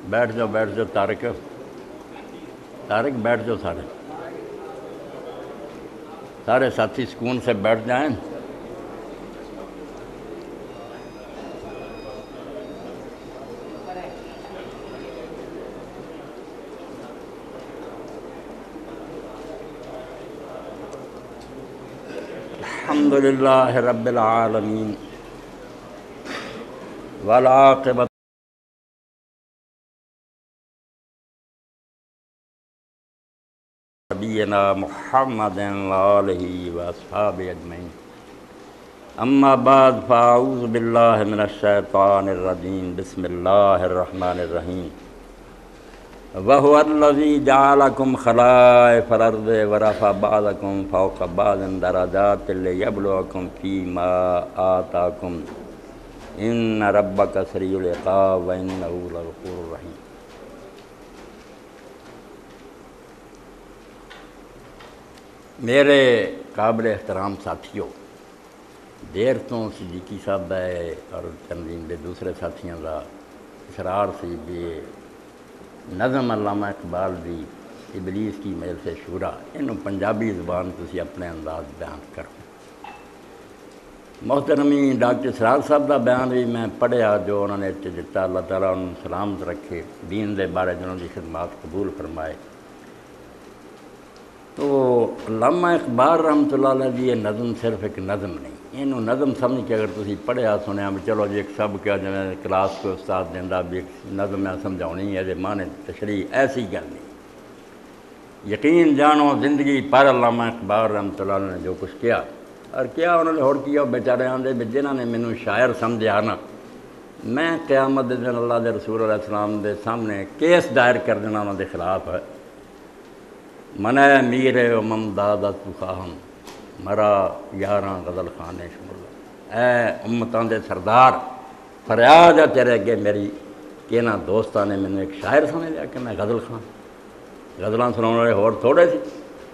بیٹھ جاؤ طارق بیٹھ جاؤ، سارے ساتھی سکون سے بیٹھ جائیں۔ الحمدللہ رب العالمین والعاقبۃ نبینا محمد وآلہ واصحابہ اجمعین، اما بعد فاعوذ باللہ من الشیطان الرجیم، بسم اللہ الرحمن الرحیم۔ وَهُوَ الَّذِي جَعَلَكُمْ خَلَائِفَ الْأَرْضِ وَرَفَعَ بَعْضَكُمْ فَوْقَ بَعْضٍ دَرَجَاتٍ لِيَبْلُوَكُمْ فِيمَا آتَاكُمْ إِنَّ رَبَّكَ سَرِيعُ الْعِقَابِ وَإِنَّهُ لَغَفُورٌ رَحِيمٌ۔ میرے قابل احترام ساتھیوں، دیر تو صدیقی صاحب ہے اور چندین دے دوسرے ساتھیوں کا اصرار سی بھی نظم علامہ اقبال دی ابلیس کی میل سے شورا انہوں پنجابی زبان تسی اپنے انداز بیان کرو۔ محترمی ڈاکٹر اسرار صاحب دا بیان بھی میں پڑھیا جو انہوں نے دیتا، اللہ تعالیٰ انہوں سلامت رکھے، دین دے بارے جنہوں کی خدمات قبول فرمائے۔ تو علامہ اقبال رحمۃ اللہ علیہ دی یہ نظم صرف ایک نظم نہیں، انہوں نظم سمجھ کے اگر تسی پڑھیا سنیا بھی چلو جی ایک سب کیا جنہیں کلاس کو استاد دیندہ بھی ایک نظم میں سمجھاؤنی ہے، معنی تشریح ایسی گل نہیں۔ یقین جانو زندگی پر علامہ اقبال رحمۃ اللہ علیہ نے جو کچھ کیا اور کیا انہوں نے اور کیا، بیچارے آندے بھی جنہوں نے مینوں شاعر سمجھا نا، میں قیامت دے دن اللہ دے رسول علیہ السلام دے سامنے کیس دائر کر دینا انہوں دے خلاف ہے۔ منع میر امم دادت خواہم مرا یاراں غزل خانے شمر، اے امتاں دے سردار فریاد ہے تیرے اگے میری کہ انہاں دوستاں نے مینوں ایک شاعر سمجھ لیا کہ میں غزل خان، غزلاں سناؤن والے ہور تھوڑے سی،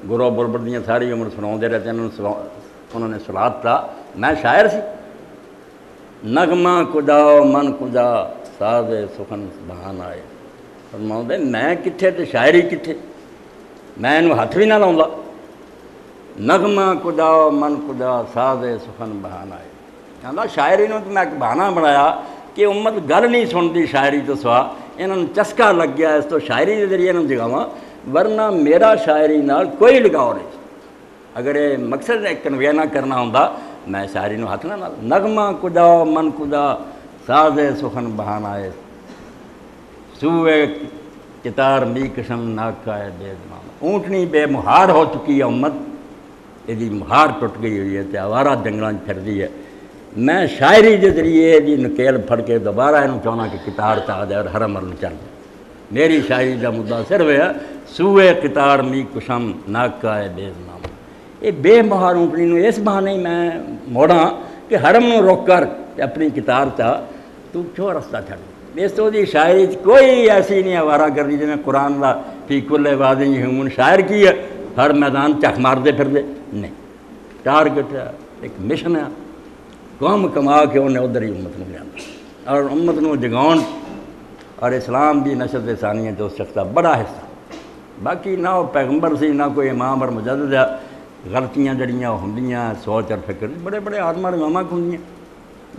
گرو بلبل دیاں ساری عمر سناؤندے رہتے، انہوں نے سلاتا میں شاعر سی۔ نغمہ کجا من کجا ساز سخن بہان آئے، فرماؤندے میں کتھے تے شاعری کتھے، میں انہوں ہاتھ بھی نہ لاؤں گا۔ نغمہ کجا من کجا ساز سخن بہانا ہے، کہنا شاعری نے تو میں ایک بہانہ بنایا کہ امت گل نہیں سنتی شاعری تو سوا، انہوں چسکا لگ گیا اس تو شاعری کے ذریعے انہوں جگاواں، ورنہ میرا شاعری نال کوئی لگاؤ نہیں۔ اگر یہ مقصد کنوے نہ کرنا ہوں میں شاعری نو ہاتھ نہ لاؤں۔ نغمہ کجا من کجا ساز سخن بہانا ہے، سوئے کتار می قسم ناکا ہے بے زمان، اونٹنی بے مہار ہو چکی ہے امت، یہ مہار ٹوٹ گئی ہوئی ہے تے آوارہ جنگلاں پھردی ہے۔ میں شاعری کے ذریعے یہ نکیل پھڑ کے دوبارہ انہوں چاہنا کہ کتار تا جائے اور حرم مرن چل جائے۔ میری شاعری کا مدعا صرف ہے سوئے قطار می کشم ناکا ہے بے زمان، یہ بے مہار اونٹنی نو اس بہانے میں موڑاں کہ حرم نو روک کر اپنی کتار تا تو کیوں رستہ چھڑ، اس تو دی شاعری کوئی ایسی نہیں آوارہ کرنی جنہیں قرآن دا فی کل واد ہمون شاعر کی ہے ہر میدان چک مار دے پھر دے نہیں، ٹارگٹ ہے ایک مشن ہے، قوم کما کے انہیں ادھر ہی امت نو لیا اور امت نو جگاؤن اور اسلام دی نشر ثانیہ جو اس شخص کا بڑا حصہ، باقی نہ وہ پیغمبر سی نہ کوئی امام اور مجدد ہے، غلطیاں جڑیاں ہوندیاں سوچ اور فکر بڑے بڑے آدم اور امامہ کو ہوندیاں،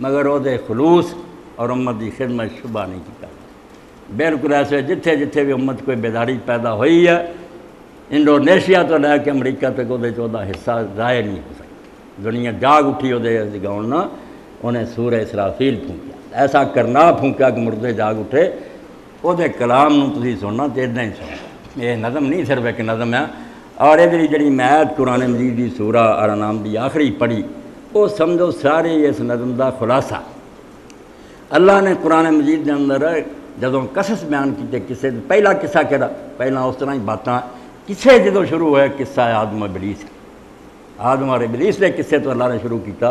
مگر وہ دے خلوص اور امت دی خدمت شبہ نہیں کیتا۔ بالکل ایسے جتھے جتھے بھی امت کوئی بیداری پیدا ہوئی ہے، انڈونیشیا تو لے کے امریکہ تک وہ چودہ حصہ ضائع نہیں ہو سکتا، دنیا جاگ اٹھی وہ جگاؤنا، انہیں سورہ اسرافیل پھونکیا، ایسا کرنا پھونکیا کہ مردے جاگ اٹھے، وہ کلام نو تسی سننا تو ادھا ہی سننا، یہ نظم نہیں صرف ایک نظم ہے۔ اور ادھر جڑی میت قرآن مجید دی سورہ الانعام دی آخری پڑھی وہ سمجھو سارے اس نظم دا خلاصہ۔ اللہ نے قرآن مجید کے اندر جدوں قصص بیان کیتے قصے، پہلا قصہ کہڑا، پہلا اس طرح ہی باتاں قصے جدوں شروع ہوئے قصہ آدم و ابلیس، آدم اور ابلیس کے قصے تو اللہ نے شروع کیتا،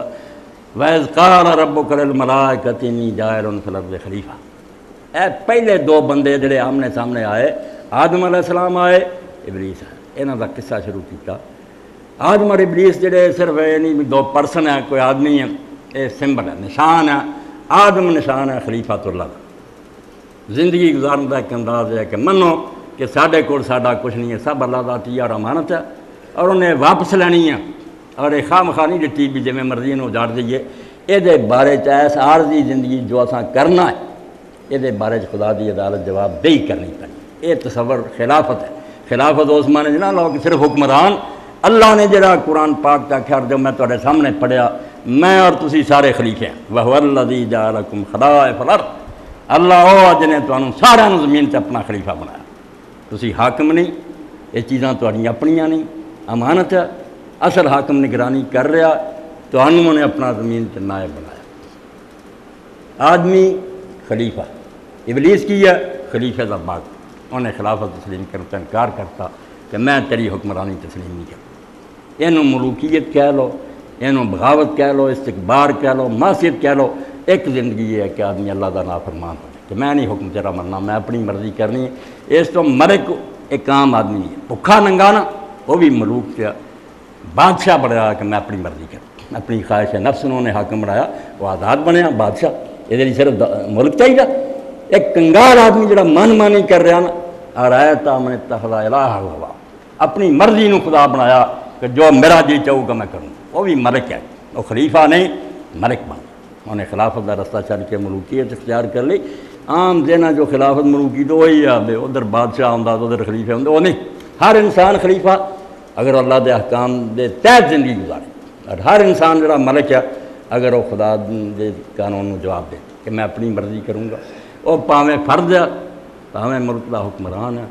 وَإِذْ قَالَ رَبُّكَ لِلْمَلَائِكَةِ إِنِّي جَاعِلٌ فِي الْأَرْضِ خلیفہ، اے پہلے دو بندے جڑے آمنے سامنے آئے، آدم علیہ السلام آئے، ابلیس آئے، انہاں دا قصہ شروع کیتا۔ آدم اور ابلیس جڑے صرف نہیں دو پرسن ہیں، کوئی آدمی ہے، یہ سمبل ہے، نشان ہے، آدم نشان ہے خلیفۃ اللہ کا، زندگی گزارنے کا ایک انداز ہے کہ منو کہ ساڈے کول ساڈا کچھ نہیں ہے، سب اللہ دا عطیہ اور امانت ہے، اور انہیں واپس لینی ہے، اور یہ خواہ مخواہ نہیں دتی بھی جویں مرضی نو اجاڑ دئیے۔ یہ بارے اس عارضی زندگی جو اساں کرنا ہے، یہ بارے خدا دی عدالت جواب دہی کرنی پڑی۔ یہ تصور خلافت ہے۔ خلافت اس مانے جنا لوگ صرف حکمران، اللہ نے جڑا قرآن پاک کا خیر جو میں تواڈے سامنے پڑھیا، میں اور تسی سارے خلیفے ہیں۔ وَهُوَ الَّذِي جَعَلَكُمْ خَلَائِفَ الْأَرْضِ، اللہ وہ جنہیں تانوں سارے زمین تے اپنا خلیفہ بنایا۔ تسی حاکم نہیں، یہ چیزاں تہاڈیاں اپنیاں نہیں، امانت ہے۔ اصل حاکم نگرانی کر رہا، تانوں نے اپنا زمین تے نائب بنایا۔ آدمی خلیفہ، ابلیس کی ہے خلیفہ دا باغ، انہیں خلافت تسلیم کرنے کا انکار کرتا کہ میں تیری حکمرانی تسلیم نہیں کرتا۔ اینوں ملوکیت کہہ لو، اینوں بغاوت کہہ لو، استکبار کہہ لو، معصیت کہہ لو، ایک زندگی یہ ہے کہ آدمی اللہ دا نافرمان ہو جائے کہ میں نہیں حکم تیرا مننا، میں اپنی مرضی کرنی ہے۔ اس تو مرے کو ایک عام آدمی نہیں ہے، بھکھا ننگانا وہ بھی ملوک کیا بادشاہ بنایا کہ میں اپنی مرضی کروں، اپنی خواہش نفس انہوں نے حاکم بنایا، وہ آزاد بنیا بادشاہ۔ یہ صرف ملک چاہیے۔ ایک کنگال آدمی جڑا من مانی کر رہا نا، آرایتا من اتخذ الہ ہوا، اپنی مرضی نو خدا بنایا کہ جو میرا جی چاہوں گا میں کروں، وہ بھی ملک ہے، وہ خلیفہ نہیں ملک بن۔ انہیں خلافت کا رستہ چل کے ملوکیت اختیار کر لی۔ عام دینا جو خلافت ملوکی تو وہی ہے، ادھر بادشاہ ہوں تو ادھر خلیفہ ہوں، وہ نہیں۔ ہر انسان خلیفہ اگر اللہ دے احکام دے تحت زندگی گزارے، اور ہر انسان جڑا ملک ہے اگر وہ خدا دے قانون نو جواب دے کہ میں اپنی مرضی کروں گا، وہ پاویں فرد ہے، پاویں ملک دا حکمران ہے،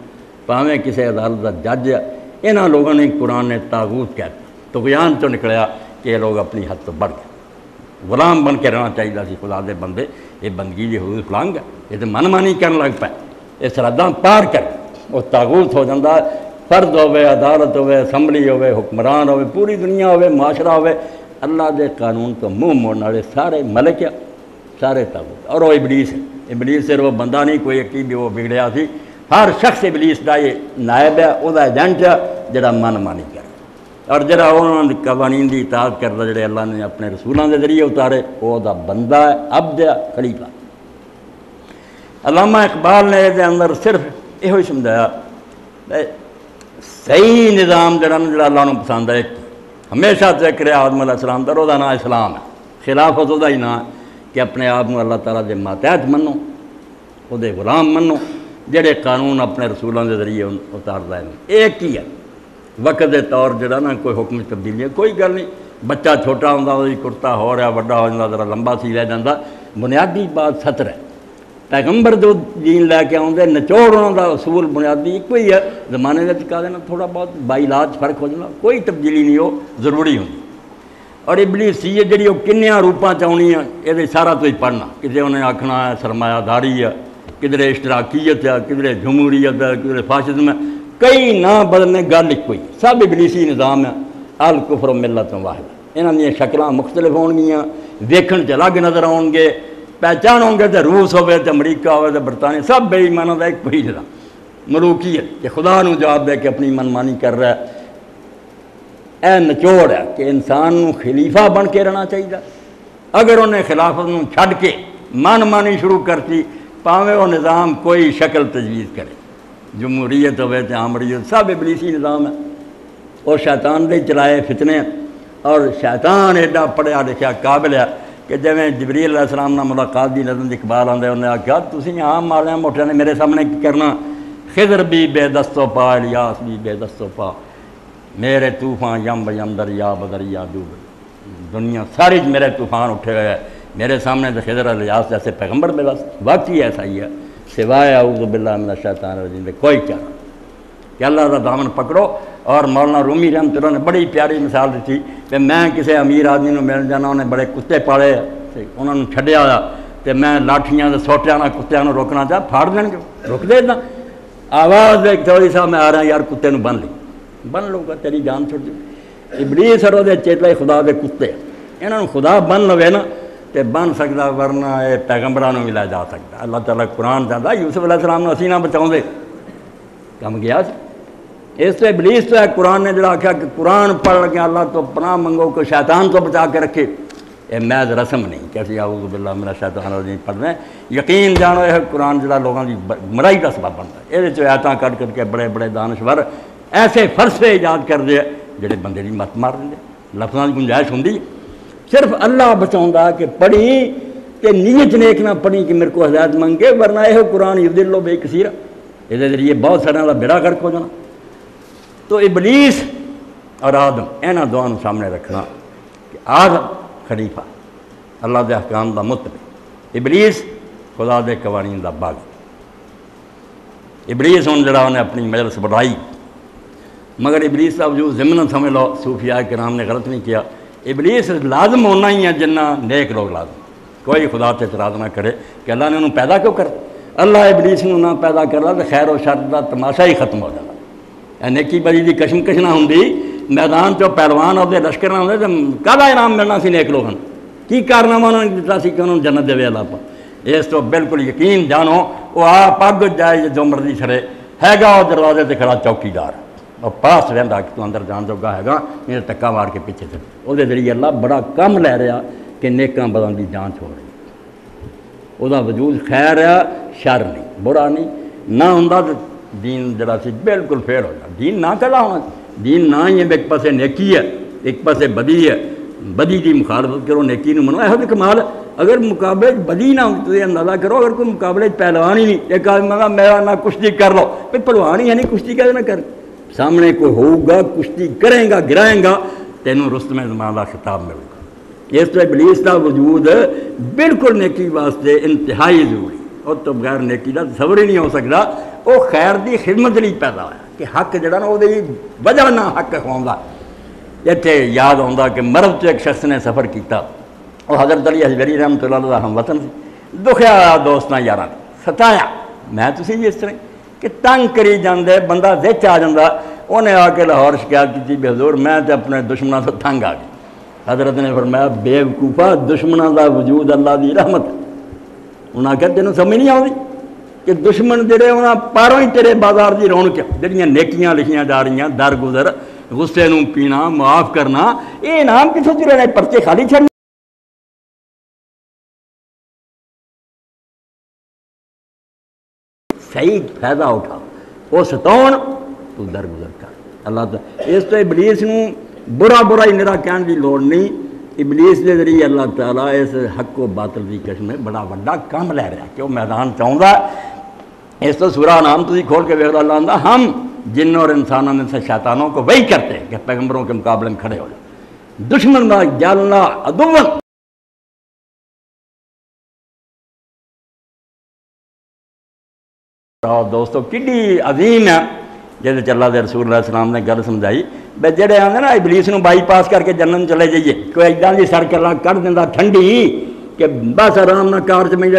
پاویں کسی عدالت دا جج ہے۔ انہاں لوگوں نے قرآن نے طاغوت کہہ دیا، طغیان چوں نکلیا کہ یہ لوگ اپنی حد تو بڑھ گئے۔ غلام بن کے رہنا چاہیے سی خدا دے بندے، یہ بندگی دی حدود فلانگ ہے، یہ تو من مانی کرنے لگ پائے، یہ سرحداں پار کر وہ طاغوت ہو جاتا ہے۔ فرد ہوئے، عدالت ہوئے، اسمبلی ہوئے، حکمران ہوئے، پوری دنیا ہوئے، معاشرہ ہوئے، اللہ دے قانون تو منہ موڑنے والے سارے ملک ہے، سارے طاغوت۔ اور وہ ابلیس ہے۔ ابلیس صرف وہ بندہ نہیں کوئی ایک بھی وہ بگڑیا سی، ہر شخص ابلیس دا یہ نائب ہے، وہ ایجنٹ ہے جڑا من مانی کرے، اور جڑا انہوں نے قوانین دی اطاعت کرتا جڑے اللہ نے اپنے رسولوں کے ذریعے اتارے، وہ دا بندہ ہے، عبد ہے، خلیفہ۔ علامہ اقبال نے یہ اندر صرف یہ سمجھایا صحیح نظام جڑا اللہ نے پسند ہے، ہمیشہ ذکر ہے آدم علیہ السلام دا، وہ نام اسلام ہے۔ خلافت وہ ہی نام ہے کہ اپنے آپ کو اللہ تعالیٰ دے ماتحت منو، وہ دے غلام منو، جڑے قانون اپنے رسولوں کے ذریعے اتارتا ہے۔ ایک ہی ہے وقت دے طور جڑا نا کوئی حکم تبدیلی ہے، کوئی گل نہیں۔ بچہ چھوٹا ہوتا وہ کرتا ہو رہا، بڑا ہو جاتا ذرا لمبا سی رہ جاتا، بنیادی بات ستر ہے۔ پیغمبر جو دین لے کے آتے نچوڑ انہوں کا اصول بنیادی ایک ہی ہے، زمانے کا چکا دینا تھوڑا بہت باعلاج فرق ہو جانا، کوئی تبدیلی نہیں ہو ضروری ہوتی۔ اور ابلیس سی ہے جڑی وہ کنیاں روپاں چاہنی ہے، یہ سارا تو ہی پڑھنا، کسی انہیں آکھنا ہے سرمایہ داری ہے، کدھر اشتراکیت ہے، کدھر جمہوریت ہے، کدھر فاشزم ہے، کئی نہ بدلنے گل ایک کوئی، سب ابلیسی نظام ہے۔ الکفر ملت واحد، انہاں دی شکلاں مختلف ہون گیاں، ویکھن چ الگ نظر آؤ گے، پہچانو گے تو روس ہوئے تو امریکہ ہوئے تو برطانیہ، سب بے ایمانوں کا ایک کوئی نظام ملوکیت کہ خدا نو جواب دے کے اپنی منمانی کر رہا ہے۔ اے نچوڑ ہے کہ انسان نو خلیفہ بن کے رہنا چاہیے۔ اگر انہیں خلافت نو چھڈ کے من مانی شروع کرتی، پاویں وہ نظام کوئی شکل تجویز کرے، جمہوریت ہوئے تو آمریت، سب ابلیسی نظام ہے، وہ شیطان دے چلائے فتنے۔ اور شیطان ایڈا پڑھیا لکھیا قابل ہے کہ جویں جبریل علیہ السلام نے ملاقات دی نظم اقبال آندے انہیں آخیا تسی عام مالیاں موٹیاں نے میرے سامنے کی کرنا، خضر بھی بے دست و پا، الیاس بھی بے دست و پا، میرے طوفان یم یم دریا بدریا ڈوب، دنیا ساری میرے طوفان اٹھے ہوئے، میرے سامنے تو خضر الیاس جیسے پیغمبر بے دست۔ واقعی ایسا ہی ہے، سوائے اعوذ باللہ من الشیطان الرجیم دے کوئی چارہ کہ اللہ کا دامن پکڑو۔ اور مولانا رومی رحمۃ اللہ نے بڑی پیاری مثال دی تھی کہ میں کسی امیر آدمی کو مل جانا، انہیں بڑے کتے پالے، انہوں نے چھڈیا ہوا تو میں لاٹھیاں سوٹیاں کتوں کو روکنا چاہ پھاڑ دیں گے، رک دے نا آواز ایک چوڑی صاحب میں آ رہا یار کتے بن لی، بن لو گا تیری جان چھوڑ دی۔ ابلیس اور وہ چیتلے خدا دے کتے، انہوں نے خدا بن لوے نا تو بن سکتا، ورنہ یہ پیغمبروں بھی لے جا سکتا۔ اللہ تعالیٰ قرآن چاہتا یوسف علیہ السلام نے اسی نہ بچاؤں دے کم گیا سی۔ اس سے ابلیس تو ہے قرآن نے جڑا آخیا کہ قرآن پڑھ لگے اللہ تو پناہ منگو کہ شیطان تو بچا کے رکھے، یہ محض رسم نہیں کہ اسی اعوذ باللہ من الشیطان الرجیم پڑھنا ہے. یقین جانو یہ قرآن جڑا لوگوں کی مرائی کا سبب بنتا ہے. یہ آیتاں کٹ کر کے بڑے بڑے دانشور ایسے فلسفے ایجاد کر دے جڑے بندے کی مت مار دیں. لفظوں کی گنجائش ہوں صرف اللہ بچاؤں کہ پڑھی کہ نیت نیک نہ پڑھی کہ میرے کو ہدایت منگے، ورنہ یہ قرآن یضل بے کثیرا، یہ ذریعے بہت سارے کا بیڑا گرک ہو جانا. تو ابلیس اور آدم انہاں دونوں سامنے رکھنا کہ آدم خلیفہ اللہ دے احکام دا متبع، ابلیس خدا دے قوانین دا باغی. ابلیس ہوں جڑا انہیں اپنی مجلس بڑھائی، مگر ابلیس کا وجود ضمن سمجھ لو صوفیاء کرام نے غلط نہیں کیا. ابلیس لازم ہونا ہی ہے جنہ نیک لوگ لازم. کوئی خدا سے اعتراض نہ کرے کہ اللہ نے انہوں پیدا کیوں کر، اللہ ابلیس نے نہ پیدا کرا تو خیر و شر کا تماشا ہی ختم ہو جانا. نیکی بری دی کشمکش نہ ہوں میدان چو پہلوان اور لشکر نہ ہوتے تو کہدا انعام ملنا سی نیک لوگوں کی کارنامہ انہوں نے دتا سی کہ انہوں نے جنت دے اللہ پا. اس تو بالکل یقین جانو وہ آپ پگ جائے جو مرضی چھڑے ہے گا وہ دروازے سے کھڑا چوکیدار اور پاس رہتا کہ تو اندر جان جوگا ہے گا میرے ٹکا مار کے پیچھے چل. وہ ذریعے اللہ بڑا کم لے رہا کہ نیکاں بدن کی جانچ ہو رہی. وہ وجود خیر ہے شر نہیں برا نہیں نہ ہوں تو دین جڑا سی بالکل فیل ہو جائے. دین نہ کلا ہونا، دین نہ ہی ایک پاسے نیکی ہے ایک پاسے بدی ہے. بدی کی مخالفت کرو نیکی نو منو یہ کمال. اگر مقابلے بدی نہ ہو تو یہ اندازہ کرو اگر کوئی مقابلے پہلوان ہی نہیں، ایک آدمی میرا نہ کشتی کر لو پھر پہلوان ہی ہے نہیں کشتی کیسے نہ کر. سامنے کوئی ہوگا کشتی کریں گا گرائیں گا تینوں رستم زمان کا خطاب ملے گا. اس تو ابلیس کا وجود بالکل نیکی واسطے انتہائی ضروری اور تو بغیر نیکی کا تصور ہی نہیں ہو سکتا. وہ خیر دی خدمت نہیں پیدا ہوا کہ حق جڑا نا وہ وجہ نہ حق کھواؤں. اتنے یاد آتا کہ مرد ایک شخص نے سفر کیتا اور حضرت علی اصغری رحمۃ اللہ علیہ ہم وطن سے دکھیا دوست یار ستایا. میں تسی بھی اس طرح کہ تنگ کری جاندے بندہ وچ آ جاندہ. انہیں آ کے لاہور شکایت کی بھی حضور میں تے اپنے دشمنوں سے تنگ آ گئی. حضرت نے فرمایا بے وقوفا دشمنوں کا وجود اللہ دی رحمت. انہاں کہ تینوں سمجھ نہیں آتی کہ دشمن جڑے انہاں پاروں ہی تیرے بازار دی رونق جڑیاں نیکیاں لکھیاں جا رہی ہیں در گزر غصے نوں پینا معاف کرنا یہ انعام کتوں چ رہے پرچے خالی چھڑ صحیح فائدہ اٹھا وہ ستاؤن تو در گزر کر. اللہ تعالیٰ اس تو ابلیس نوں برا برا ہی نرا کہنے کی لوڑ نہیں. ابلیس کے ذریعے اللہ تعالیٰ اس حق و باطل کی قسم میں بڑا وڈا کام لے رہا کہ وہ میدان چاہتا. اس تو سورہ نام تھی کھول کے ویکھ اللہ آندا ہم جنوں اور انسانوں میں سے شیطانوں کو وہی کرتے ہیں کہ پیغمبروں کے مقابلے میں کھڑے ہو جائیں. دشمن میں جالنا عدوًا دوستو کڈی عظیم ہے جیسے اللہ دے رسول اللہ علیہ السلام نے گل سمجھائی بے جڑے آتے نا ابلیس نو بائی پاس کر کے جنت چلے جائیے کوئی ایڈا جی سڑک کر دینا ٹھنڈی کہ بس آرام نہ کار چ مل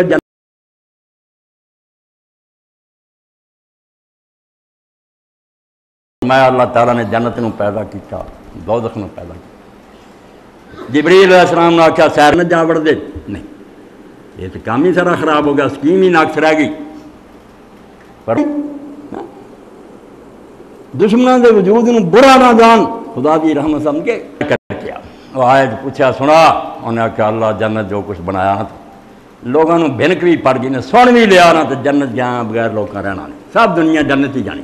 میں اللہ تعالیٰ نے جنت نو پیدا کیتا دوزخ نو پیدا کیا. جبریل علیہ السلام نے آخیا سیر نہ جا وڑ دے نہیں یہ تو کام ہی سارا خراب ہو گیا سکیم ہی ناقص رہ گئی. پر دشمنوں کے وجود نو برا نہ جان خدا کی رحمت سمجھ کے کیا. وہ آئے پوچھا سنا انہیں آخیا اللہ جنت جو کچھ بنایا لوگوں نے بھنک بھی پڑ گئی نے سن بھی لیا نہ تو جنت جہاں بغیر لوگ رہنا نہیں سب دنیا جنت ہی جانی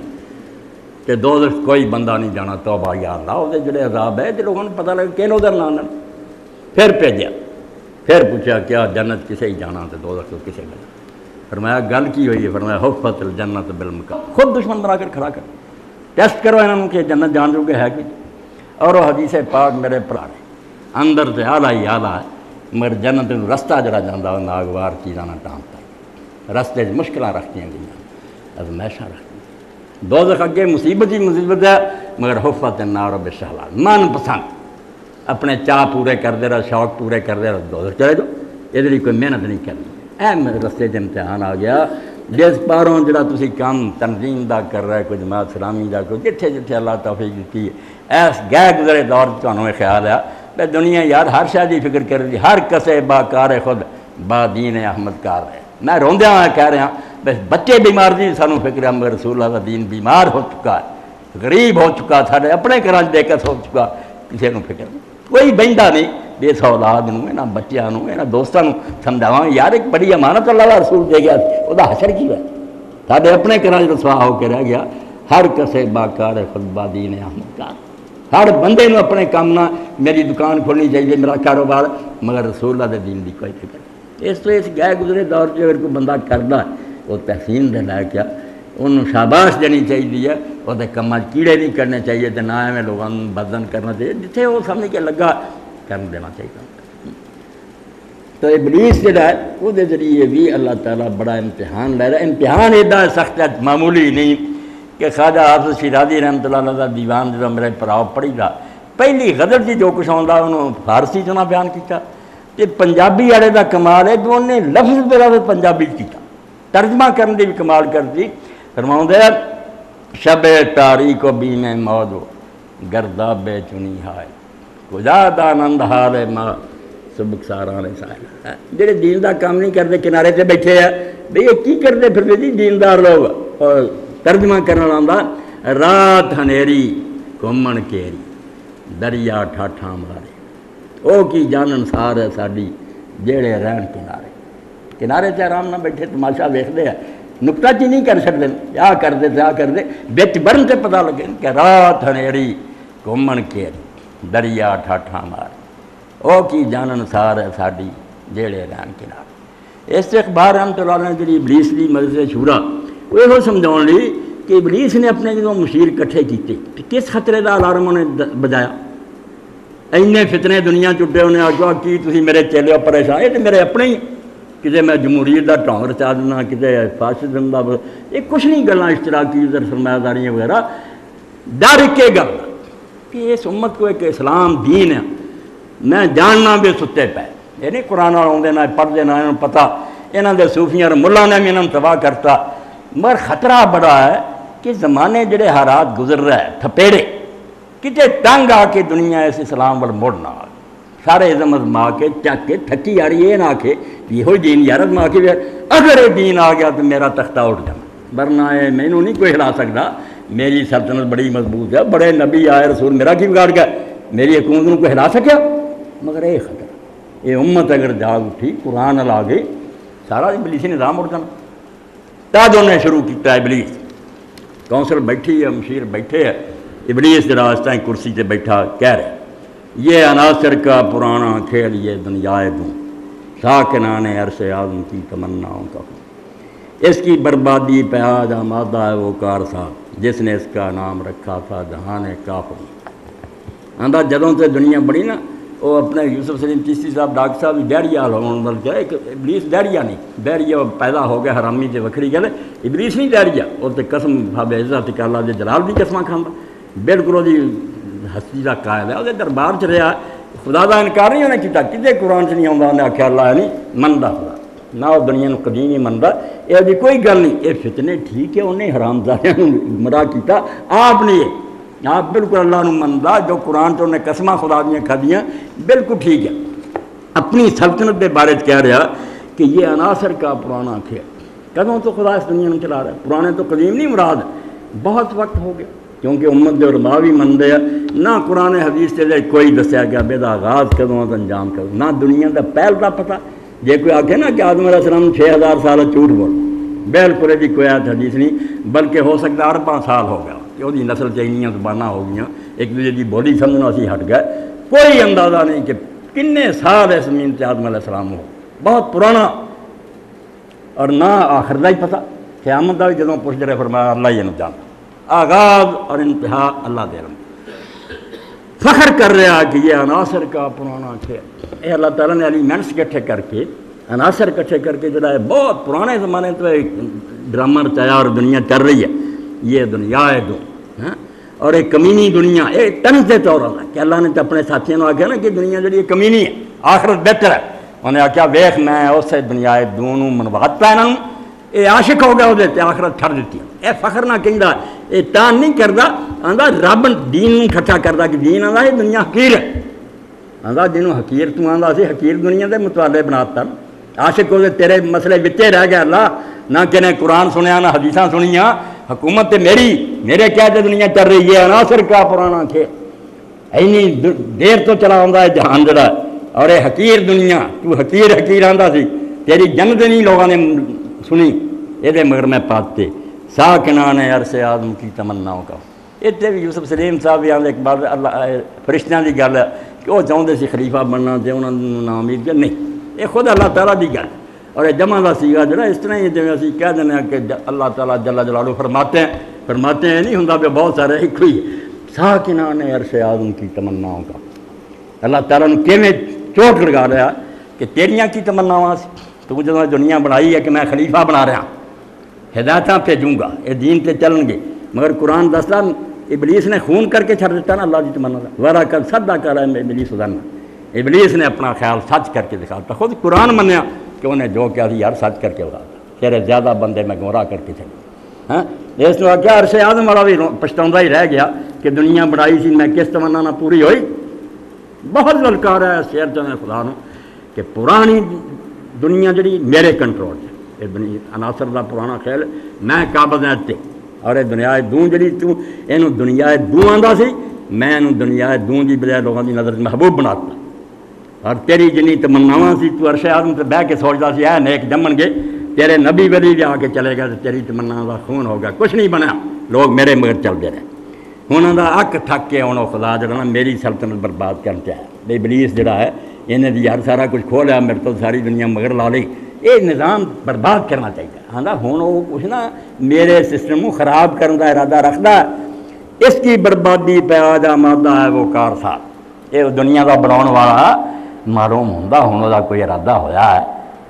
کہ دوزخ کوئی بندہ نہیں جانا. توبہ یا اللہ وہ جڑے عذاب ہے تو لوگوں نے پتہ لگا کہ ادھر نہ آنا. پھر بھیجا پھر پوچھا کیا جنت کسے ہی جانا تو دوزخ تو کسے گیا. فرمایا گل کی ہوئی ہے فرمایا حفت الجنت بالمکان. خود دشمن بنا کر کھڑا کر ٹیسٹ کرو انہوں کہ جنت جان جو کہ ہے کہ اور وہ حدیث پاک میرے پڑھا اندر سے آلہ ہی آلہ ہے مگر جنت رستہ جڑا جانا وہ ناگوار چیزاں نہ ٹانپتا ہے رستے مشکلیں رکھتی ہیں گئی ازمائشاں رکھتی ہیں. دوزخ اگے مصیبت ہی مصیبت ہے مگر حفت النار بالشہوات من پسند اپنے چاہ پورے کر دے رہا شوق پورے کر دے رہا دوزخ چلے دو یہ لیے کوئی محنت نہیں کرنی. اے میرے رستے سے امتحان آ گیا جس پاروں جڑا تسی کام تنظیم دا کر رہا ہے کوئی جماعت اسلامی دا کوئی جتھے جتھے اللہ توفیق دیتی ہے ایس گئے گزرے دور تمہیں خیال ہے بے دنیا یار ہر شاید ہی فکر کر دی ہر کسے با کار خود با دین احمد کار ہے. میں روندیا ہوا کہہ رہا بس بچے بیمار دی سانو فکر ہے مگر رسول اللہ کا دین بیمار ہو چکا ہے غریب ہو چکا سارے اپنے گھر بے کس ہو چکا کسی کو فکر کوئی بہندا نہیں اس اولاد نوں انہاں بچیاں نوں انہاں دوستاں نوں سمجھاواں یار ایک بڑی امانت اللہ دا رسول دے گیا سی، وہ حشر کی ہے ساڈے اپنے گھراں وچ رسوا ہو کے رہ گیا۔ ہر کسے باکار خود بادی نے احمد کار، ہر بندے نوں اپنے کام نہ میری دکان کھولنی چاہیے میرا کاروبار، مگر رسول اللہ دے دین دی کوئی فکر نہیں۔ اس طرح اس گئے گزرے دور سے اگر کوئی بندہ کردا ہے وہ تحسین دے لائق کیا انہوں شاباش دینی چاہیے، وہ کماں کیڑے نہیں کرنے چاہیے تے نہ ایویں لوگوں بدن کرنا چاہیے، جتھے وہ سمجھ کے لگا کرن دینا چاہیے۔ تو ابلیس جڑا ہے وہ دے ذریعے بھی اللہ تعالیٰ بڑا امتحان لے رہا ہے۔ امتحان ایڈا سخت ہے معمولی نہیں کہ خواجہ حافظ شیرازی رحمۃ اللہ علیہ دا دیوان جدوں میرے پراؤ پڑھی دا پہلی غزل جی جو کچھ آਉਂਦਾ انہوں فارسی چ نہ بیان کیتا تے پنجابی والے دا کمال ہے کہ انہیں لفظ بے لفظ پنجابی کیتا، ترجمہ کرنے دی بھی کمال کرتی۔ فرماؤں ہے شب تاریک و بیم موج و گرداب چنی ہائے کجا دانند حال ماں سبک سارانے سائے، جڑے دین دا کام نہیں کرتے کنارے تے بیٹھے ہیں بھئی یہ کی کرتے پھر جی دیندار لوگ۔ اور ترجمہ کرنا آندا رات ہنیری گھومن کیری دریا ٹھاٹھاں مارے او کی جانن سار ہے ساڈی جیڑے رہن کنارے، کنارے تے آرام نہ بیٹھے تماشا ویکھدے ہیں، نکتہ چی نہیں کر سکتے کیا کرتے کیا کرتے بچ برن سے پتہ لگے کہ رات ہنیری گھومن کیری دریا ٹھاٹھاں مارے او کی جانن سار ہے ساڈی جیڑے رہن کنارے۔ اس اخبار رحمۃ اللہ علیہ جی ابلیس کی مجلس شورا وہ یہ سمجھاؤ لی کہ ابلیس نے اپنے جدوں مشیر کٹھے کیتے کس خطرے کا الارم انہیں بجایا، اینے فتنے دنیا چٹے انہیں آخیا کی تھی میرے چیلے ہو پریشان، یہ تو میرے اپنے ہی کتے میں جمہوریت کا ڈھونگ رچا دینا کتے فاسزم کا، یہ کچھ نہیں گلاں اشتراکی سرمایہ داریاں وغیرہ، ڈر کے گل کہ اس امت کو ایک اسلام دین ہے میں جاننا بھی ستے پے، یہ نہیں قرآن آدھے نہ پڑھتے نہ انہوں پتہ یہاں دے صوفیاں ملا نے بھی انہوں تباہ کرتا، مگر خطرہ بڑا ہے کہ زمانے جڑے حالات گزر رہے ہیں تھپیڑے کتے تنگ آ کے دنیا اس اسلام وال مڑ نہ آ سارے ازم ازما کے چک کے تھکی آ رہی یہ نہ آکھے یہ دین یار ازما کے اگر یہ دین آ گیا تو میرا تختہ اٹھ جانا، ورنہ یہ مینوں نہیں کوئی ہلا سکتا، میری سلطنت بڑی مضبوط ہے، بڑے نبی آئے رسول میرا کی بگاڑ گیا، میری حکومت کو کوئی ہلا سکیا، مگر یہ خطرہ یہ امت اگر جاگ اٹھی قرآن لا گئی سارا ابلیسی نظام اٹھ جانا۔ تاج انہیں شروع کیتا ہے ابلیس، کونسل بیٹھی ہے مشیر بیٹھے ہے، ابلیس راستہ کرسی سے بیٹھا کہہ رہے یہ عناصر کا پرانا کھیل یہ دنیا دوں ساکنان عرش اعظم کی تمناؤں کا اس کی بربادی پہ آج آمادہ ہے وہ کار صاحب جس نے اس کا نام رکھا تھا جہان کافر۔ آندہ جدوں سے دنیا بڑی نا وہ اپنے یوسف سلیم چشتی صاحب ڈاکٹر صاحب ڈیڑیا ہونے لگ جائے، ابلیس ڈیڑیا نہیں، ڈیڑیا پیدا ہو گیا حرامی سے وکری گل، ابلیس نہیں ڈیڑیا، وہ تو قسم باب عزت اللہ دے جلال دی قسماں کھانا بالکل وہ ہستی کا قائل ہے، وہ دربار چ رہا خدا کا انکار نہیں انہیں کیتا، کتے قرآن چ نہیں آتا انہیں آخیا اللہ نہیں منتا خدا نہ وہ دنیا کو قدیم ہی منتا، یہ جی کوئی گل نہیں، یہ فتنے ٹھیک ہے انہیں حرام زادیاں گمراہ کیتا، آپ نہیں آپ بالکل اللہ نو منتا جو قرآن تو انہیں قسماں خدا دیاں کھادیاں بالکل ٹھیک ہے، اپنی سلطنت کے بارے کہہ رہا کہ یہ عناصر کا پرانا کھیل، کدوں تو خدا اس دنیا میں چلا رہا ہے، پرانے تو قدیم نہیں مراد، بہت وقت ہو گیا کیونکہ امت کے علماء بھی منتے ہیں، نہ قرآن حدیث سے کوئی دسیا گیا بے دا آغاز کدوں انجام کرو، نہ دنیا کا پہل کا پتہ، جے کوئی آکھے نا کہ آدم علیہ السلام 6000 سال جھوٹ بول بالکل جی کوئی آیت حدیث نہیں، بلکہ ہو سکتا 4 سال ہو گیا کہ وہ نسل چینیاں زباناں ہو گئی ایک دوسرے کی بولی سمجھنا اسی ہٹ گئے، کوئی اندازہ نہیں کہ کنے سال اس زمین سے آدم علیہ السلام ہو، بہت پرانا، اور نہ آخر کا ہی پتہ، قیامت کا بھی جدوں پوچھ رہے فرمایا اللہ ہی انہوں جانتا، آغاز اور انتہا اللہ دے علم، فخر کر رہا کہ یہ عناصر کا پرانا کھیل، یہ اللہ تعالیٰ نے ایلیمنٹس کٹھے کر کے عناصر کٹھے کر کے جڑا ہے بہت پرانے زمانے تو ڈرامہ رچایا اور دنیا چل رہی ہے، یہ دنیا ہے دو اور ایک کمینی دنیا، ایک طرز کے طور پر کہ اللہ نے تو اپنے ساتھیوں نے آخیا نا کہ دنیا جڑی کمینی ہے آخرت بہتر ہے، انہیں آخیا ویخ میں اسے دنیا دونوں منواتا انہوں یہ عاشق ہو گیا وہ آخرت چھڑ دیتی، یہ فخر نہ کہندا، یہ تان نہیں کرتا، آندا رب دین کھٹا کرتا کہ دین آندا یہ دنیا حقیر ہے، آندا جنوں حقیر تو آندا سی حقیر دنیا دے متوالے بناتا، عاشق ہو تیرے مسئلے وچے رہ گئے اللہ، نہ کہنے قرآن سنیا نہ حدیثاں سنیاں، حکومت میرے کیا دنیا چل رہی ہے، عناصر کا پرانا کھیل، اینی دیر تو چلا آندا ہے جہان جڑا اور یہ حقیر دنیا تو حقیر آندا سی تیری جنت نہیں لوگوں نے سنی یہ مگر میں پاتے ساکنان عرش آدم کی تمناؤں کا اتنے بھی یوسف سلیم صاحب بھی آدھے ایک بار اللہ فرشتیاں کی گل ہے کہ وہ چاہتے سی خلیفہ بننا تے انہوں نے نامید کیا نہیں یہ خود اللہ تعالیٰ کی گل اور یہ جمع کا سیگا جڑا اس طرح ہی جی اسی کہہ دینا کہ اللہ تعالیٰ جل جلالہ فرماتے ہیں نہیں ہوں پہ بہت سارے ایک ہی ساکنان عرش آدم کی تمناؤں کا اللہ تعالیٰ نے کیویں چوٹ لگا رہا کہ تیریاں کی تمناواں تو جب دنیا بنائی ہے کہ میں خلیفہ بنا رہا ہدایتاں بھیجوں گا یہ دین تے چلن گے مگر قرآن دستا ابلیس نے خون کر کے چھڑ دیتا نا اللہ کی تمنا ورا کر سدا کر رہا ہے ابلیس ادھر ابلیس نے اپنا خیال سچ کر کے دکھاتا خود قرآن منیا کہ انہیں جو کیا تھی یار سچ کر کے بتاتا تیرے زیادہ بندے میں گمراہ کر کے چلے ہاں اس نے کیا عرش آدم والا بھی پچھتاؤں ہی رہ گیا کہ دنیا بنائی سی میں کس تمنا نہ پوری ہوئی بہت للکار ہے شیر جو میں خدا نو کہ پرانی دنیا جڑی میرے کنٹرول یہ عناصر کا پرانا خیال میں قابض ہیں تے اور یہ دنیا دوں جڑی تو یہ دنیا دوں آندا سی میں دنیا دوں کی بجائے لوگوں کی نظر محبوب بناتا اور تیری جنی تمناواں سی تو عرش آدم سے بہ کے سوچتا سی اے نیک جمن گے تیرے نبی ولی بھی آ کے چلے گا تو تیری تمنا کا خون ہوگا کچھ نہیں بنا لوگ میرے مگر چلتے رہے انہوں کا اک تھک کے انہوں خدا جڑا نا میری سلطنت برباد کرنا چاہے ابلیس جڑا ہے انہیں دی یار سارا کچھ کھو لیا میرے تو ساری دنیا مگر لا لی یہ نظام برباد کرنا چاہیے آندا ہوں وہ کچھ نا میرے سسٹم کو خراب کرنے کا ارادہ رکھتا ہے اس کی بربادی پہ آجا مادہ ہے وہ کار صاحب یہ دنیا کا بناؤ والا معلوم ہوں وہ کوئی ارادہ ہویا ہے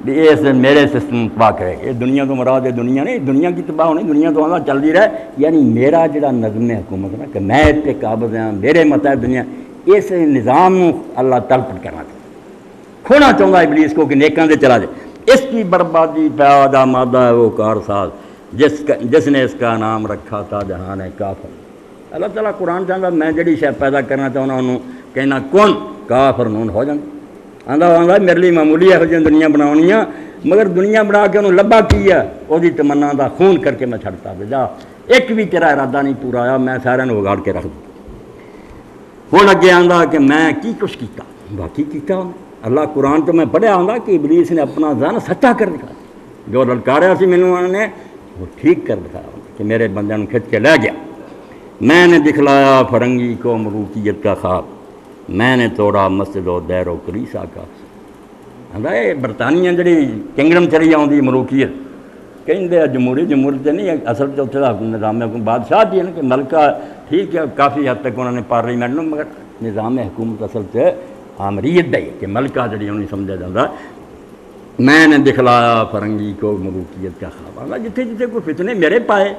بھی اس میرے سسٹم تباہ کرے یہ دنیا تو مراد ہے دنیا نہیں دنیا کی تباہ ہونی دنیا تو آندا چلتی رہے یعنی میرا جڑا نظم حکومت نا کہ میں اس پہ قابض ہوں میرے متحد دنیا اس نظام اللہ تلپٹ کرنا چاہتا کھونا چاہتا ابلیس کو کہ نیکاں دے چلا جائے اس کی بربادی پہ آدھا مادہ ہے وہ کارساز جس نے اس کا نام رکھا تھا جہان کافر اللہ تعالیٰ قرآن چاہتا میں جڑی شے پیدا کرنا چاہنا انہوں کہنا کون کافر نون ہو جانا آندا میرے لیے معمولی یہو جی دنیا بناونیاں مگر دنیا بنا کے انہوں لبا کی ہے وہ تمنا دا خون کر کے میں چھڑتا بجا ایک بھی تیرا ارادہ نہیں پورا آیا میں سارے اگاڑ کے رکھ دوں ہوں اگے آندا کہ میں کی کچھ کیتا باقی کیتا اللہ قرآن تو میں پڑھیا آندا کہ ابلیس نے اپنا ذہن سچا کر دکھا جو للکاریا سی مینوں انہوں نے وہ ٹھیک کر دکھایا کہ میرے بندے نے کھچ کے لے گیا میں نے دکھلایا فرنگی کو ملوکیت کا خواب میں نے توڑا مسجد و دیر و کلیسا کا آندا یہ برطانیہ جڑی کنگڈم چلی آؤں ملوکیت کہیں جمہوریت نہیں اصل تو اتنے کا نظام حکومت بادشاہ بھی ہے نا کہ ملکہ ٹھیک ہے کافی حد تک انہوں نے پارلیمنٹ میں مگر نظام حکومت اصل سے آمریت دے کہ ملکہ جڑی انہوں نے سمجھا جاتا میں نے دکھلایا فرنگی کو ملوکیت کا خواب آندا جتھے جتھے کوئی فتنے میرے پائے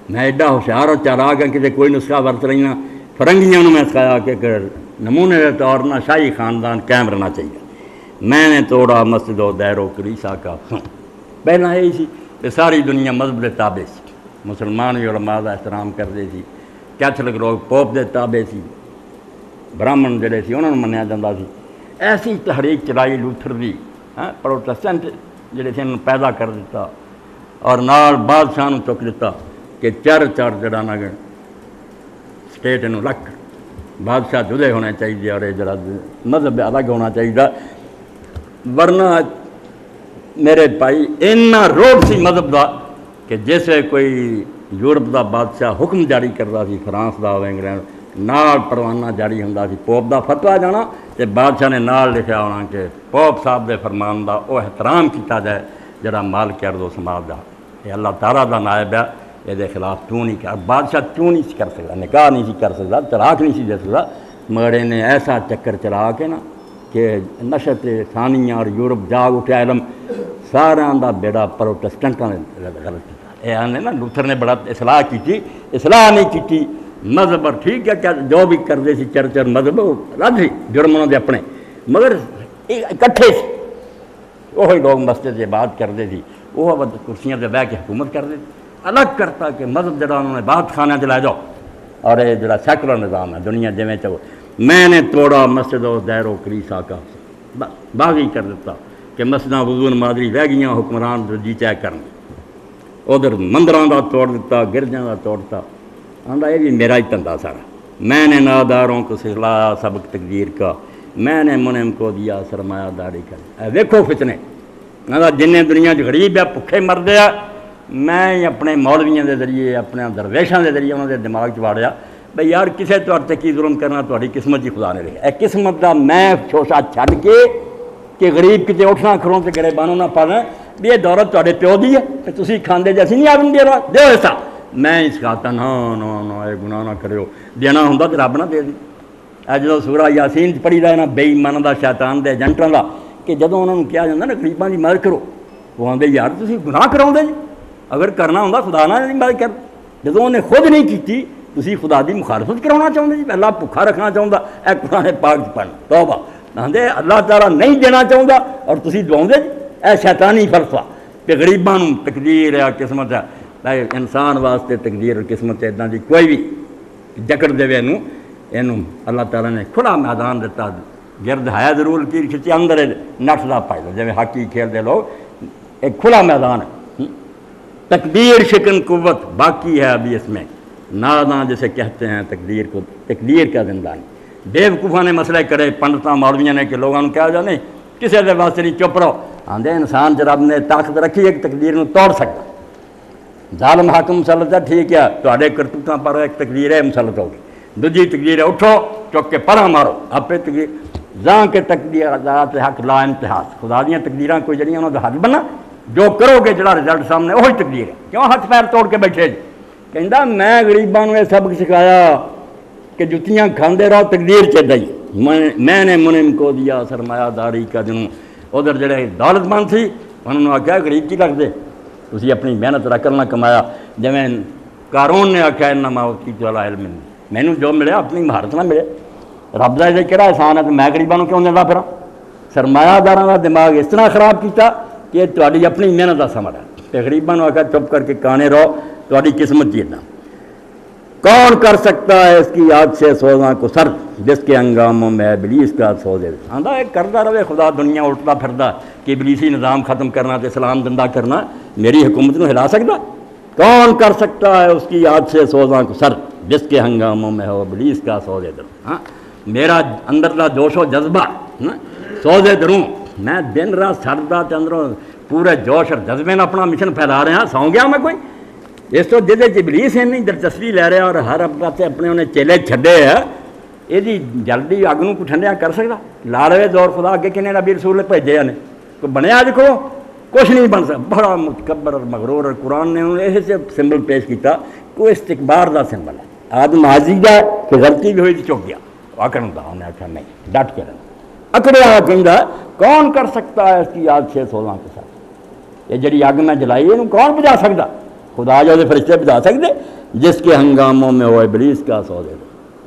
میں ایڈا ہوشیار اور چالاک ہوں کسی کوئی نسخہ ورت رہی نہ فرنگیاں میں سکھایا کہ نمونے کے طور نہ شاہی خاندان قائم رہنا چاہیے میں نے توڑا مسجد و دیر و کلیسا کا پہلا یہی سی کہ ساری دنیا مذہب کے تابع سی مسلمان بھی علماء کا احترام کرتے سی کیتھولک لوگ پوپ کے تابع سی براہمن جڑے سی انہوں نے منیا جاتا سی ایسی تحریک چلائی لوتھر دی پروٹسٹنٹ جڑے سی انہوں پیدا کر دیتا اور نال بادشاہ نو چک دیتا کہ چر جڑا نا سٹیٹ انہوں رکھ بادشاہ جدے ہونے چاہیے اور جڑا مذہب الگ ہونا چاہیے ورنہ میرے بھائی اینا روب سی مذہب دا کہ جیسے کوئی یورپ دا بادشاہ حکم جاری کرتا سی فرانس دا انگلینڈ نال پروانہ جاری ہوندا سی پوپ دا فتویٰ جانا تے بادشاہ نے نال لکھا ہونا کہ پوپ صاحب دے فرمان دا او احترام کیتا جائے جڑا مالک ارض و سماج دا یہ اللہ تعالیٰ دا نائب ہے یہ خلاف کیوں نہیں کر بادشاہ کیوں نہیں کر سکتا نکاح نہیں سی کر سکتا طلاق نہیں سی دے سکتا مگر نے ایسا چکر چلا کے نا کہ نشت ثانیہ اور یورپ جاگ اٹھا علم سارا دا بیڑا پروٹسٹنٹاں نے غلط کیا یہ آنے نا لوتھر نے بڑا اصلاح کی تھی اصلاح نہیں کی مذہب اور ٹھیک ہے کیا جو بھی کرتے سی چرچر مذہب رد سی جرموں دے اپنے مگر اکٹھے سی وہی لوگ مسجد سے بات کرتے سی وہ کرسیاں سے بہ کے حکومت کرتے تھے الگ کرتا کہ مذہب جڑا انہوں نے بات خانے چ لے جاؤ اور یہ جڑا سیکولر نظام ہے دنیا جویں چاہو میں نے توڑا مسجد و دیر و کلیسا کا باغی کر دیتا کہ مسجداں وضو نمازی رہ گئیاں حکمران جی چاہے کرن ادھر مندراں دا توڑ دیتا گرجاں دا توڑتا آندا یہ بھی میرا ہی دھندا سارا میں نے ناداروں کو سکھلایا سبق تقدیر کا میں نے منعم کو دیا سرمایہ داری کر. ویکھو فتنے جن دنیا غریب ہے بھکھے مردے آ میں اپنے مولویاں دے ذریعے اپنے درویشاں دے ذریعے انہوں دے دماغ چ واڑیا بھئی یار کسے تے کی ظلم کرنا تہاڈی قسمت ہی خدا نے لکھا. قسمت دا میں شوشا چھڈ کے کہ غریب کتے اٹھنا کھڑوں تے گڑے بانوں نہ پانا بھی یہ دولت تہاڈے پیو دی ہے تے تسی کھاندے جے اسی نہیں آدم دیو ایسا میں اس کہتا نا یہ گناہ نہ کریو دینا ہوندا تے رب نہ دے دی. جدوں سورہ یاسین پڑھی دا نا بے ایماناں دا شیطان دے ایجنٹاں دا کہ جدوں انہوں نے کہا جاتا نا غریباں دی مدد کرو وہ آندے یار تسی گناہ کراؤندے جی اگر کرنا ہوندا خدا نہ دی مدد کر. جدوں انہیں خود نہیں کیتی تسی خدا دی مخالفت کراؤنا چاہتے جی اللہ بھکھا رکھنا چاہتا اے قرآن پاک پڑھ توبہ آندے اللہ تعالیٰ نہیں دینا چاہتا اور تسی دعاؤندے جی اے شیطانی فلسفہ کہ غریباں نوں تقدیر ہے قسمت ہے. انسان واسطے تقدیر اور قسمت اتنا دی کوئی بھی جکڑ دے اینوں اللہ تعالیٰ نے کھلا میدان دیتا گرد ہے ضرور لکیر کھچی اندر نٹ دا پائے جی ہاکی کھیل دے لوگ ایک کھلا میدان ہے. تقدیر شکن قوت باقی ہے ابھی اس میں ناداں جسے کہتے ہیں تقدیر کو تقدیر کا زندہ نہیں. بیوقوفاں نے مسئلے کرے پنڈتاں مولویاں نے کہ لوگوں نے کہا جانے کسی دے واسطے نہیں چپ رہو آندے انسان جب نے طاقت رکھی ایک تقدیر نو توڑ سکتا. ظالم حاکم مسلط ہے ٹھیک ہے تواڈے کرتوتاں پر ایک تقدیر ہے مسلط ہوگی دوجی تقدیر ہے اٹھو چک کے پرا مارو آپ تقدیر زاں کے تقدیر ذات حق لا امتحاس خدا دیاں تقدیراں کوئی جڑیاں انہوں دا حل بنا جو کرو گے جڑا رزلٹ سامنے وہی تقدیر ہے. کیوں ہاتھ پیر توڑ کے بیٹھے جی کہندا میں غریباں نوں یہ سبق سکھایا کہ جتیاں کھاندے رہو تقدیر چ دئی میں نے منعم کو دیا سرمایہ داری کا جنوں ادھر جڑے دولت مند سی انہوں نے آخیا غریب کی لگ دے تسی اپنی محنت رکل نہ کمایا جویں قارون نے آخیا انما اوتیتہ علی علم مینوں جو ملیا اپنی مہارت نہ ملے رب دا یہ کہڑا احسان ہے تو میں غریباں نوں کیوں دیندا پھراں. سرمایہ داراں دا دماغ اس طرح خراب کیتا کہ تہاڈی اپنی محنت دا ثمر ہے تے غریباں نوں آخیا چپ کر کے کانے رہو تہاڈی قسمت جیتنا. کون کر سکتا ہے اس کی یاد سے سوزاں کو سر جس کے انگاموں میں ابلیس کا سوزے آندا ایک کردا رہے خدا دنیا اٹھتا پھردا کہ ابلیسی نظام ختم کرنا تے اسلام زندہ کرنا میری حکومت نو ہلا سکتا. کون کر سکتا ہے اس کی یاد سے سوزاں کو سر جس کے ہنگاموں میں ہو ابلیس کا سوزے دروں. ہاں میرا اندر دا جوش و جذبہ سوزے دروں میں دن رات سڑدا تے اندروں پورے جوش اور جذبے نال اپنا مشن پھیلا رہا سو گیا میں کوئی اس تو جہدے ابلیس نہیں دلچسپی لے رہا اور ہر پاسے اپنے انہیں چیلے چھڈے ہے یہ جلدی اگ نوں کوئی ٹھنڈیا کر سکتا. لا رہے دور خدا اگے کنے نبی رسول بھیجے نے کوئی بنیا دیکھو کچھ نہیں بن سکتا. بڑا متکبر اور مغرور اور قرآن نے انہوں نے سمبل پیش کیتا کوئی استکبار دا سمبل ہے. آدم حاضی دا کہ غلطی بھی ہوئی تو چک گیا آکر دا انہیں آخیا نہیں ڈٹ کے رہنا اکڑیا کہندا کون کر سکتا ہے اس کی یاد 616 کے ساتھ یہ جڑی اگ میں جلائی یہ کون بجھا سکتا خدا جو دے فرشتے بجھا سکتے جس کے ہنگاموں میں ہو ابلیس کا سوزے دے.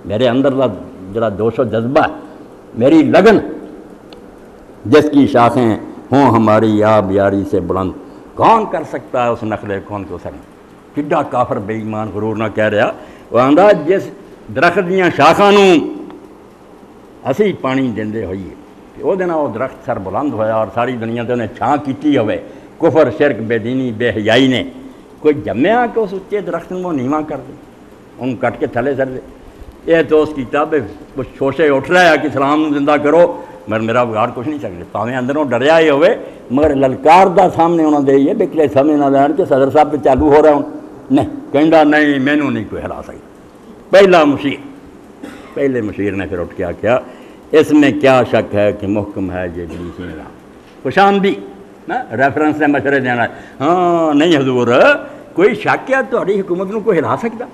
میرے اندر دا جڑا جوش و جذبہ ہے میری لگن جس کی شاخیں ہوں ہماری آب یاری سے بلند کون کر سکتا ہے اس نخلے کون کو سر کڈا کافر بے ایمان غرور نہ کہہ رہا وہ آندا جس درخت دیاں شاخاں نوں اسی پانی دیندے ہوئیے کہ وہ دن وہ درخت سر بلند ہویا اور ساری دنیا تے انہیں چھاں کیتی ہوئے کفر شرک بے دینی بے حیائی نے کوئی جمیا کہ اس اچے درخت وہ نیواں کر دے ان کٹ کے تھلے سر دے. یہ تو اس کتاب کچھ شوشے اٹھ رہا ہے کہ اسلام نوں زندہ کرو مگر میرا بگاڑ کچھ نہیں سکتے پاویں اندروں ڈریا ہی ہوئے مگر للکار دا سامنے انہوں نے یہ بکلے سامنے نہ لین کہ صدر صاحب تو چالو ہو رہا ہوں نہیں کہندا نہیں مینوں نہیں کوئی ہلا سکتا. پہلے مشیر نے پھر اٹھ کے آخیا اس میں کیا شک ہے کہ محکم ہے یہ ابلیسی نظام خوش آمدی ریفرنس نے مشورے دینا ہے. ہاں نہیں حضور کوئی شک ہے تہاڈی حکومت نوں کوئی ہلا سکتا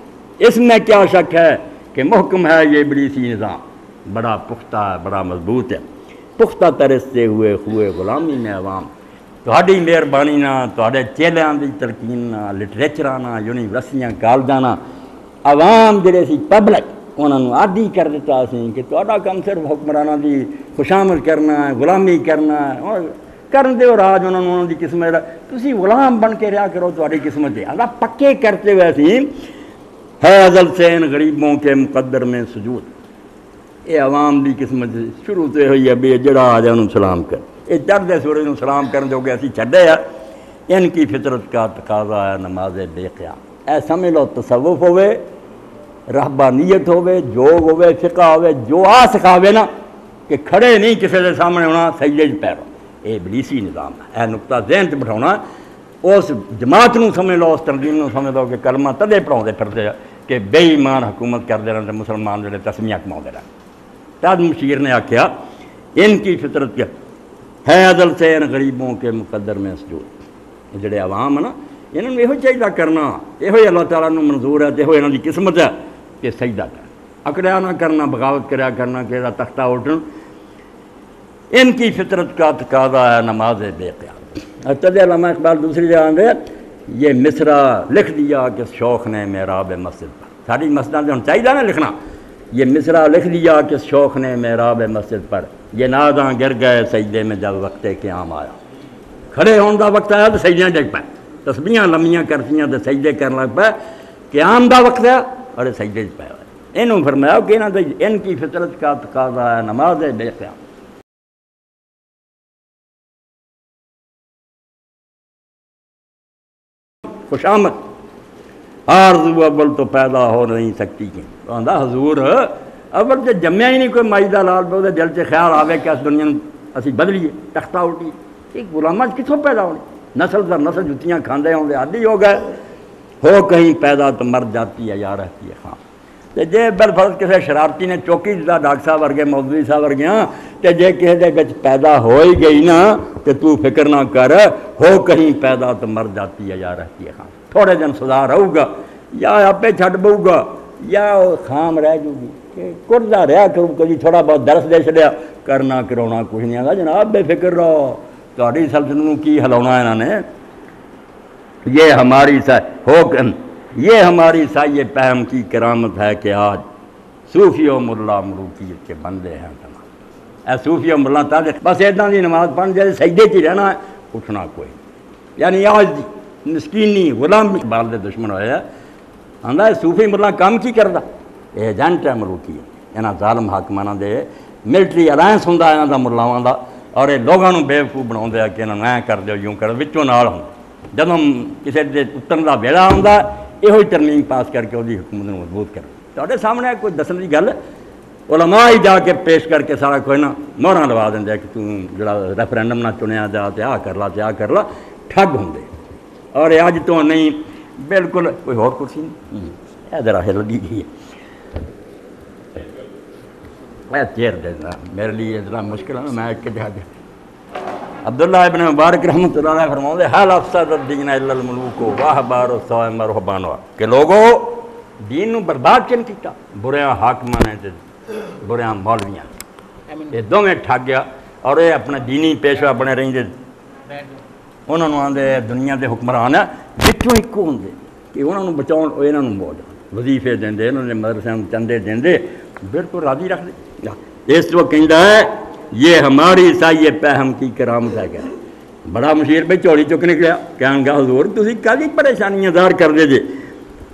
اس میں کیا شک ہے کہ محکم ہے یہ ابلیسی نظام بڑا پختہ ہے بڑا مضبوط ہے پختہ ترس سے ہوئے خوئے غلامی میں عوام تہاڈی مہربانی نہ تہاڈے چیلیاں دی ترکین نہ لٹریچراں نہ یونیورسٹیاں کالجاں نہ عوام جڑے سی پبلک انہوں نے عادی کر دیتا سی کہ تہاڈا کم صرف حکمراناں دی خوشامد کرنا ہے غلامی کرنا ہے کرن دے راج انہوں دی قسمت تسی غلام بن کے رہا کرو تہاڈی قسمت ہے اللہ پکے کرتے ہوئے سی ہے ازل سے ان غریبوں کے مقدر میں سجود یہ عوام دی قسمت شروع سے ہوئی ہے بھی جڑا آ جائے انہوں سلام کر یہ چڑھدے سورج نوں سلام کرن جو کہ اسی چھڈے ہے ان کی فطرت کا تقاضا ہے نماز بے قیام اے سمجھ لو تصوف ہوئے رہبانیت ہوئے جوگ ہوئے فقہ ہوئے جو آ سکھاوے نا کہ کھڑے نہیں کسی کے سامنے ہونا، سجدے چ پیرو. یہ ابلیسی نظام ہے. یہ نقطہ ذہن چ بٹھاؤنا. اس جماعت نو سمجھ لو، اس تنظیم نو سمجھ لو کہ کلمہ تدے پڑھاؤندے پھرتے کہ بے ایمان حکومت کرتے رہتے مسلمان جڑے تسمیہ کماؤندے رہتے. تد مشیر نے آکھیا ان کی فطرت کیا ہے عدل سے ان غریبوں کے مقدر میں سجود. جڑے عوام ہے نا انہوں نے یہ چاہیے کرنا، یہ اللہ تعالیٰ نے منظور ہے، یہ یہاں کی قسمت ہے کہ سجدہ کر، اکڑیا نہ کرنا، بغاوت کریا کرنا کہ تختہ اٹھن. ان کی فطرت کا تقاضا ہے نماز بے قیام. تد علامہ اقبال دوسری جگہ آندے یہ مصرع لکھ دیا کہ شوق نے محراب مسجد پر. ساری مسجد ہوں چاہیے نا لکھنا. یہ مصرع لکھ دیا کہ شوق نے محراب مسجد پر، یہ ناداں گر گئے سجدے میں جب وقت قیام آیا. کھڑے ہونے کا وقت آیا تو سجدے ڈگ پائے، تسبیحاں لمیاں کرتیاں تو سجدے کرن لگ پائے. قیام دا وقت ہے اور سجدے چ پایا. انہوں فرمایا کہ ان کی فطرت کا تقاضا ہے نماز بے قیام. خوش آمد آرزو اول تو پیدا ہو نہیں سکتی کی. آندا حضور اول جو جمیا ہی نہیں کوئی مائی دا لال پہ دل سے خیال آوے کہ اس دنیا اسی بدلیے تختہ اٹھیے. ایک غلامہ کتوں پیدا ہونے؟ نسل در نسل جتیاں کھاندے ہوندے عادی ہو گئے. ہو کہیں پیدا تو مر جاتی ہے یا رہتی ہے خام. تے جے بالفرض کسی شرارتی نے چوکی دا ڈاکٹر صاحب ورگے مولوی صاحب ورگیاں تے جے کسی دے وچ پیدا ہو ہی گئی نا تے تو فکر نہ کر، ہو کہیں پیدا تو مر جاتی ہے یا رہتی ہے خام. تھوڑے دن سزا رہو گا یا آپے چھڈ بہو گا یا خام رہ جو گی کہ کردا رہا کرو کبھی تھوڑا بہت درس دے چھڈیا کرنا کرونا کچھ نہیں آتا. جناب بے فکر رہو، تہاڈی سلطنت کی ہلاونا انہوں نے. یہ ہماری یہ ہماری سائے پہم کی کرامت ہے کہ آج صوفی و ملا ملوکیت کے بندے ہیں تمام. اے صوفی و ملا تاج بس اداں دی نماز پڑھ جائے سجدے چ رہنا ہے، اٹھنا کوئی. یعنی آج دی مسکینی غلام اقبال دے دشمن ہوئے آندا ہے صوفی ملا کام کی کردا؟ یہ ایجنٹ ہے ملوکیت. انہاں ظالم حاکمانہ دے ملٹری الائنس ہوندا انہاں دا ملاواں دا اور یہ لوگوں بیوقوف بناؤندے آ کہ انہاں نوں کر دیو یوں کر وچوں نال ہوں. جدوں کسی دے اترن دا ویلا آوندا یہ ترمیم پاس کر کے وہی حکومت کو مضبوط کرو. تواڈے سامنے کوئی دسن کی گل علماء ہی جا کے پیش کر کے سارا کوئی نہ مہراں لوا دیں کہ توں جڑا ریفرینڈم نہ چنیا جا تے آ کر لا تے آ کر لا. ٹھگ ہوندے اور اج تو نہیں بالکل کوئی اور کرسی نہیں. یہ ذرا ہل گئی ہے میں چیر دینا میرے لیے اتنا مشکل ہے. میں ایک جگہ عبداللہ ابن مبارک رحمۃ اللہ علیہ فرماتے حل افسد الدین الا الملوک واحبار الصوائم رہبان. کہ لوگوں دین نو برباد کن کیتا؟ بریاں حاکماں نے تے بریاں مولویاں نے. یہ دونوں ٹھگ گیا اور یہ اپنا دینی پیشوا بنے رہندے. انہوں نے آدھے دنیا کے حکمران جتوں ایک ہوں کہ انہوں نے بچاؤ یہاں موڑ وظیفے دیں انہوں نے مدرسے چندے دیں بالکل راضی رکھ دے. اس وقت کہتا ہے یہ ہماری سائے پہم کی کرامت ہے. کہ بڑا مشیر بھائی چوڑی چک نکلیا کہن گا حضور تسی کالی پریشانیاں ظاہر کر دے جے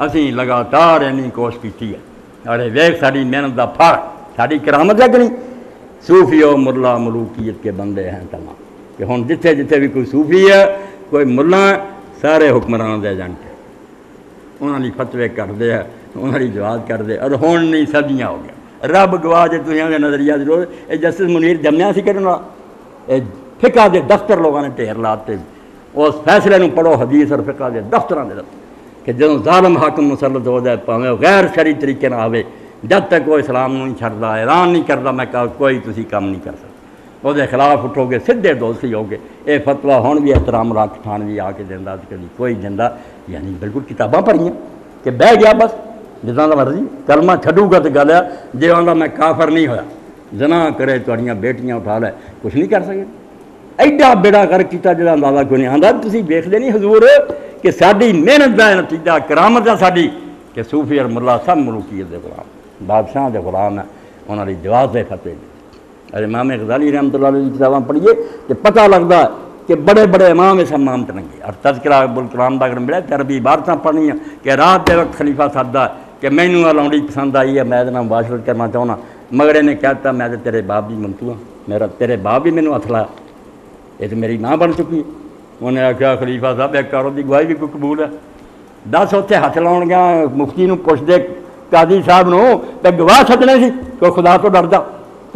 اسی لگاتار اینی کوشش کی ہے اور ویخ ساری محنت کا پھل ساری کرامت ہے کہ نہیں. صوفی و ملا ملوکیت کے بندے ہیں تمام. کہ ہوں جتھے جتھے بھی کوئی صوفی ہے کوئی ملا سارے حکمران دے ایجنٹ ہے. انہوں نے فتوے کرتے ہیں انہوں نے جواز کرتے اور ہوں نہیں صدیاں ہو گیا. رب گواہ جے تھی نظریہ ضرور یہ جسٹس منیر جمیا سی کرنے والا فقہ دے دفتر لوگوں نے ڈھیر لاتے. اس فیصلے نو پڑھو حدیث اور فقہ دے دفتراں دے کہ جدوں ظالم حاکم مسلط ہو جائے پاویں غیر شرعی طریقے نہ آوے جب تک وہ اسلام نہیں چھڑدا اعلان نہیں کرتا میں کہا کوئی تسی کام نہیں کر سکتے. وہ خلاف اٹھو گے سدھے دوستی ہو گے. یہ فتویٰ ہوں بھی احترام رکھ تھان بھی آ کے دینا کبھی کوئی دینا یعنی بالکل کتاباں پڑھیاں کہ بہ گیا بس جتنا کا مرضی کلمہ چھڈو گا تو گل ہے جی آدھا میں کافر نہیں ہویا زنا کرے تھوڑیاں بیٹیاں اٹھا لے کچھ نہیں کر سکے. ایڈا بیڑا کر کیتا جا اندازہ کوئی نہیں آتا. تسی ویکھدے نہیں حضور کہ ساری محنت کا نتیجہ کرامت ہے ساری کہ صوفی اور ملا سب ملوکیت دے غلام بادشاہ دے غلام ہیں. انہوں نے جواز دے فتح اور امام غزالی رحمۃ اللہ علیہ کتاباں پڑھیے کہ پتہ لگتا ہے کہ بڑے بڑے امام اس امام تنگے اور تذکرہ ابوالکلام دا اگر ملے تربی عبارتیں پڑھنی کہ رات کے وقت خلیفہ سادہ کہ مینوں لونڈی پسند آئی ہے میں مباشرت کرنا چاہنا مگر انہیں کہتا میں تیرے باپ بھی منتو ہاں میرا تیرے باپ بھی مینوں ہتھ لایا یہ تو میری ماں بن چکی ہے. انہیں آخیا خلیفہ صاحب ایک کارو کی گواہی بھی کوئی قبول ہے. دس اتنے ہاتھ لاؤن گیا مفتی نو پوچھ دے قاضی صاحب نو تے گواہ سدنے سی کوئی خدا تو ڈردا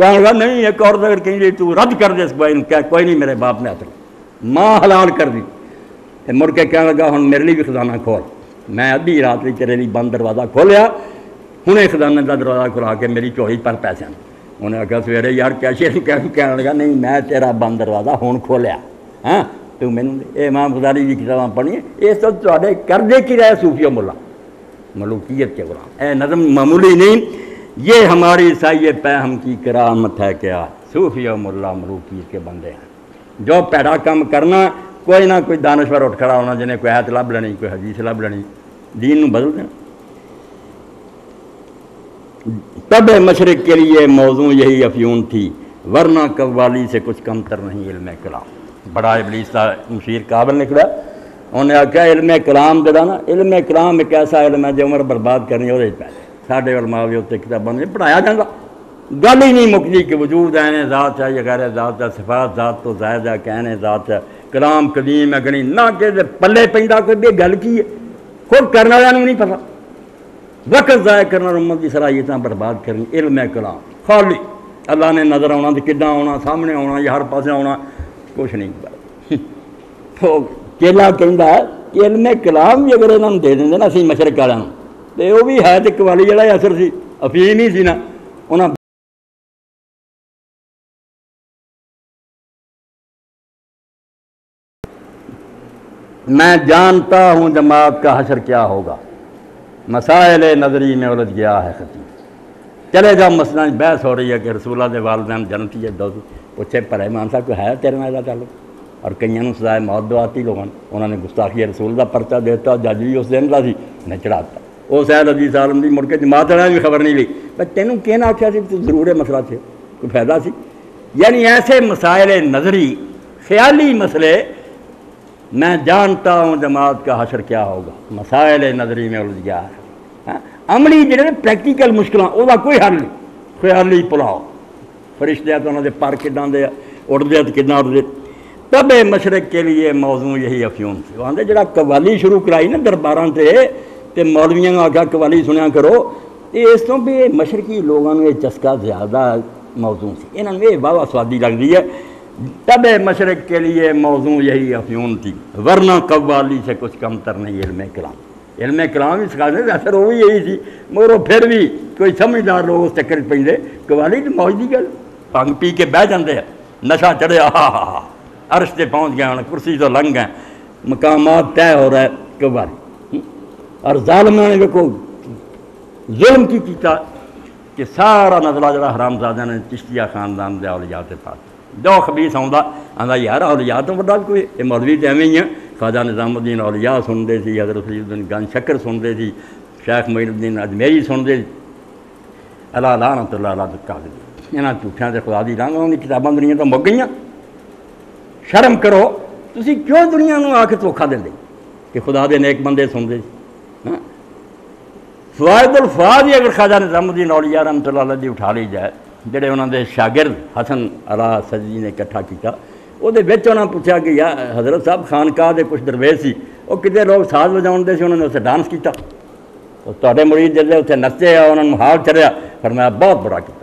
کہنے لگا نہیں ایک عورت اگر کہیں تو رد کر دے اس کوئی نہیں میرے باپ نے ہاتھ ماں حلال کر دی مڑ کے کہنے لگا ہن میرے لیے بھی خزانہ کھول میں ادھی رات بھی تیرے لیے بند دروازہ کھولیا ہنے خزانے کا دروازہ کھلا کے میری چوری پر پیسے انہیں آخیا سویرے یار کیشیئر کہنے لگا نہیں میں تیرا بند دروازہ ہوں کھولیا ہاں تو مینوں یہ امام غزالی کی کتاباں پڑھی اس تو تے کردے کی رہے صوفی و ملا ملوکیت کے غلام اے نظم معمولی نہیں یہ ہماری عیسائی پہم کی کرامت ہے کیا صوفی و ملا ملوکیت کے بندے ہیں جو پیڑا کام کرنا کوئی نہ کوئی دانشور اٹھ کھڑا ہونا جنہیں کوئی آیت لب لینی کوئی حدیث لب لینی دین نو بدل دینا تب مشرق کے لیے موضوع یہی افیون تھی ورنہ قوالی سے کچھ کم تر نہیں علم کلام بڑا ابلیس کا مشیر کابل نکلا انہیں آخیا علم کلام جڑا نا علم کلام ایک ایسا علم ہے جو عمر برباد کرنی وہ پہلے ساڈے علماء بھی اتنے کتابوں میں پڑھایا جاتا گل ہی نہیں مکتی کہ وجود عین ذات ہے یا غیر ذات ہے صفات ذات تو زائد ہے کہ عین ذات ہے کلام قدیم ہے کہ نہیں نہ کہ پلے پیندا کوئی بھی گل کی ہے خود کرنے والوں نہیں پتہ وقت ضائع کرنا امت کی صلاحیتاں برباد کرنی علم کلام خالی اللہ نے نظر آنا تو کداں آنا سامنے آنا یا ہر پاسے آنا کچھ نہیں تو چیلا کہندا ہے کہ علم کلام بھی اگر انہوں دے دیں نا اسی مشرق والوں تو وہ بھی ہے تو قوالی جڑا اثر سی افیم ہی سی نا انہاں میں جانتا ہوں جماعت کا حشر کیا ہوگا مسائل نظری میں الجھ گیا ہے خطیب چلے جاؤ مسئلہ بحث ہو رہی ہے کہ رسول اللہ دے والدین جنتی ہے دو پوچھے پر ایمان صاحب کوئی ہے تیرے نال تعلق اور کئیوں سزائے موت دواتی لوگوں انہوں نے گستاخی رسول کا پرچہ دیتا جج بھی اس دن کا سی انہیں چڑھاتا وہ سید عزیز عالم دی مڑ کے جماعت والے بھی خبر نہیں لی بس تینوں کہنا آخیا سی تو ضرور ہے مسئلہ سے کوئی فائدہ سی یعنی ایسے مسائل نظری خیالی مسئلے میں جانتا ہوں جماعت کا حشر کیا ہوگا مسائل نظری میں الجھ گیا ہے عملی جڑے پریکٹیکل مشکلاں وہ کوئی حل نہیں خیالی پلاؤ فرشتے تو انہوں نے پر کداں دے اڑتے تو کداں اڑتے تب مشرق کے لیے موضوع یہی افیون سی وہ آدھے جڑا قوالی شروع کرائی نا درباراں تے مولویاں آخیا قوالی سنیا کرو اس تو بھی مشرقی لوگوں یہ چسکا زیادہ موضوع سی انہوں نے یہ واہ سوادی لگتی ہے تب مشرق کے لیے موضوع یہی افیون تھی ورنہ قوالی سے کچھ کم تر نہیں علم کلام ہی سکھاتے اثر وہ بھی یہی تھی مگر پھر بھی کوئی سمجھدار لوگ اس چکر پہ قوالی تو موج کی گل پنگ پی کے بہ جاتے ہیں نشہ چڑھیا عرش سے پہنچ گئے ہوں کرسی تو لنگ گئے مقامات طے ہو رہا ہے قوالی اور ظالموں نے دیکھو ظلم کی کیتا کہ سارا نزلہ جڑا حرام زادہ نے چشتیہ خاندان دے اولیاء تے پاس جو خبیث آندا یار اولیاء تو بڑا کوئی یہ مولوی تو ایویں ہی ہیں خواجہ نظام الدین اولیاء سنتے سی حضرت فرید الدین گنج شکر سنتے سی شیخ معین الدین اجمیری سنتے اللہ لعنت اللہ علیہ القاذبین یہاں جھوٹیاں سے خدا دی رنگ انہوں کتاباں دنیا تو مک گئی شرم کرو تسی کیوں دنیا نو آ کے دھوکھا دے کہ خدا دے نیک بندے سنتے سی فوائد الفاظ ہی اگر خواجہ نظام الدین اولیاء رحمۃ اللہ علیہ دی اٹھا لی جائے جڑے انہوں نے شاگرد حسن علا سجی نے اکٹھا کیا وہ انہوں نے پوچھا کہ یا حضرت صاحب خانقاہ دے کچھ درویش سی وہ کتنے لوگ ساز بجاؤ دے سی انہوں نے اسے ڈانس کیا تے مرید جلدے اتنے نچے انہوں نے حال چڑھیا فرمایا بہت برا کیا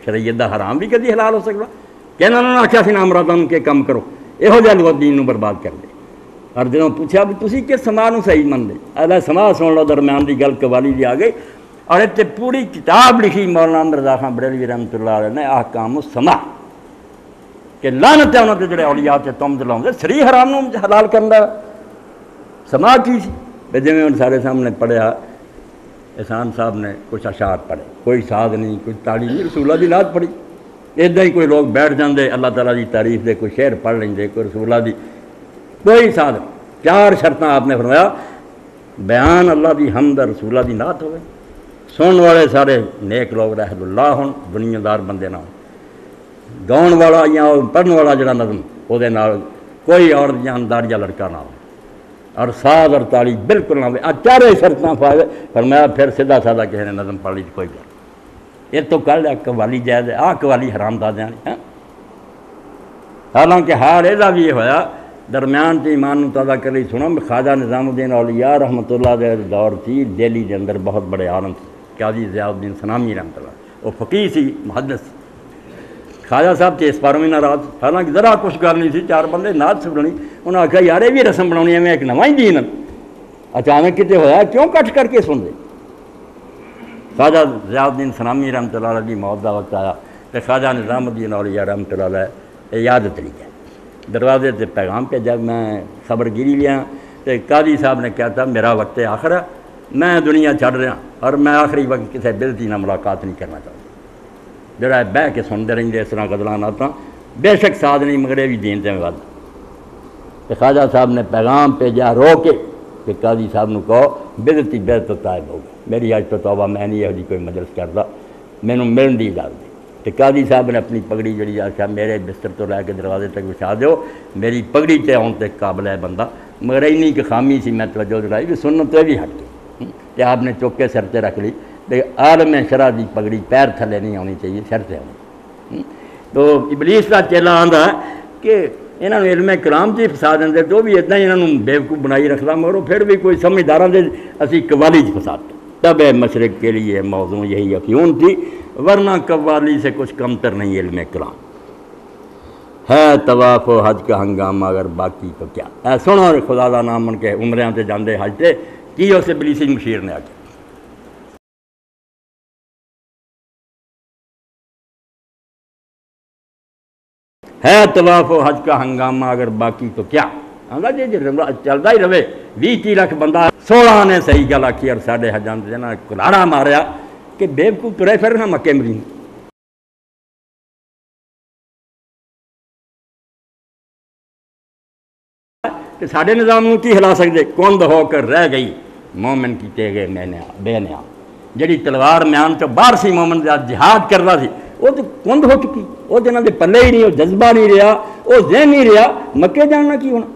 شریعت دا حرام بھی کدی حلال ہو سکتا کہ انہوں نے آخیا سی نام راتوں کے کام کرو یہو جہ لوگ دین برباد کر دے اور جب پوچھا بھی تسی کس سما نو صحیح من دے اللہ سما سن لو درمیان دی گل قوالی دی آ گئی اور اتنے پوری کتاب لکھی مولانا مرزا خان بریلوی رحمۃ اللہ علیہ نے احکام السماع کہ لعنت ہے انہوں نے جڑے اولیاء تے تم دلاؤں سری حرام نو حلال کرنا سما کی سی جی میں سارے سامنے پڑھیا احسان صاحب نے کچھ اشعار پڑھے کوئی ساز نہیں کوئی تاڑی نہیں رسول اللہ دی نعت پڑھی ادا ہی کوئی لوگ بیٹھ جاندے اللہ تعالیٰ دی تعریف دے کوئی شعر پڑھ لیں کوئی رسول اللہ دی کوئی ساز نہیں 4 شرطاں آپ نے فرمایا بیان اللہ دی حمد رسول اللہ دی نعت ہوئے سننے والے سارے نیک لوگ رحل اللہ ہون دنیا دار بندے نہ ہو گاؤن والا یا پڑھنے والا جڑا نظم وہ کوئی اور جاندار یا لڑکا نہ ہو اور ساز اور تاڑی بالکل نہ ہو 4 شرطاں فائدے فرمایا پھر سیدھا سادہ کسی نے نظم پڑھ لی کوئی گل یہ تو کل قوالی جائز ہے قوالی حرام دادیاں نے حالانکہ حال یہ بھی یہ ہوا درمیان سے ایمان تازہ کر لی سنو خواجہ نظام الدین اولیاء رحمۃ اللہ دے دور تھی دہلی کے اندر بہت بڑے عالم قاضی ضیاء الدین سنامی رحمۃ اللہ وہ فقیہ سی محدث خواجہ صاحب تے اس پاروں بھی ناراض، حالانکہ ذرا کچھ گل نہیں سی، 4 بندے نعت سننی، انہوں نے آخیا یار یہ بھی رسم بنانی ہے، میں ایک نواں ہی دین اچانک کتے ہویا کیوں کٹ کر کے سن دے۔ خواجہ ضیاء الدین سنامی رحمۃ اللہ علیہ کی موت کا وقت آیا تو خواجہ نظام الدین اولیاء رحمۃ اللہ علیہ عیادت لے گیا، دروازے سے پیغام پہ جب میں خبر گیری لیا تو قاضی صاحب نے کہا تھا میرا وقت آخر ہے، میں دنیا چھڑ رہا اور میں آخری وقت کسی بلتی نہ ملاقات نہیں کرنا چاہتا، جڑا بہ کے سنتے رہتے اس طرح غزلان آتا بے شک ساتھ نہیں مگر بھی دین سے ود۔ تو خواجہ صاحب نے پیغام بھیجا رو کے کہ قاضی صاحب نے کہو بدعتی بدعت تو طائب ہو گئی، میری اج تو توبہ میں نہیں یہ کوئی مجلس کرتا، مینوں ملن دی اجازت دی۔ تو قاضی صاحب نے اپنی پگڑی جڑی آخیا میرے بستر تو لے کے دروازے تک بچھا دیو، میری پگڑی تے آن تے قابل ہے بندہ، مگر اینی کہ خامی سی میں توجہ دلائی بھی سنت تو بھی ہٹ گئی، تو آپ نے چوک کے سر تے رکھ لی کہ عالم شرع دی پگڑی پیر تھلے نہیں ہونی چاہیے، سر تے ہونی۔ تو ابلیس کا چیلا آندا ہے کہ انہوں نے علم کلام چ فسا دیں تو بھی اتنا ہی انہوں بیوقوف بنائی رکھتا، مگر پھر بھی کوئی سمجھداراں دے اسی قوالی چ فساد۔ تب مشرق کے لیے موضوع یہی افیون تھی، ورنہ قوالی سے کچھ کمتر نہیں علم کلام ہے۔ طواف و حج کا ہنگامہ اگر باقی تو کیا، اے سنو خدا دا نام من کے عمریاں تے جاندے حج تے کی اس ابلیسی مشیر نے آکھیا ہے طواف و حج کا ہنگامہ اگر باقی تو کیا، آندا جی چلتا ہی رہے 20-30 لاکھ بندہ 16 نے صحیح گل آکھی اور ساڈے حجاں تے نا کلاڑا ماریا کہ بیوقوف ترے پھرنا مکے مدینے۔ کہ ساڈے نظام نوں کی ہلا سکدے، کند ہو کر رہ گئی مومن کیتے گئے بے نیا، جڑی تلوار میان چوں باہر سی مومن جہاد کردا سی وہ تو کند ہو چکی، وہ جنہاں دے پلے ہی نہیں، وہ جذبہ نہیں رہا، وہ ذہن نہیں رہا، مکے جاننا کی ہونا۔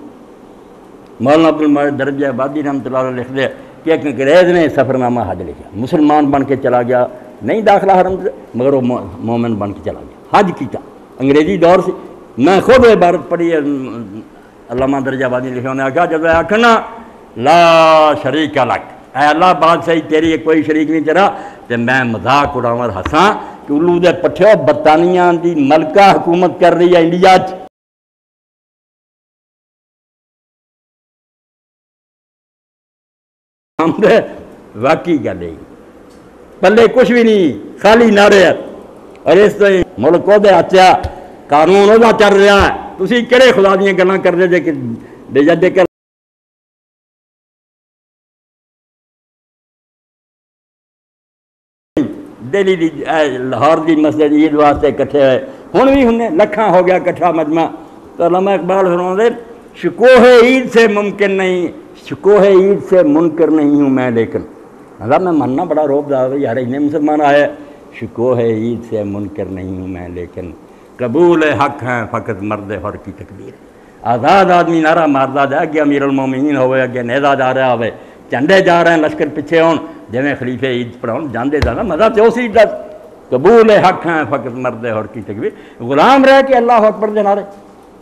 مولانا عبدالمجید درجہ آبادی رحمۃ اللہ علیہ لکھ دے کہ ایک انگریز نے سفر نامہ حج لکھا، مسلمان بن کے چلا گیا، نہیں داخلہ حرم سے مگر وہ مومن بن کے چلا گیا، حج کیتا، انگریزی دور سے۔ میں خود عبارت پڑھی ہے علامہ درجہ آبادی لکھے، انہوں نے کہا جب آکھنا لا شریک لک، اے اللہ بادشاہی تیری کوئی شریک نہیں تیرا، تو میں مذاق اڑاور ہساں کہ الو دے پٹھے برطانیہ دی ملکہ حکومت کر رہی ہے انڈیا چ، واقعی گل ہے پلے کچھ بھی نہیں، خالی نعرے، اور اس تو ملک وہ آچیا قانون وہ چل رہا ہے، تسی کہڑے خدا دیاں گلاں کرتے جے کہ بے جدے کر دہلی دی لاہور دی مسجد عید واسطے کٹھے ہوئے، ہن بھی ہن لکھاں ہو گیا کٹھا مجمع۔ تو علامہ اقبال فرماتے شکوہ عید سے ممکن نہیں، شکوہ عید سے منکر نہیں ہوں میں لیکن، اللہ میں ماننا بڑا روب دا یار اتنے مسلمان آئے، شکوہ عید سے منکر نہیں ہوں میں لیکن قبول حق ہیں فقط مرد حر کی تکبیر۔ آزاد آدمی نعرہ ماردا جائے اگے امیر المومنین ہوئے، اگے نیزا جا رہا ہوئے، جھنڈے جا رہے ہیں لشکر پیچھے ہون، جویں خلیفے عید پڑھاؤ جاندے جانا مزہ تو اسی عید دا۔ قبول حق ہیں فقط مرد حر کی تکبیر، غلام رہ کے اللہ اکبر دے نعرے،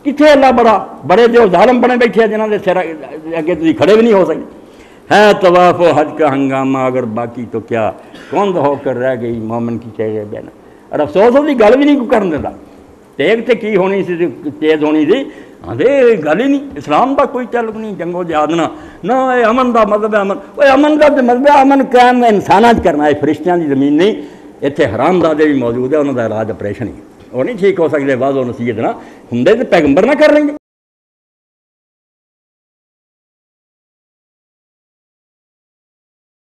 کتنے اللہ بڑے جو ظالم بنے بیٹھے جنہوں نے سر اگے تسی کھڑے بھی نہیں ہو سکتے۔ ہے طواف و حج کا ہنگامہ اگر باقی تو کیا، کند ہو کر رہ گئی مومن کی چہرے بہن، اور افسوس ہوتی گل بھی نہیں کوئی کرن دیتا، تیگ تے کی ہونی سی تیز ہونی سی، آدھے گل ہی نہیں، اسلام دا کوئی تعلق نہیں، جنگ و جہاد نہ اے امن دا مذہب ہے، امن وہ امن دا مذہب ہے، امن قائم انسانات کرنا ہے، فرشتیاں دی زمین نہیں، اتنے حرام دادے بھی موجود ہے، انہوں دا علاج آپریشن ہی، وہ نہیں ٹھیک ہو سکتے، واضح و نصیحت نہ ہوں تو پیغمبر نہ کر لیں گے۔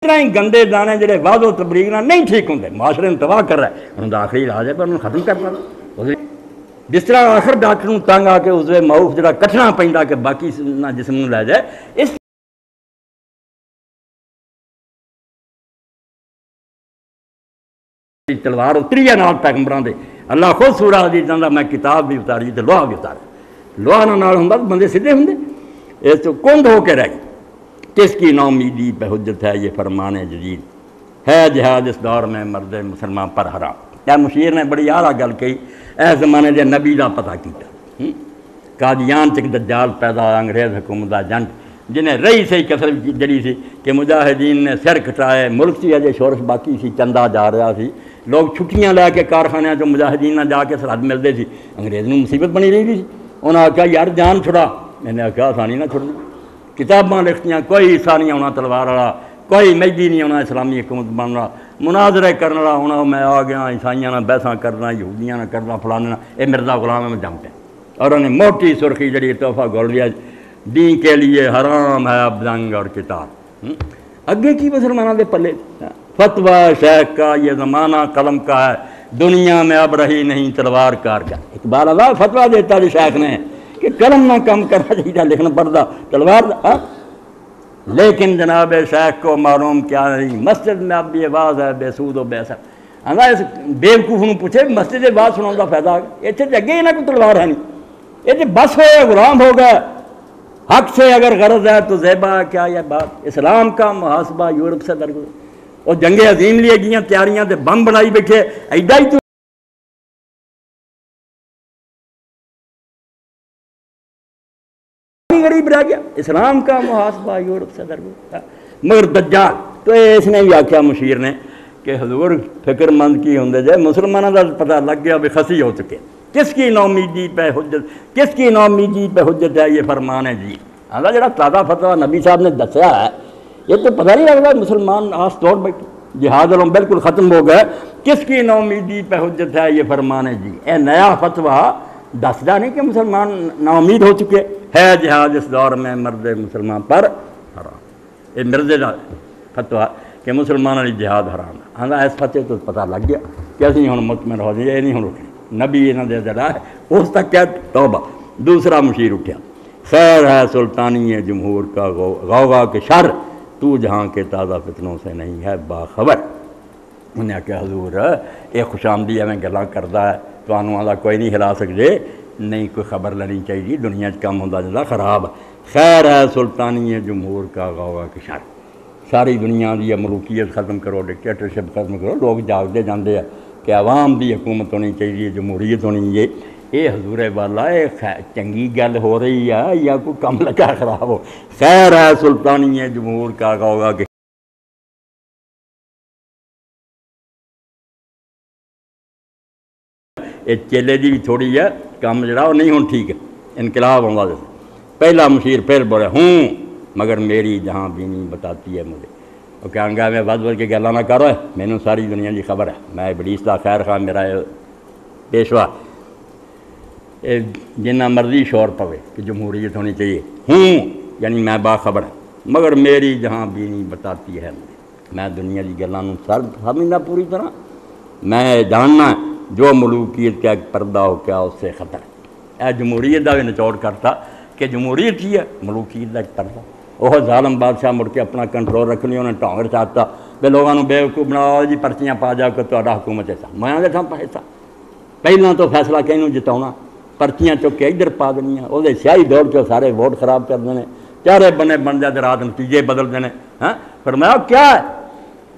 اتنا ہی گندے دانے جڑے واضح و تبلیغ نہ نہیں ٹھیک ہوندے، معاشرے میں تباہ کر رہا ہے، انہوں دا آخری علاج ہے پر انہوں ختم کرنا۔ جس طرح آخر ڈاکٹر تنگ آ کے اس معروف جڑا کٹنا پیندا کہ باقی نہ جسم نوں لے جائے، اس تلوار اتری ہے نال پیغمبراں دے، اللہ خود سورہ حدیث دا میں کتاب بھی اتاری تے لوہا بھی اتارا، لوہا نال ہوندا بندے سیدھے ہوندے، اس تو کند ہو کے رہ گئے۔ کس کی نومیدی پہ حجت ہے یہ فرمان جدید، ہے جہاد اس دور میں مرد مسلمان پر حرام۔ کیا مشیر نے بڑی اعلیٰ گل کہی، اے زمانے دے نبی دا پتہ کیتا، قادیان چک دجال پیدا ہویا، انگریز حکومت دا جنٹ جنہیں رہی سی کسر جڑی سی کہ مجاہدین نے سر کٹائے، ملک سی اجے شورش باقی سی، چندہ جا رہا سی، لوگ چھٹیاں لے کے کارخانے جو مجاہدین جا کے سرحد ملتے تھی، انگریز نے مصیبت بنی رہی تھی، انہوں نے آخیا یار جان چھڑا، میں نے آخیا آسانی نہ چھوڑ، کتاباں لکھتیاں کوئی عیسیٰ نہیں ہونا تلوار والا، کوئی مہدی نہیں ہونا اسلامی حکومت بن رہا، مناظرے کرنے والا ہونا، میں آ گیا عیسائیاں نہ بحثاں کرنا، یہودیاں نہ کرنا، فلانا، یہ مرزا غلام میں جم پہ، اور انہوں نے موٹی سرخی جڑی تحفہ گول لیا، دین کے لیے حرام ہے اب جنگ اور قتال۔ اگے کی مسلمانوں کے پلے فتویٰ شیخ کا یہ زمانہ قلم کا ہے، دنیا میں اب رہی نہیں تلوار کار کا۔ اقبال اللہ فتویٰ دیتا جی شیخ نے کہ قلم نہ کم کرنا چاہیے، لکھنا پڑتا تلوار، لیکن جناب شیخ کو معلوم کیا نہیں، مسجد میں اب یہ آواز ہے بے سود و بے اثر۔ اس بیوقوف نے پوچھے مسجد آواز سناؤں کا فائدہ، اتنے تو اگے ہی نہ کوئی تلوار ہے نہیں، یہ بس ہوئے غلام ہو گئے، حق سے اگر غرض ہے تو زیبا کیا یہ بات، اسلام کا محاسبہ یورپ سے درگزر، اور جنگ عظیم لیے گئیں تیاریاں تے بم بنائی بیٹھے، ایڈا ہی تو غریب رہ گیا، اسلام کا محاسبہ یورپ سے درگزر۔ مگر دجال تو اس نے بھی آخیا مشیر نے کہ حضور فکر مند کی ہوندے جائے، مسلمانوں کا پتہ لگ گیا بھی خسی ہو چکے، کس کی نومیدی پہ حجت، کس کی نومیدی پہ حجت ہے یہ فرمان ہے جی۔ آگا جڑا تازہ فتویٰ نبی صاحب نے دسیا ہے، یہ تو پتہ نہیں لگتا مسلمان آس توڑ بیٹھے، جہاد علم بالکل ختم ہو گئے، کس کی نومیدی پہ حجت ہے یہ فرمان ہے جی۔ اے نیا فتویٰ دسدا نہیں کہ مسلمان ناامید ہو چکے، ہے جہاد اس دور میں مرد مسلمان پر حرام، یہ مرزے کا فتویٰ کہ مسلمانوں کی جہاد حرام ہے۔ ہاں اس فتح تو پتہ لگ گیا کہ اسی ہوں مطمئن ہو جائے، یہ نہیں ہوں اٹھے، نبی انہوں نے جڑا ہے اس تک کیا توبہ۔ دوسرا مشیر اٹھیا، خیر ہے سلطانی جمہور کا غوغا کے شر، تو جہاں کے تازہ فتنوں سے نہیں ہے باخبر۔ انہیں کہا حضور یہ خوش آمدی ہے میں گلاں کردہ ہے، تو آنوں آدھا کوئی نہیں ہلا سکتے، نہیں کوئی خبر لینی چاہیے، دنیا کم ہوتا جاتا خراب۔ خیر ہے سلطانی جمہور کا غوغا کے شر، ساری دنیا دی ملوکیت ختم کرو، ڈکٹیٹرشپ ختم کرو، لوگ جاگتے جاندے ہیں کہ عوام دی حکومت ہونی چاہیے، جمہوریت ہونی چاہیے۔ یہ حضور والا چنگی گل ہو رہی ہے یا کوئی کم لگا خراب ہو؟ خیر ہے سلطانی جمہور کا غوغا کے یہ چیلے دی بھی تھوڑی ہے کام جڑا وہ نہیں ہوں ٹھیک ہے، انقلاب ہوگا جیسے۔ پہلا مشیر پھر بولے ہوں مگر میری جہاں بینی بتاتی ہے مجھے، وہ کہیں گا میں ود کے گلا نہ کرو، میں نے ساری دنیا کی خبر ہے، میں ابلیس دا خیر خواہ میرا پیشوا، جنہ مرضی شور پوے کہ جمہوریت ہونی چاہیے، ہوں یعنی میں باخبر ہوں، مگر میری جہاں بینی بتاتی ہے مجھے، میں دنیا کی گلوں سر سمجھنا پوری طرح، میں جاننا جو ملوکیت کا ایک پردہ ہو کیا اس سے خطر ہے۔ اے جمہوریت کا بھی نچوڑ کرتا کہ جمہوریت ہی ہے ملوکیت کا ایک پردہ، وہ ظالم بادشاہ مڑ کے اپنا کنٹرول رکھنی، انہیں ٹانگر چاہتا بھی لوگوں بیوقوف بناؤ جی پرچیاں پا جاؤ کہ تہاڈا حکومت ایسا، میں دے ٹھاں پیسہ پہلے تو فیصلہ کہیں جتاؤنا، پرچیاں چک کے ادھر پا دنیا، وہ سیاہی دوڑ کے سارے ووٹ خراب کر دینے، چارے بنے بن جاتے رات نتیجے بدل دینے۔ ہاں فرمایا کیا ہے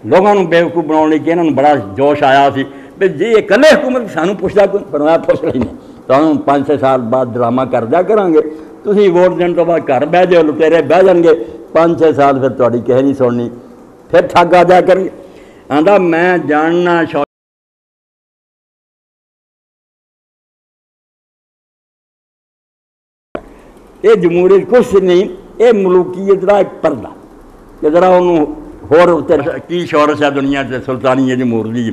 لوگوں بیوقوف بناؤ کہ انہوں بڑا جوش آیا سی بھی جی یہ کلے حکومت سانوں پوچھتا کوئی، فرمایا پوچھ رہی نہیں، تو 5-6 سال بعد ڈرامہ کر دیا کریں گے، تسی ووٹ دین تو بعد گھر بہ جاؤ، لٹیرے بہ جان گے، 5-6 سال پھر تہاڈی کہے نہیں سننی، پھر ٹھگ آ جایا کریں گے۔ آندا میں جاننا یہ جمہوریت کچھ نہیں، یہ ملوکیت کا ایک پردہ کہ ذرا انہوں ہور کی شورش ہے دنیا سے سلطانی جمہوری،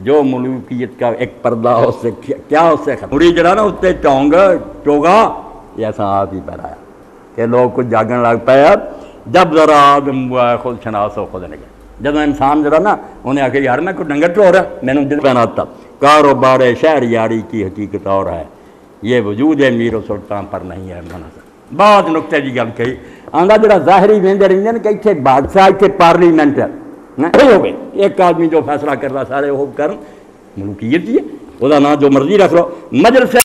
جو ملوکیت کا ایک پردہ اس سے کیا اس سے ختم جڑا نا اتنے چوگا یہ ایسا آپ ہی پہرایا کہ لوگ کچھ جاگن لگ پے، جب ذرا آدم ہوا ہے خود شناس و خود نگر، جب انسان جڑا نا انہیں آ کے یار میں کوئی ڈنگر ٹور ہے میں نے دل پہناتا، کاروبار شہر یاری کی حقیقت اور ہے، یہ وجود ہے میر و سلطان پر نہیں ہے منحصر۔ بعد نقطے کی گل کہی آندا جڑا ظاہری ویندے رہندے نے کہ اتنے بادشاہ اتنے پارلیمنٹ ہے ہو گئے، ایک آدمی جو فیصلہ کرتا سارے وہ کرن، ملوکیت ہی ہے، وہ نام جو مرضی رکھ لو، مجلس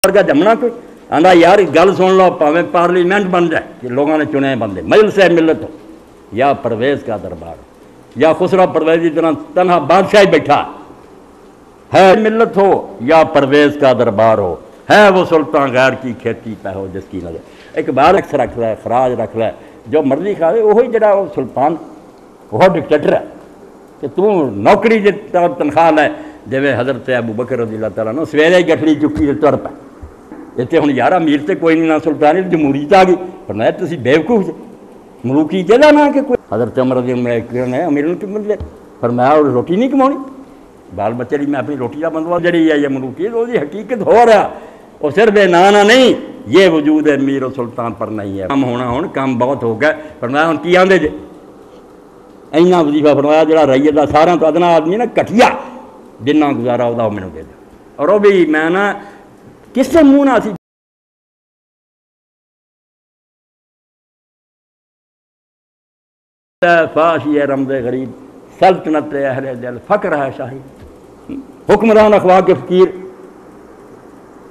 کا جمنا کوئی آندا یار گل سن لو، پاویں پارلیمنٹ بن جائے کہ لوگوں نے چنے بندے، مجلس ملت ہو یا پرویز کا دربار ہو یا خسرو پرویز کی طرح تنہا بادشاہ بیٹھا ہے، ملت ہو یا پرویز کا دربار ہو، ہے وہ سلطان غیر کی کھیتی پہ ہو جس کی نظر۔ ایک بار عکس رکھ لے، خراج رکھ لے، جو مرضی کھاوے وہی جڑا وہ سلطان وہ ڈکٹیٹر ہے کہ تو نوکری دے تنخواہ لے جی حضرت ابو بکر رضی اللہ تعالیٰ عنہ سویرے گٹھڑی چکی تے تر پے اتنے ہوں یار امیر تے کوئی نہیں نہ سلطانی جمہوریت آ گئی فرمایا تسی بیوقوف جے ملوکی جگہ نہ کہ کوئی حضرت عمر رضی اللہ عنہ امیر کی ملے فرمایا اور روٹی نہیں کماؤنی بال بچے میں اپنی روٹی کا بندوبست جڑی ہے یہ ملوکی وہ حقیقت ہو رہا اور صرف نانا نہیں یہ وجود ہے امیر و سلطان پر نہیں ہے کام ہونا ہوں کام بہت ہو گیا فرمایا ہوں کی آندے جے اینا وظیفہ فرمایا جڑا رعیت دا سارا تو ادنا آدمی نا کٹیا جنہ گزارا وہ مینوں دے دے اور وہ بھی میں نا کس سے منہ نہ سی فاشی رمز غریب سلطنت اہل دل فقر ہے شاہی حکمران اخوا کے فقیر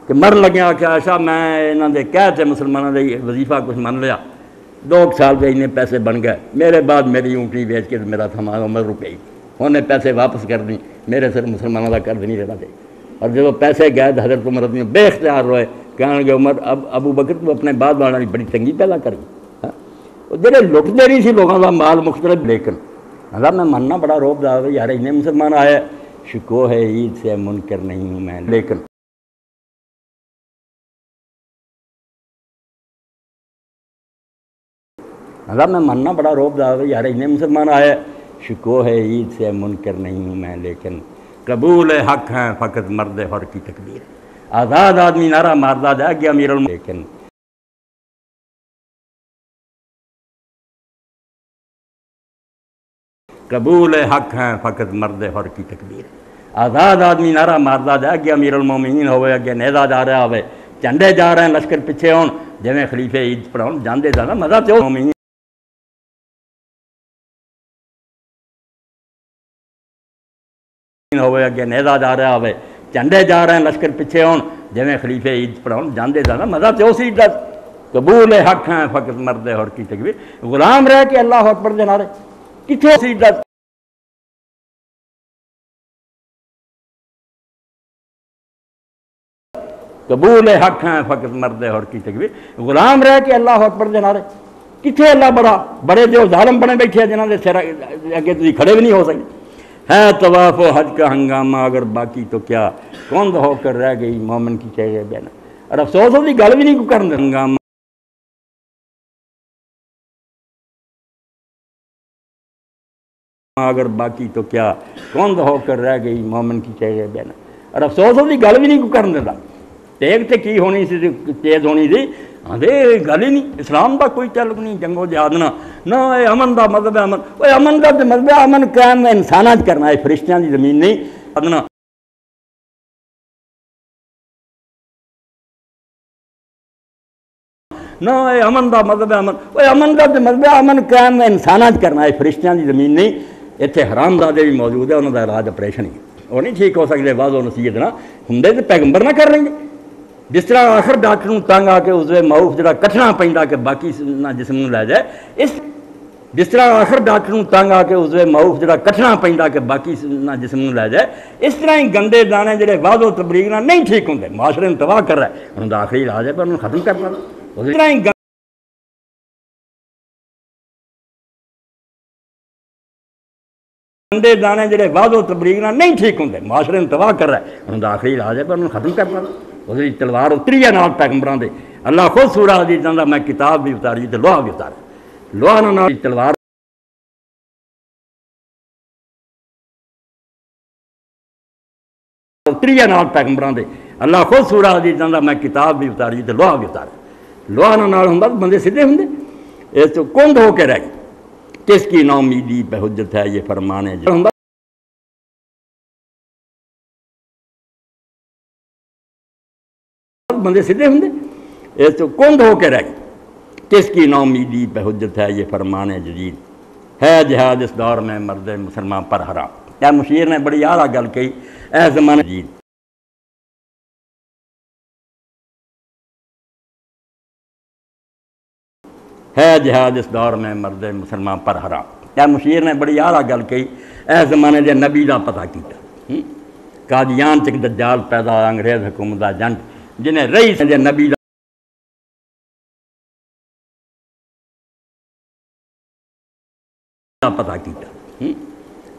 کہ مر لگیا کہ ایسا میں انہوں نے کہتے مسلمانوں نے وظیفہ کچھ من لیا 2 سال پہ انہیں پیسے بن گئے میرے بعد میری اونٹی بیچ کے میرا تھما عمر روپے انہیں پیسے واپس کر دیں میرے سر مسلمانوں کا قرض نہیں رہنا دے اور جب پیسے گئے تو حضرت عمر رضی بے اختیار روئے کہنے گے عمر اب ابو بکر تو اپنے بعد والا بڑی تنگی پیدا کری جڑے لٹتے نہیں سی لوگوں کا مال مختلف لیکن اللہ میں مننا بڑا روب دا یار انہیں مسلمان آئے شکو ہے عید سے منکر نہیں ہوں میں لیکن اللہ میں مننا بڑا روب دا یار انہیں مسلمان آئے شکو ہے عید سے منکر نہیں ہوں میں لیکن قبول حق ہیں فقط مرد حر کی تکبیر آزاد آدمی نعرہ ماردا جائے گیا امیر لیکن قبول حق ہیں فقط مرد حر کی تکبیر آزاد آدمی نعرہ ماردا جائے گیا امیر المومنین ہوئے اگے نیزا جا رہا ہوئے جھنڈے جا رہے ہیں لشکر پیچھے ہون جویں خلیفے عید پڑھاؤ جاندے جانا مزہ تے مومنین ہوئے اگے نیزا جا رہا ہوئے جھنڈے جا رہے ہیں لشکر پیچھے ہون جویں خلیفے عید پڑھاؤ جاندے جانا مزہ تے اسی دا قبول حق ہیں فقط مرد حر کی تکبیر غلام رہ کے اللہ اکبر دے نعرے کتنے اسی دا قبول حق ہیں فقط مرد حر کی تکبیر غلام رہ کے اللہ اکبر دے نعرے کتنے اللہ بڑا بڑے جو ظالم بنے بیٹھے جنہوں نے سر اگے تسی کھڑے بھی نہیں ہو سکتے ہے طواف و حج کا ہنگامہ اگر باقی تو کیا کون ہو کر رہ گئی مومن کی چہرے بین اور افسوس ہوتی گل بھی نہیں کرنے ہنگامہ اگر باقی تو کیا کون ہو کر رہ گئی مومن کی چہرے بین اور افسوس ہوتی گل بھی نہیں کرنے دیتا ٹیک تے کی ہونی سی تیز ہونی سی آدھے گل ہی نہیں اسلام دا کوئی تعلق نہیں جنگو جہاد نہ اے امن دا مذہب ہے امن وہ امن دا مذہب ہے امن قائم انسانات کرنا ہے فرشتیاں دی زمین نہیں ادنا نہ اے امن دا مذہب ہے امن وہ امن دا مذہب ہے امن قائم انسانات کرنا ہے فرشتیاں دی زمین نہیں اتنے حرام زادے بھی موجود ہے انہوں دا علاج آپریشن ہی وہ نہیں ٹھیک ہو سکتے واضح و نصیحت نہ ہوں تو پیغمبر نہ کر لیں گے جس طرح آخر ڈاکٹر تنگ آ کے اس معروف جڑا کٹنا پیندا کہ باقی نہ جسم لے جائے اس جس طرح آخر ڈاکٹر تنگ آ کے اس معروف جڑا کٹنا پیندا کہ باقی نہ جسم لے جائے اس طرح ہی گندے دانے جڑے واضح و تبلیغ نہ نہیں ٹھیک ہوندے معاشرے میں تباہ کر رہا ہے انہوں کا آخری علاج ہے پر انہوں ختم کرنا اس طرح ہی گندے دانے جڑے واضح و تبلیغ نہ نہیں ٹھیک ہوندے معاشرے میں تباہ کر رہا ہے انہوں کا آخری علاج ہے پر انہوں ختم کرنا اس تلوار اتری ہے نال پیغمبران دے اللہ خود سورہ حدیث دا میں کتاب بھی اتاری تے لوہا بھی اتارا لوہا نال تلوار اتری ہے نال پیغمبران دے اللہ خود سورہ حدیث دا میں کتاب بھی اتاری تے لوہا بھی اتارا لوہا نال ہوندا بندے سیدھے ہوندے اس تو کند ہو کے رہ گئے کس کی نا امیدی پہ حجت ہے یہ فرمانے بندے سیدھے ہوں اس تو کند ہو کے رہ گئے کس کی نا امیدی پہ حجت ہے یہ فرمان جدید ہے جہاد اس دور میں مرد مسلمان پر حرام یا مشیر نے بڑی اعلیٰ گل کہی اے زمانے جدید ہے جہاد اس دور میں مرد مسلمان پر حرام یا مشیر نے بڑی اعلیٰ گل کہی اے زمانے دے نبی دا پتہ کیتا قادیان چک دجال پیدا انگریز حکومت دا جنٹ جنہیں رئیس نبی پتہ کیتا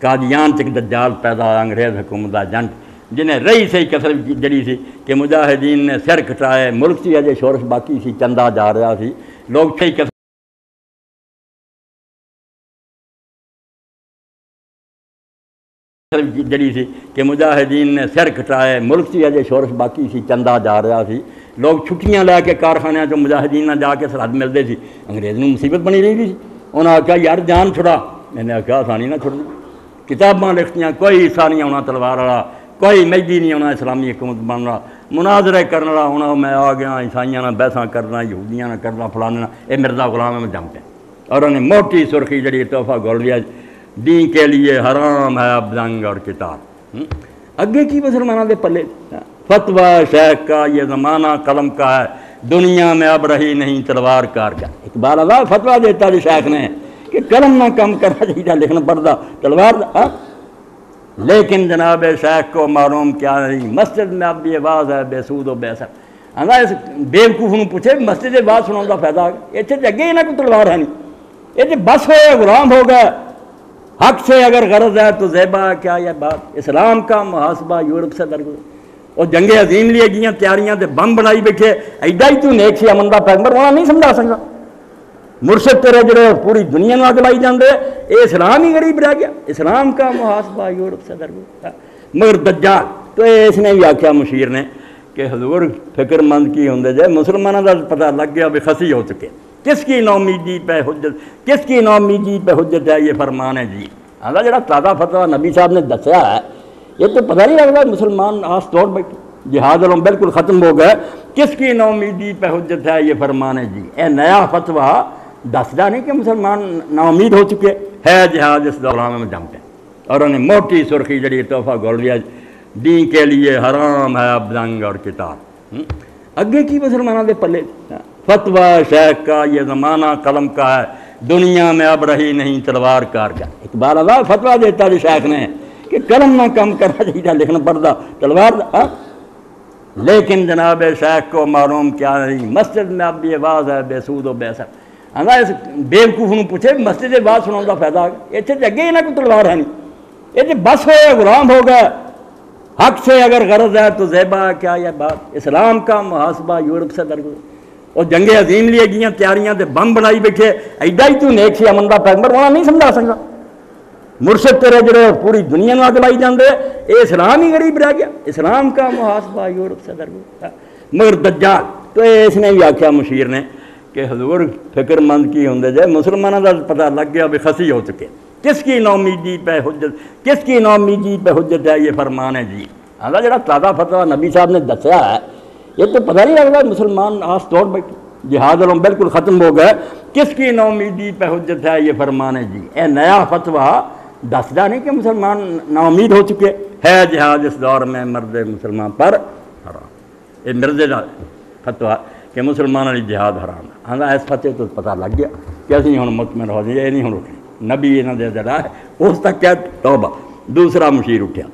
قادیان چک دجال پیدا ہوا انگریز حکومت دا جنٹ جنہیں رہی سی کسر جڑی سی کہ مجاہدین نے سر کٹائے ملک سی اجے شورش باقی سی چندہ جا رہا سی لوگ سی کسر جڑی سی کہ مجاہدین نے سر کٹائے ملک سی اجے شورش باقی سی چندہ جا رہا سی لوگ چھٹیاں لے کے کارخانے جو مجاہدین نہ جا کے سرحد ملتے سی انگریز نے مصیبت بنی رہی سی انہوں نے کہا یار جان چھڑا میں نے کہا آسانی نہ چھوڑ دی کتاباں لکھتیاں کوئی عیسیٰ نہیں آنا تلوار والا کوئی مہدی نہیں آنا اسلامی حکومت بننا مناظرے کرنے والا ہونا میں آ گیا عیسائیاں نہ بحثاں کرنا یہودیاں نہ کرنا فلانا یہ مرزا غلام میں جمتے ہیں اور انہوں نے موٹی سرخی جڑی تحفہ گول لیا دین کے لیے حرام ہے ابزنگ اور کتاب اگے کی مسلمانوں دے پلے فتویٰ شیخ کا یہ زمانہ قلم کا ہے دنیا میں اب رہی نہیں تلوار کار کا اقبال اللہ فتویٰ دیتا جی شیخ نے کہ قلم نہ کم کرنا چاہیے لکھنا پڑتا تلوار لیکن جناب شیخ کو معلوم کیا نہیں مسجد میں اب یہ آواز ہے بے سود و بے اثر آندا اس بیوقوف نے پوچھے مسجد سے بات سناؤں کا فائدہ اتنے تو اگے ہی نہ کوئی تلوار ہے نہیں یہ تو بس ہوئے غلام ہو گئے حق سے اگر غرض ہے تو زیبا کیا یہ بات اسلام کا محاسبہ یورپ سے درگزر اور جنگ عظیم لیے گئیں تیاریاں تے بم بنائی بیٹھے ایڈا ہی تو نیک سی امن دا پیغمبر وہاں نہیں سمجھا سکتا مرشد تیرے جڑے پوری دنیا میں اگلائی جاندے اے اسلام ہی غریب رہ گیا اسلام کا محاسبہ یورپ سے درگزر مگر دجال تو اس نے بھی آکھیا مشیر نے کہ حضور فکر مند کی ہوندے جائے مسلمانوں کا پتہ لگ گیا بھی خسی ہو چکے کس کی نومیدی پہ حجت کس کی نومیدی پہ حجت ہے یہ فرمان ہے جی آندا جڑا تازہ فتویٰ نبی صاحب نے دسیا ہے یہ تو پتہ نہیں لگتا مسلمان آس توڑ بیٹھے جہاد علم بالکل ختم ہو گئے کس کی نومیدی پہ حجت ہے یہ فرمان ہے جی اے نیا فتویٰ دسدا نہیں کہ مسلمان ناامید ہو چکے ہے جہاد اس دوران میں جمتے ہیں اور انہیں موٹی سرخی جڑی تحفہ گول لیا دین کے لیے حرام ہے ابزنگ اور کتاب اگے کی مسلمانوں دے پلے فتویٰ شیخ کا یہ زمانہ قلم کا ہے دنیا میں اب رہی نہیں تلوار کار کا اقبال اللہ فتویٰ دیتا جی شیخ نے کہ قلم نہ کم کرنا چاہیے لکھنا پڑتا تلوار لیکن جناب شیخ کو معلوم کیا نہیں مسجد میں اب یہ آواز ہے بے سود و بے اثر آندا اس بیوقوف نے پوچھے مسجد سے بات سناؤں کا فائدہ اتنے تو اگے ہی نہ کوئی تلوار ہے نہیں یہ تو بس ہوئے غلام ہو گئے حق سے اگر غرض ہے تو زیبا کیا یہ بات اسلام کا محاسبہ یورپ سے درگزر اور جنگ عظیم لیے گئیں تیاریاں تے بم بنائی بیٹھے ایڈا ہی تو نیک سی امن دا پیغمبر وہاں نہیں سمجھا سکتا مرشد تیرے جڑے پوری دنیا میں اگلائی جاندے اے اسلام ہی غریب رہ گیا اسلام کا محاسبہ یورپ سے درگزر مگر دجال تو اس نے بھی آکھیا مشیر نے کہ حضور فکر مند کی ہوندے جائے مسلمانوں کا پتہ لگ گیا بھی خسی ہو چکے کس کی نومیدی پہ حجت کس کی نومیدی پہ حجت ہے یہ فرمان ہے جی آندا جڑا تازہ فتویٰ نبی صاحب نے دسیا ہے یہ تو پتہ نہیں لگتا مسلمان آس توڑ بیٹھے جہاد علم بالکل ختم ہو گئے کس کی نومیدی پہ حجت ہے یہ فرمان ہے جی اے نیا فتویٰ دسدا نہیں کہ مسلمان ناامید ہو چکے ہے جہاد اس دور میں مرد مسلمان پر حرام یہ مرزے کا فتویٰ کہ مسلمانوں کی جہاد حرام ہے آندا اس فتوے تو پتہ لگ گیا کہ اسی ہوں مطمئن ہو جائے یہ نہیں ہوں اٹھنے نبی انہوں نے جڑا ہے اس تک کیا توبہ دوسرا مشیر اٹھیا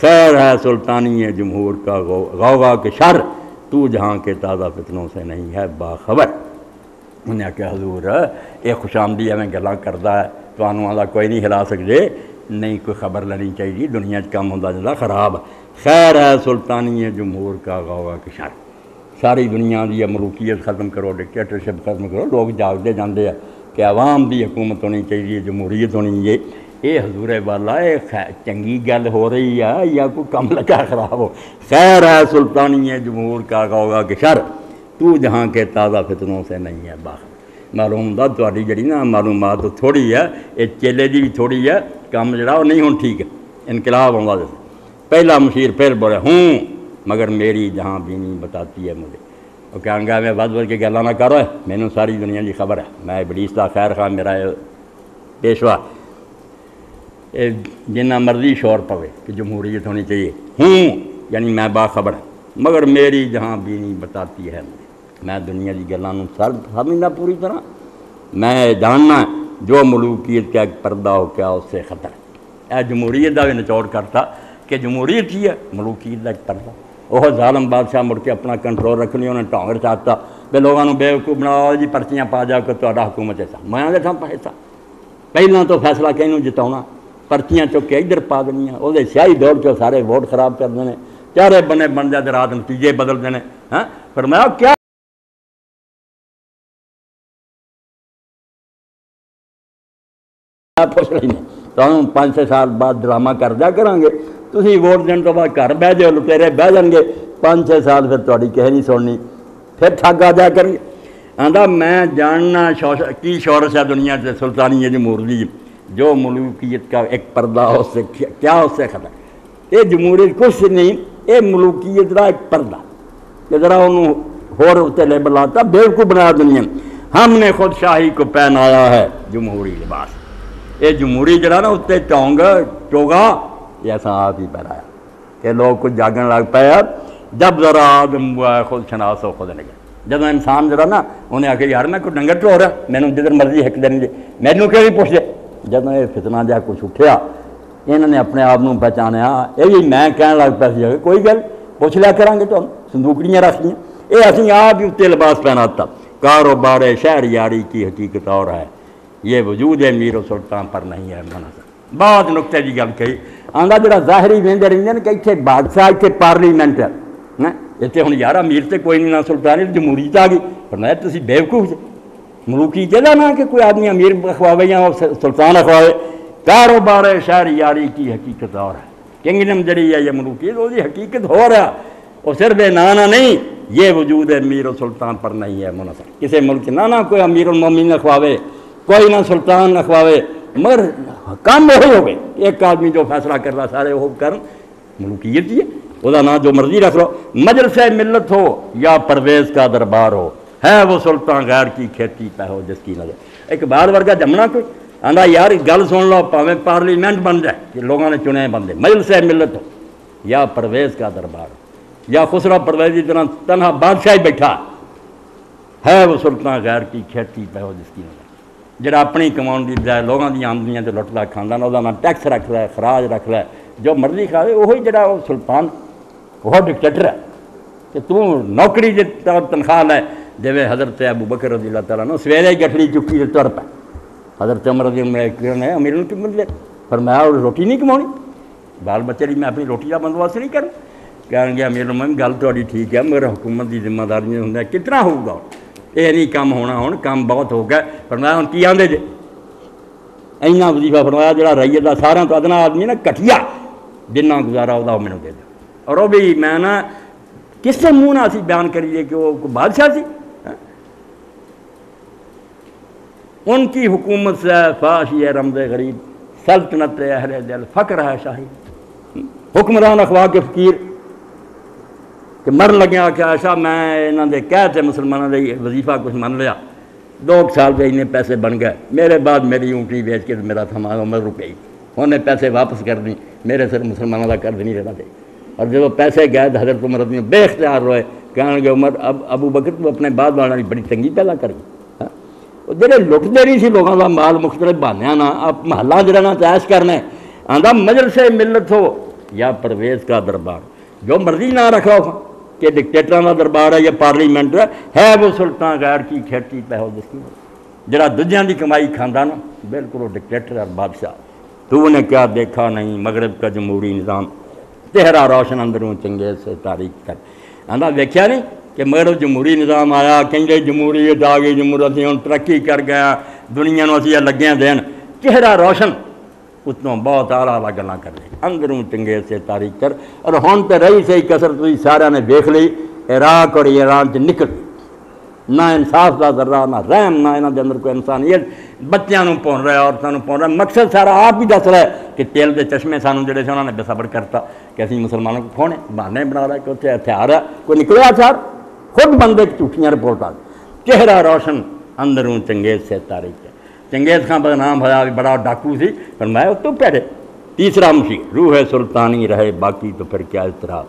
خیر ہے سلطانی جمہور کا غوغا کے شر تو جہاں کے تازہ فتنوں سے نہیں ہے باخبر انہیں کہا حضور یہ خوش آمدی ہمیں گلاں کردا ہے تو آنوں کوئی نہیں ہلا سکتے نہیں کوئی خبر لینی چاہیے دنیا کم ہوتا جاتا خراب خیر ہے سلطانی جمہور کا غوغا کے شر ساری دنیا کی ملوکیت ختم کرو ڈکٹیٹرشپ ختم کرو لوگ جاگتے جاندے ہیں کہ عوام دی حکومت ہونی چاہیے جمہوریت ہونی چاہیے یہ حضور والا یہ چنگی گل ہو رہی ہے یا کوئی کم لگا خراب ہو خیر ہے سلطانی جمہور کا غوغا کے شر تو جہاں کے تازہ فتنوں سے نہیں ہے باخبر معلوم دا تہاڈی جڑی نا معلومات تھوڑی ہے یہ چیلے دی بھی تھوڑی ہے کام جڑا وہ نہیں ہوں ٹھیک ہے انقلاب آؤں جیسے پہلا مشیر پھر بولے ہوں مگر میری جہاں بینی بتاتی ہے مجھے وہ کہیں گا میں ود کے گلا نہ کرو مینوں ساری دنیا کی خبر ہے میں ابلیس دا خیر خواہ میرا پیشوا جنہ مرضی شور پوے کہ جمہوریت ہونی چاہیے ہوں یعنی میں باخبر ہوں مگر میری جہاں بینی بتاتی ہے مجھے میں دنیا کی گلوں سر سمجھنا پوری طرح میں جاننا جو ملوکیت کا ایک پردہ ہو کیا اس سے خطر ہے اے جمہوریت کا بھی نچوڑ کرتا کہ جمہوریت ہی ہے ملوکیت کا ایک پردہ وہ ظالم بادشاہ مڑ کے اپنا کنٹرول رکھنی انہیں ٹانگ چاہتا بھی لوگوں بے وقوف بناؤ جی پرچیاں پا جاؤ کہ تہاڈا حکومت ایسا میں دے تھا پیسہ پہلے تو فیصلہ کہنوں جتاؤنا، پرچیاں چک کے ادھر پا دنیا، وہ سیاہی دوڑ کے سارے ووٹ خراب کر دینے، چارے بنے بن جاتے، رات نتیجے بدل دینے۔ ہاں فرمایا کیا پوچھ رہی نہیں، تو ہم 5-6 سال بعد ڈرامہ کر دیا کریں گے، تھی ووٹ دن تو بعد گھر بہ جاؤ، لٹیرے بہ جان گے، 5-6 سال پھر تاری کہہ نہیں سننی، پھر ٹھگ آ جایا کریں گے۔ آندا میں جاننا کی شورش ہے دنیا سے سلطانی جمہوری، جو ملوکیت کا ایک پردہ اس سے کیا اس سے خطا ہے، یہ جمہوریت کچھ نہیں، یہ ملوکیت کا ایک پردہ کہ ذرا انہوں ہور اتنے لیبل آتا، بیوقوف بنایا دنیا۔ ہم نے خود شاہی کو پہنایا ہے جمہوری لباس، یہ جمہوری جڑا نا اتنے چوگا یہ ایسا آپ ہی پہنایا کہ لوگ کچھ جاگن لگ پایا۔ جب ذرا آدم ہوا ہے خود شناس ہو خود نگے، جب انسان جڑا نا انہیں آ کے یار میں کوئی ڈنگر ٹور رہا میں نے جدھر مرضی ہک دینی دے مینوں کیوں نہیں پوچھ دے، جب یہ فتنہ جا کچھ اٹھیا انہوں نے اپنے آپ کو پہچانیا، یہ میں کہنے لگ پہ کوئی گل پوچھ لیا کریں گے، تو صندوقڑیاں رکھیاں، یہ اسی آپ ہی اتنے لباس پہناتا۔ کاروبار شہر یاری کی حقیقت اور ہے، یہ وجود امیر و سلطان پر نہیں ہے منحصر۔ بہت نقطے کی گل کہی، آندا جڑا ظاہری وہدے رہتے ہیں کہ اتنے بادشاہ اتنے پارلیمنٹ ہے، اتنے ہوں یار امیر تو کوئی نہیں، نہ سلطان جمہوریت آ گئی، پر میں تھی بیوقوف سے ملوکی جگہ نہ کہ کوئی آدمی امیر اخواوے یا سلطان اخواوے۔ کاروبار شہر یاری کی حقیقت اور ہے، کنگڈم جڑی ہے یہ ملوکی وہ حقیقت ہو رہا، وہ صرف نانا نہیں، یہ وجود امیر و سلطان پر نہیں ہے منحصر۔ کسی ملک نہ کوئی امیر المومنین اخواوے، کوئی نہ سلطان اخواوے، مگر کام وہی ہو گئے، ایک آدمی جو فیصلہ کر رہا سارے وہ کر ملوکیت ہی ہے، وہ نام جو مرضی رکھ لو، مجلس ملت ہو یا پرویز کا دربار ہو، ہے وہ سلطان غیر کی کھیتی پہ ہو جس کی نظر۔ اقبال ورگا جمنا کوئی آندا یار گل سن لو، پاویں پارلیمنٹ بن جائے کہ لوگوں نے چنے بندے، مجلس ملت ہو یا پرویز کا دربار ہو، یا خسرو پرویز کی طرح تنہا بادشاہ بیٹھا، ہے وہ سلطان غیر کی کھیتی پہ ہو جس کی نظر، جڑا اپنی کماؤن کی بجائے لوگوں کی آمدنیاں سے لٹتا کھانا، وہ ٹیکس رکھ رہا ہے، خراج رکھ رہا ہے، جو مرضی کھاوے وہی جڑا وہ سلطان وہ ڈکٹیٹر ہے کہ تو نوکری جی تنخواہ لے، جی حضرت ابو بکر رضی اللہ تعالیٰ نے سویرے گٹھڑی چکی تو تر پہ، حضرت عمر رضی اللہ نے امیر کی ملے پر میں روٹی نہیں کماؤنی، بال بچے کی میں اپنی روٹی کا بندوبست نہیں کروں، کہیں گے امیر المومنین گل تھوڑی ٹھیک ہے مگر حکومت کی ذمہ داری ہوں کتنا ہوگا، یہ نہیں کام ہونا، ہوں کام بہت ہو گیا، فرمایا ہوں کی آدھے جی اینا وظیفہ فرمایا جڑا ریت کا سارا تو ادنا آدمی نا کٹیا جنہ گزارا وہ مینوں دے دے، اور وہ بھی میں نا کس سے منہ نہ اسی بیان کریے کہ وہ بادشاہ سی، ان کی حکومت سے فاشی ہے رمز غریب، سلطنت اہل دل فقر ہے شاہی، حکمران اخوا کے فقیر کہ مر لگیا کہ ایسا میں انہوں نے کہتے مسلمانوں نے وظیفہ کچھ من لیا، 2 سال کے انہیں پیسے بن گئے، میرے بعد میری اونٹی بیچ کے میرا تھما عمر روپے انہیں پیسے واپس کر دیں، میرے سر مسلمانوں کا قرض نہیں رہنا چاہیے، اور جب وہ پیسے گئے تو حضرت عمر رضی بے اختیار روئے، کہنے گے عمر ابو بکر تو اپنے بعد والی بڑی تنگی پیدا کر گئی، جڑے لٹتے نہیں سی لوگوں کا مال مختلف بہانے نا، آپ محلہ جڑا تیش کرنا آندا مجلس ملت ہو یا پرویز کا دربار، جو مرضی نہ رکھا ہو کہ ڈکٹیٹراں کا دربار ہے یا پارلیمنٹ ہے وہ سلطان غیر کی کھیتی پہ ہو جس کی جڑا دجیاں دی کمائی کھاندا نا بالکل وہ ڈکٹیٹر اور بادشاہ۔ تو نے کیا دیکھا نہیں مغرب کا جمہوری نظام، چہرہ روشن اندروں چنگیز سے تاریخ کر، آندا دیکھا نہیں کہ مغرب جمہوری نظام آیا، کہیں جمہوریت آ گئی، جمہوریت ہوں ترقی کر گیا، دنیا نو اسی لگیاں دین، چہرہ روشن اتنوں بہت اعلیٰ گلاں کر لی، اندروں چنگیز سے تاریخ کر، اور ہون تو رہی صحیح کسر تھی سارا نے دیکھ لی، عراق اور ایران سے نکل نہ انصاف کا ذرہ، نہ رحم، نہ انہوں کے اندر کوئی انسانیت، بچیاں نوں پون رہا ہے، عورتوں پون رہا ہے، مقصد سارا آپ ہی دس رہا ہے کہ تیل کے چشمے سانوں جڑے سے انہوں نے بے صبر کرتا کہ اسی مسلمانوں کو کھونے، بہانے بنا رہا ہے کہ اتنے ہتھیار ہے، کوئی نکلے ہتھیار، خود بندے کی جھوٹیاں رپورٹ آ گئی، چہرہ روشن اندروں چنگیز سے تاریخ ہے۔ چنگیز خان بدنام ہوا بھی بڑا ڈاکو سی، پر میں اس تو پہلے تیسرا مشیر روح سلطانی رہے باقی تو پھر کیا اضطراب۔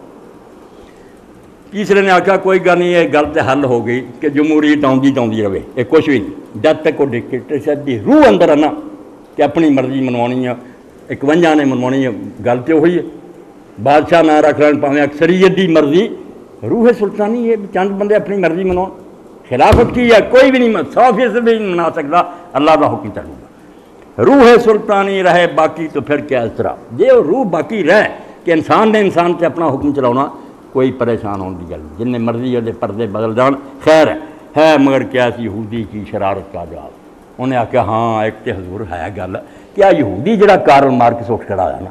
تیسرے نے آخیا کوئی گل نہیں، یہ گل تو حل ہو گئی کہ جمہوریت آؤں رہے، یہ کچھ بھی نہیں، جب تک وہ ڈکٹیٹرشپ کی روح اندر ہے نا کہ اپنی مرضی منوانی ہے، 51 نے منوانی ہے، گل تو وہی ہے، بادشاہ نہ رکھ رہے پاویں اکثریت کی مرضی، روح سلطانی ہے چند بندے اپنی مرضی مناؤ، خلافت کی ہے کوئی بھی نہیں 100% بھی نہیں منا سکتا، اللہ کا حکم چلے گا۔ روح سلطانی رہے باقی تو پھر کیا اس طرح جی وہ روح باقی رہے کہ انسان نے انسان سے اپنا حکم چلانا کوئی پریشان ہونے کی گل جن نے مرضی وہ پردے بدل جان خیر ہے مگر کیا یہودی کی شرارت کا جواب انہیں آخیا ہاں ایک تو حضور ہے گل کیا یہودی جڑا کارل مارکس اٹھ کھڑا ہے نا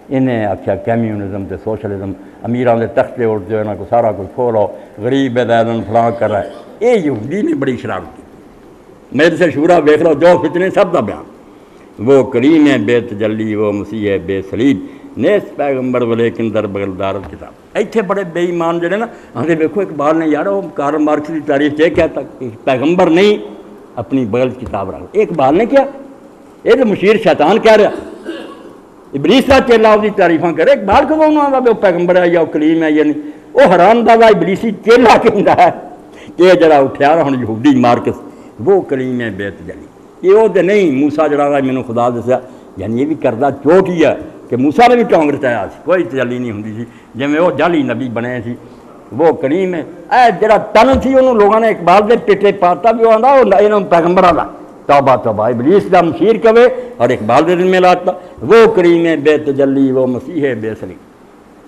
انہیں آخیا کمیونزم تے سوشلزم امیران دے تختے اٹھ جو انہوں کو سارا کچھ کھولو غریب بیدن فلاں کر رہا ہے یہ یہودی نے بڑی شرارت کی میرے سے شورا ویکھ لو جو فتنے سب دا بیان وہ کریم ہے بے تجلی وہ مسیح ہے بے سلیب نیس پیغمبر ولیکن در بغل دارت کتاب ایتھے بڑے بے ایمان جڑے نا آندے دیکھو اقبال نے یار وہ کارل مارکس کی تاریخ یہ کہتا کہ پیغمبر نہیں اپنی بغل کتاب رکھ اقبال نے کیا یہ تو مشیر شیطان کہہ رہا ابلیس کا چیلا اس کی تعریفاں کرے اقبال کو کون آتا وہ پیغمبر ہے یا وہ کلیم ہے یا نہیں وہ حرام دادا ابلیسی چیلا کہتا ہے کہ جڑا اٹھیا رہا ہوں یہودی مارکس وہ کلیم ہے بے تجلی یہ وہ تو نہیں موسیٰ جڑا رہا میں نے خدا دسیا یعنی یہ بھی کردہ چوٹ ہی ہے کہ موسیٰ نے بھی ٹونگ رچایا کوئی تجلی نہیں ہوندی سی جی میں وہ جعلی نبی بنے سی وہ کریم ہے اے جڑا تن سی انہوں لوگوں نے اقبال دے پیٹے پاتا بھی آتا وہ پیغمبر آتا توبہ توبہ ابلیس دا مشیر کہے اور اقبال دے دن میں لاتا وہ کریم ہے بے تجلی وہ مسیح ہے بے سلیم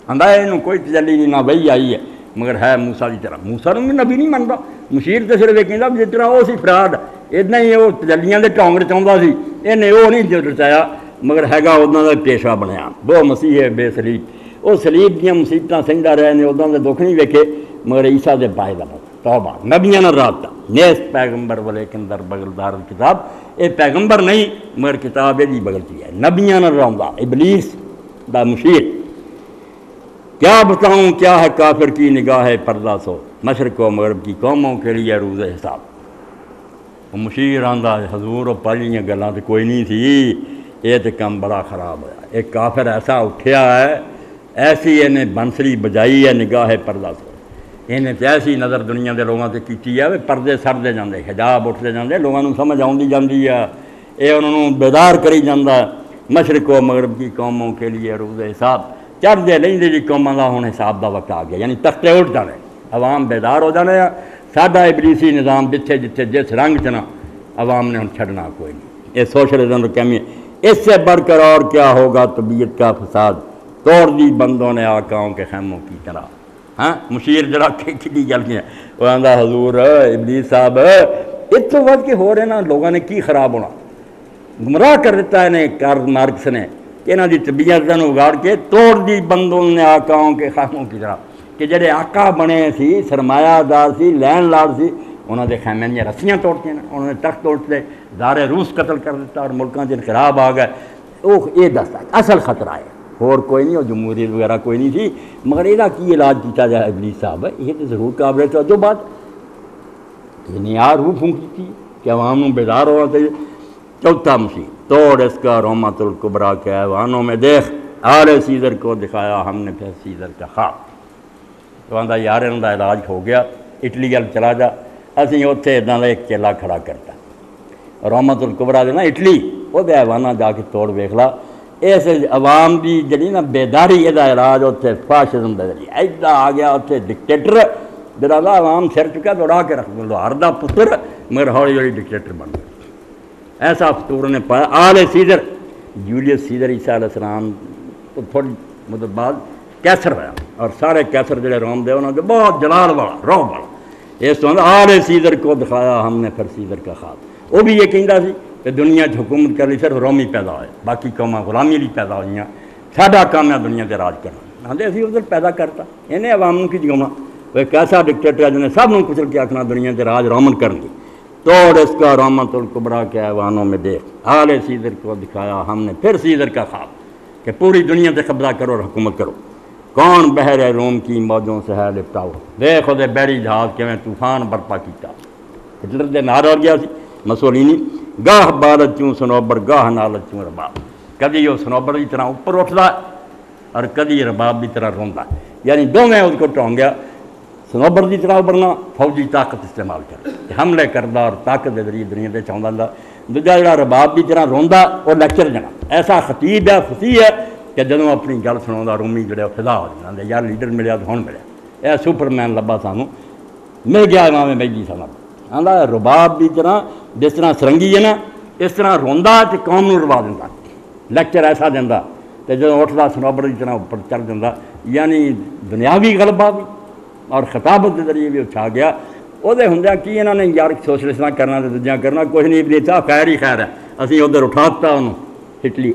آندا ہے انہوں کوئی تجلی نہیں نہ وہی آئی ہے مگر ہے موسیٰ کی طرح موسیٰ نے بھی نبی نہیں منتا مشیر تو صرف ایک کہندا جس طرح وہ سی فراڈ اتنا ہی وہ تجلیاں دے ٹونگ رچاؤندا سی انہیں وہ نہیں رچایا مگر ہے گا ادھاں دا پیشوا بنیا وہ مسیح ہے بے سلیب وہ سلیب دیاں مصیبتاں سہندا رہے نے ادھاں دے دکھ نہیں ویکھے مگر عیسیٰ دے پائے دا توبہ نبیاں نال رابطہ نیس پیغمبر ولیکن در بغل دار کتاب یہ پیغمبر نہیں مگر کتاب یہ بغل چی ہے نبیاں نال روندا ابلیس دا مشیر کیا بتاؤں کیا ہے کافر کی نگاہ پردہ سو مشرق و مغرب کی قوموں کے لیے روز حساب وہ مشیر آندا حضور و پہلیاں گلاں تو کوئی نہیں تھی یہ تو کم بڑا خراب ہوا ایک کافر ایسا اٹھیا ہے ایسی انہیں بنسری بجائی ہے نگاہ پردہ سو انہیں تو ایسی نظر دنیا کے لوگوں سے کیتی ہے پردے سردے جاندے حجاب اٹھتے جاندے لوگوں کو سمجھ آتی جاتی ہے یہ انہوں بیدار کری جاندہ مشرق و مغرب کی قوموں کے لیے روز حساب چڑھتے لیندے جی قوموں کا ہوں حساب دا وقت آ گیا یعنی تختے اٹھ جانے عوام بیدار ہو جانے ساڈا ابلیسی نظام جتھے جتھے جس رنگ چنا عوام نے ہوں چھڑنا کوئی نہیں یہ سوشلزم کمی اس سے بڑھ کر اور کیا ہوگا طبیعت کا فساد توڑ دی بندوں نے آقاؤں کے خیموں کی طرح ہاں مشیر جڑا کھڑی گل کی ہے وہ آندا حضور ابلیس صاحب اس تو ود کے ہو رہے نا لوگوں نے کی خراب ہونا گمراہ کر دیتا ہے نے کارل مارکس نے کہ انہوں دی طبیعت اگاڑ کے توڑ دی بندوں نے آقاؤں کے خیموں کی طرح کہ جڑے آقا بنے سی سرمایہ دار سی لین لارڈ سی انہوں نے خیمے دیا رسیاں توڑتی ہیں انہوں نے تخت توڑتے دار روس قتل کر دیتا اور ملکوں سے انقلاب آ گئے وہ یہ دستا اصل خطرہ ہے اور کوئی نہیں اور جمہوریت وغیرہ کوئی نہیں تھی مگر یہ کی علاج کیا جائے ابلیس صاحب یہ تو ضرور قابل توجہ بات یہ نہیں آ روح پھونکی تھی کہ عوام میں بیدار ہونا چاہیے چوتھا مشیر توڑ اس کا رحمت القبرا کے ایوانوں میں دیکھ آل سیزر کو دکھایا ہم نے پھر سیزر کا خواب تو آندا یار انہوں کا علاج ہو گیا اٹلی گل چلا جا اسی اتنے ادا کا ایک چیلا کھڑا کرتا رحمت القبرا دے نا اٹلی وہ ایوانہ جا کے توڑ ویکھ لا اس عوام کی جی نا بیداری یہ علاج اتنے فاشزم کے ذریعے ایڈا آ گیا اتنے ڈکٹیٹر جڑا عوام سر چکا دوڑا کے رکھ لوہار دا پتر مگر ہولی ہولی ڈکٹیٹر بن گیا ایسا فطور نے پایا آل سیزر جولیس سیزر عیسیٰ علیہ السلام تو تھوڑی مدت بعد کیسر ہوا اور سارے کیسر جڑے روم دے انہوں نے بہت جلال والا روح والا اس تو آل سیزر کو دکھایا ہم نے پھر سیزر کا خواب وہ بھی یہ کہندا سی کہ دنیا حکومت کر لی صرف رومی پیدا ہوئے باقی قوماں غلامی لی پیدا ہوئی ساڈا کام ہے دنیا سے راج کرنا آدھے اسی ادھر پیدا کرتا انہیں عوام کی جگاؤنا وہ ایک ایسا ڈکٹیٹر ہے جنہیں سب کچل کے آخنا دنیا سے راج رومن کرن گی توڑ اس کا رحمت القبرا کے ایوانوں میں دیکھ آل سیزر کو دکھایا ہم نے پھر سیزر کا خواب کہ پوری دنیا سے قبضہ کرو اور حکومت کرو کون بحر روم کی موجوں سے ہے لپٹا ہو دیکھو دے بحری جہاز کے میں طوفان برپا کیتا ہٹلر دے نار ہو گیا سی مسولینی گاہ بارت چوں سنوبر گاہ نالت چوں رباب کدی وہ سنوبر کی طرح اوپر اٹھتا اور کدی رباب کی طرح روندا یعنی دونوں اس کو ٹونگ گیا سنوبر کی طرح ابھرنا فوجی طاقت استعمال کر حملے کردا اور طاقت کے ذریعے دنیا سے چاہتا ہوں دوجا جڑا رباب کی طرح روندا وہ لیکچر دینا ایسا خطیب ہے فصیح ہے کہ جدوں اپنی گل سنا رومی جڑے فضا ہو جاتے یار لیڈر ملیا تو ہوں ملیا یہ سپر مین لبا سانوں مل گیا امام مہدی صاحب آندا رباب کی طرح جس طرح سرنگی ہے نا اس طرح روندا تے قوم نوں روا دیندا، لیکچر ایسا دیندا تے جدوں اٹھدا سنوبر کی طرح اوپر چڑھ جاندا، یعنی دنیاوی غلبہ بھی اور خطابت کے ذریعے بھی چھا گیا۔ وہ ہوندیا کہ انہوں نے یار سوشلسٹ نہ کرنا تے دوجیاں کرنا، کچھ نہیں بھی تھا، خیر ہی خیر ہے، اسی ادھر اٹھاتا انہوں ہٹلی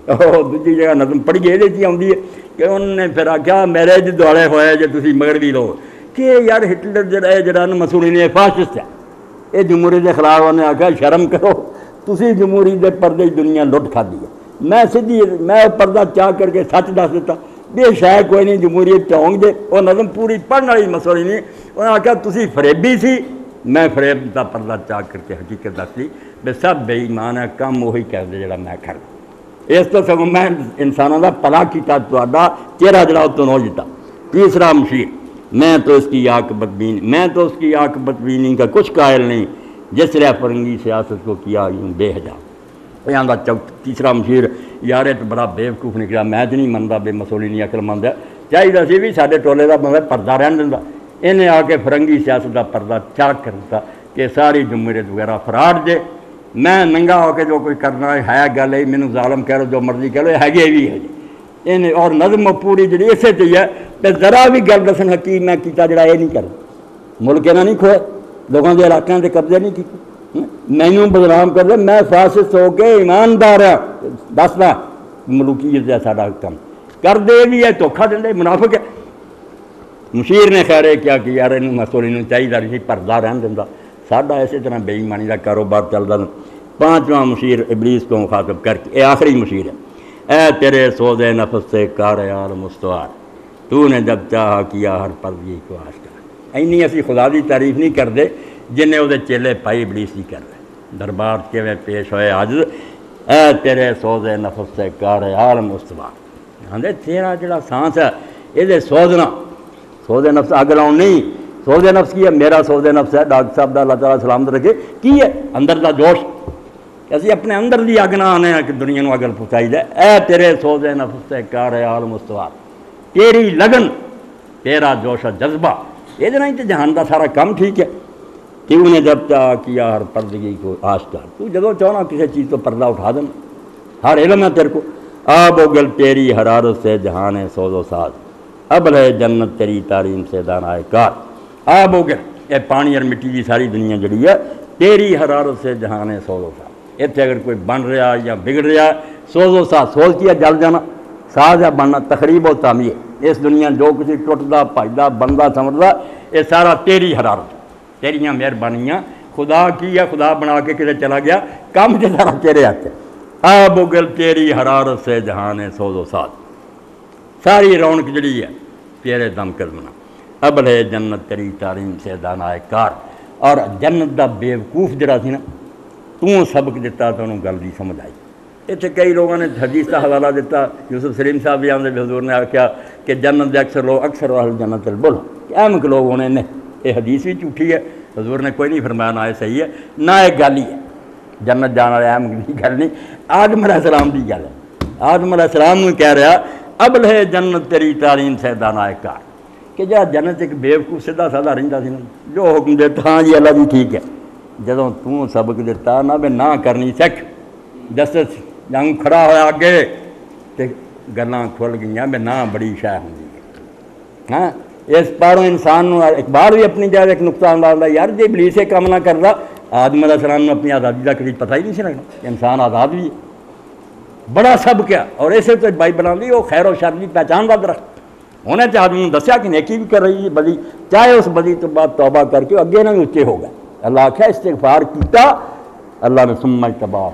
دوجی جگہ نظم پڑھی ہے یہ آتی ہے کہ انہوں نے پھر آخیا میرے جی دوڑے ہوئے جی تھی مغربی لوگ کہ یار ہٹلر جڑا ہے جڑا مسولینی فاسسٹ ہے، یہ جمہوریت کے خلاف انہیں آخیا شرم کرو، تسی جمہوریت کے پردے دنیا لٹ کھا دی ہے۔ میں سیدھی میں پردہ چاہ کر کے سچ دس دیتا بے شاید کوئی نہیں جمہوریت چاہوں گے، وہ نظم پوری پڑھنے والی مسئلہ نہیں، انہوں نے آخیا تسی فریبی سی، میں فریب کا پردہ چاہ کر کے حقیقت دس دی بے سب بے ایمان ہے، کام وہی کر دے جڑا میں کر اس تو سگوں میں انسانوں کا پلا کیتا تا چہرہ جڑا اتوں نو جتا۔ تیسرا مشیر میں تو اس کی عاقبت بینی کا کچھ قائل نہیں، جس طرح فرنگی سیاست کو کیا یوں بے حجا۔ یہاں کا تیسرا مشیر یار تو بڑا بیوقوف نکلا، میں تو نہیں منتا بے مسولینی عقل مند ہے، چاہیے سی بھی سارے ٹولے کا بندہ پردہ رہن دینا، انہیں آ کے فرنگی سیاست کا پردہ چاک کر دیتا کہ ساری جمہوریت وغیرہ فراڈ جے، میں ننگا ہو کے جو کوئی کرنا ہے گل ہے، مینوں ظالم کہہ لو جو مرضی کہہ لو، ہے بھی ہے جی انہیں، اور نظم پوری جڑی اسے چاہیے کہ ذرا بھی گل دسن حکیم میں کیتا جڑا یہ نہیں کر ملک انہیں نہیں کھوئے، لوگوں کے علاقوں سے قبضے نہیں کیتے، مینوں بدنام کر دے، میں فاسسٹ ہو کے ایماندار ہاں، دسنا ملوکیت ہے ساڈا کم کر دے بھی ہے، دھوکھا دے منافق ہے۔ مشیر نے خیر کیا کہ یار انہوں مسولینی چاہیے نہیں پردہ رہن دینا، ساڈا اسی طرح بے ایمانی کا کاروبار چلتا۔ پانچواں مشیر ابلیس کو مخاطب کر کے، یہ آخری مشیر ہے، اے تیرے سوز نفس سے کار عالم استوار، تو نے جب چاہا کیا ہر پردگی کو آشکار۔ اینی اسی خدا دی تعریف نہیں کرتے جنہیں وہ چیلے پائی ابلیس نہیں کر رہے، دربار کے میں پیش ہوئے عاجز، اے تیرے سوز نفس سے کار عالم استوار، آندے تیرا جڑا سانس ہے یہ سوزنا، سوز نفس اگ لاؤ نہیں، سوز نفس کی ہے، میرا سوز نفس ہے ڈاکٹر صاحب دا اللہ تعالیٰ سلامت رکھے کی ہے اندر دا جوش، اسی اپنے اندر دی اگ نہ آنے کہ دنیا نو اگر پہنچائی دے، اے تیرے سوز نفس سے کار عالم استوار، تیری لگن تیرا جوش جذبہ یہ نہیں تو جہان دا سارا کام ٹھیک ہے، کیوں نے جب چاہ کیا ہر پردگی کو آشکار، تو جدو چاہنا کسی چیز تو پردہ اٹھا دینا، ہر علم ہے تیرے کو، آب و گل تیری حرارت سے جہان سوز و ساز، اب ہے جنت تیری تعلیم سے دانائے کار، آب و گل یہ پانی اور مٹی کی ساری دنیا جڑی ہے، تیری حرارت سے جہان سوز و ساز، اتنے اگر کوئی بن رہا یا بگڑ رہا، سوز و ساز سوز کیا جل جانا، ساز ہے بننا، تخریب و تعمیر، اس دنیا جو کسی ٹوٹتا بھجتا بنتا سمجھتا یہ سارا تیری حرارت، تیریاں مہربانیاں، خدا کی ہے، خدا بنا کے کسی چلا گیا، کام کے سارا تیرے ہاتھ ہے، آب و گل تیری حرارت سے جہان سوز و ساز، ساری رونق جڑی ہے تیرے دم قدمنا، اب ہے جنت تیری تعلیم سے دانائے کار، اور جنت دا بیوقوف جڑا سی نا تو سبق دیتا تو انہوں گل دی سمجھ آئی۔ اتنے کئی لوگوں نے حدیث کا حوالہ دیتا، یوسف سلیم صاحب بھی آمدے حضور نے آخیا کہ جنت دے اکثر لوگ اکثر اہل جنت البل، احمق لوگ ہونے نے، یہ حدیث بھی جھوٹھی ہے، حضور نے کوئی نہیں فرمایا، نہ یہ صحیح ہے نہ ایک گل ہی ہے، جنت جانا والے احمق کی گل نہیں، آدم علیہ السلام کی گل ہے، آدم علیہ السلام نے کہہ رہا اب ہے جنت تیری تعلیم سے دانائے کار، کہ جا جنت ایک بیوقوف سیدھا سادہ رہتا سی نا، جو حکم دیتا ہاں جی اللہ جی ٹھیک ہے، جدوں تو سبق دیتا نہ بے نہ کرنی سکھ، جسٹ جنگ کھڑا ہوا اگے تے گلاں کھل گئیاں بے نہ بڑی شے ہوندی ہے، ہاں اس پاروں انسان نو اقبال بھی اپنی جگہ ایک نقطہ انداز یار جی ابلیس یہ کام نہ کرتا، آدم علیہ السلام نے اپنی آزادی کا کبھی پتہ ہی نہیں سی لگنا، انسان آزاد بھی ہے، بڑا سب کیا، اور اسے تو بائی بنا دی وہ خیر و شر کی پہچان کا درخت، انہیں تو آدمی دسیا کہ نیکی بھی کر رہی ہے بدی، چاہے اس بدی تو بعد توبہ کر کے اگے نہ بھی اچے ہو گئے، اللہ آخیا استغفار کیتا، اللہ نے سمجھ تباہ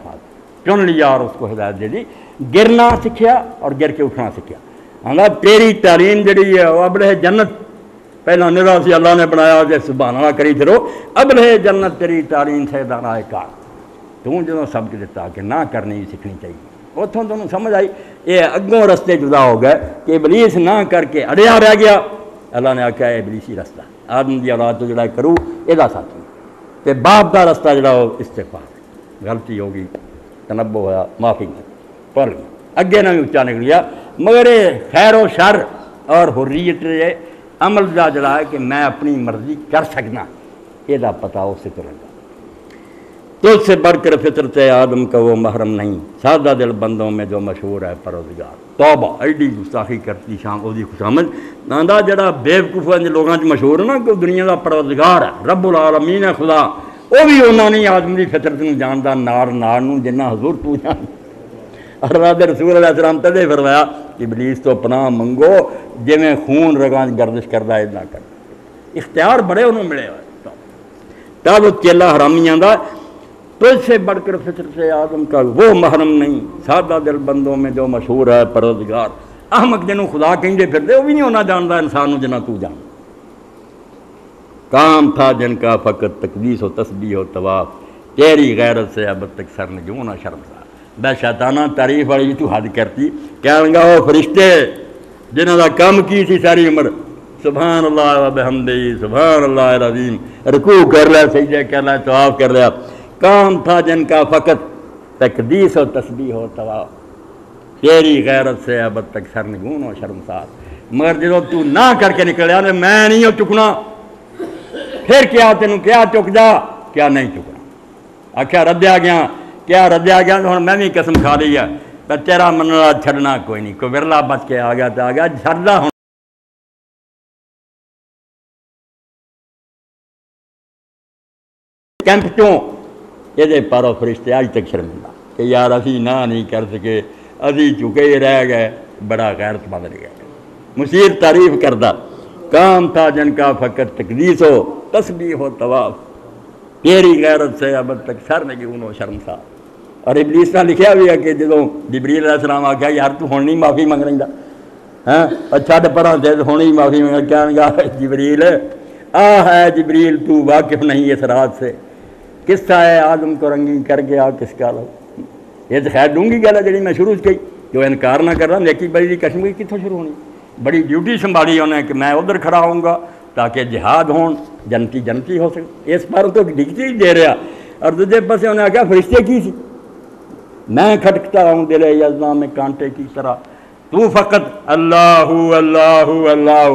چن لیا اور اس کو ہدایت دے دی، گرنا سیکھیا اور گر کے اٹھنا سیکھیا، ہاں تیری تعلیم جڑی ہے وہ اب رہے جنت، پہلا نرا سی اللہ نے بنایا کہ سبحان اللہ کری پھرو، اب رہے جنت تیری تعلیم سے دانائے کار، تو جدوں سبق دیتا کہ نہ کرنی سیکھنی چاہیے، اتوں تمہیں سمجھ آئی یہ اگوں رستے جدا ہو گئے کہ ابلیس نہ کر کے اڑیا رہ گیا، اللہ نے آخیا ہے ابلیسی رستہ آدم کی اولاد تو جڑا کرو یہ ساتھی، تے باپ کا رستہ جڑا وہ استغفار، غلطی ہو گئی تنبہ ہوا معافی پر اگے نہ بھی اچا نکل گیا، مگر یہ خیر و شر اور حریت عمل کا جڑا ہے کہ میں اپنی مرضی کر سکنا، یہ پتہ اس سے لگا۔ تجھ سے بڑھ کر فطرت آدم کا وہ محرم نہیں، سادہ دل بندوں میں جو مشہور ہے پروردگار۔ توبہ ایڈی گستاخی کرتی شام وہ خوشامد ناندا جڑا بیوقوف لوگوں مشہور ہے نا کہ دنیا کا پروردگار ہے، رب العالمین ہے خدا، وہ بھی انہوں نے آدم کی فطرت کو جانتا نار نار نو جنہ حضور تو جان۔ اور رات رسول علیہ السلام تدے فرمایا ابلیس تو پناہ منگو جی میں خون رگاں گردش کردا ادنا کر، اختیار بڑے انہوں ملے ہوئے۔ تب چیلا حرامی آندا تجھ سے بڑھ کر فطرت آدم کا وہ محرم نہیں، سادہ دل بندوں میں جو مشہور ہے پروردگار۔ احمق جنوں خدا کہیں پھر دے وہ بھی نہیں ہونا جانتا انسان جنہ تو جان۔ کام تھا جن کا فقط تقدیس و تسبیح و طواف، تیری غیرت سے اب تک سر نگوں نہ شرمسار۔ بے شیطانہ تعریف والی تو حد کرتی کہہ گا وہ فرشتے جنہوں کا کام کی تھی ساری عمر، سبحان اللہ و بحمدہ سبحان اللہ العظیم، رکوع کر لیا سجدے کر لیا طواف کر لیا، کام تھا جن کا فقط تقدیس و تسبیح و طواف، تیری غیرت سے اب تک سرنگون و شرمسار۔ مگر جب تو نہ کر کے نکلیا نے میں نہیں ہو چکنا، پھر کیا تینوں کیا چک جا، کیا نہیں چکنا، آخیا ردیا گیا، کیا ردیا گیا تو میں بھی قسم کھا لی ہے تیرا مننا چھڑنا کوئی نہیں، کوئی ورلا بچ کے آ گیا تو آ گیا چھڑنا ہوں کیمپ چوں یہ پارو فرشتے آج تک شرمندہ کہ یار اسی نہ نہیں کر سکے، اسی چکے ہی رہ گئے، بڑا غیرت مند رہ گئے۔ مصیر تعریف کردہ کام تھا جن کا فقط تقدیس ہو تسبیح ہو طواف، تیری غیرت سے اب تک سر نگون و شرمسار۔ اور ابلیس نے لکھا بھی ہے کہ جدوں جبریل علیہ السلام آخیا یار تو ہن نہیں معافی منگ رہا ہاں اچھا پرا سے ہوں ہی معافی منگ کہنے گا جبریل آ ہے جبریل تو واقف نہیں اس رات سے، قصہ ہے آدم کو رنگین کر گیا کس کا لو۔ یہ تو خیر ڈونگی گل ہے جی میں شروع سے جو انکار نہ کر رہا، نیکی بڑی کشمیر کتوں شروع ہونی، بڑی ڈیوٹی سنبھالی انہیں کہ میں ادھر کھڑا ہوں گا تاکہ جہاد ہون جنتی جنتی ہو سکے، اس پر تو ڈگتی ہی دے رہا۔ اور دوسرے پاسے انہیں آخیا فرشتے کی سی، میں کھٹکتا ہوں دل یزداں میں کانٹے کی طرح، تو فقط اللہ اللہ اللہ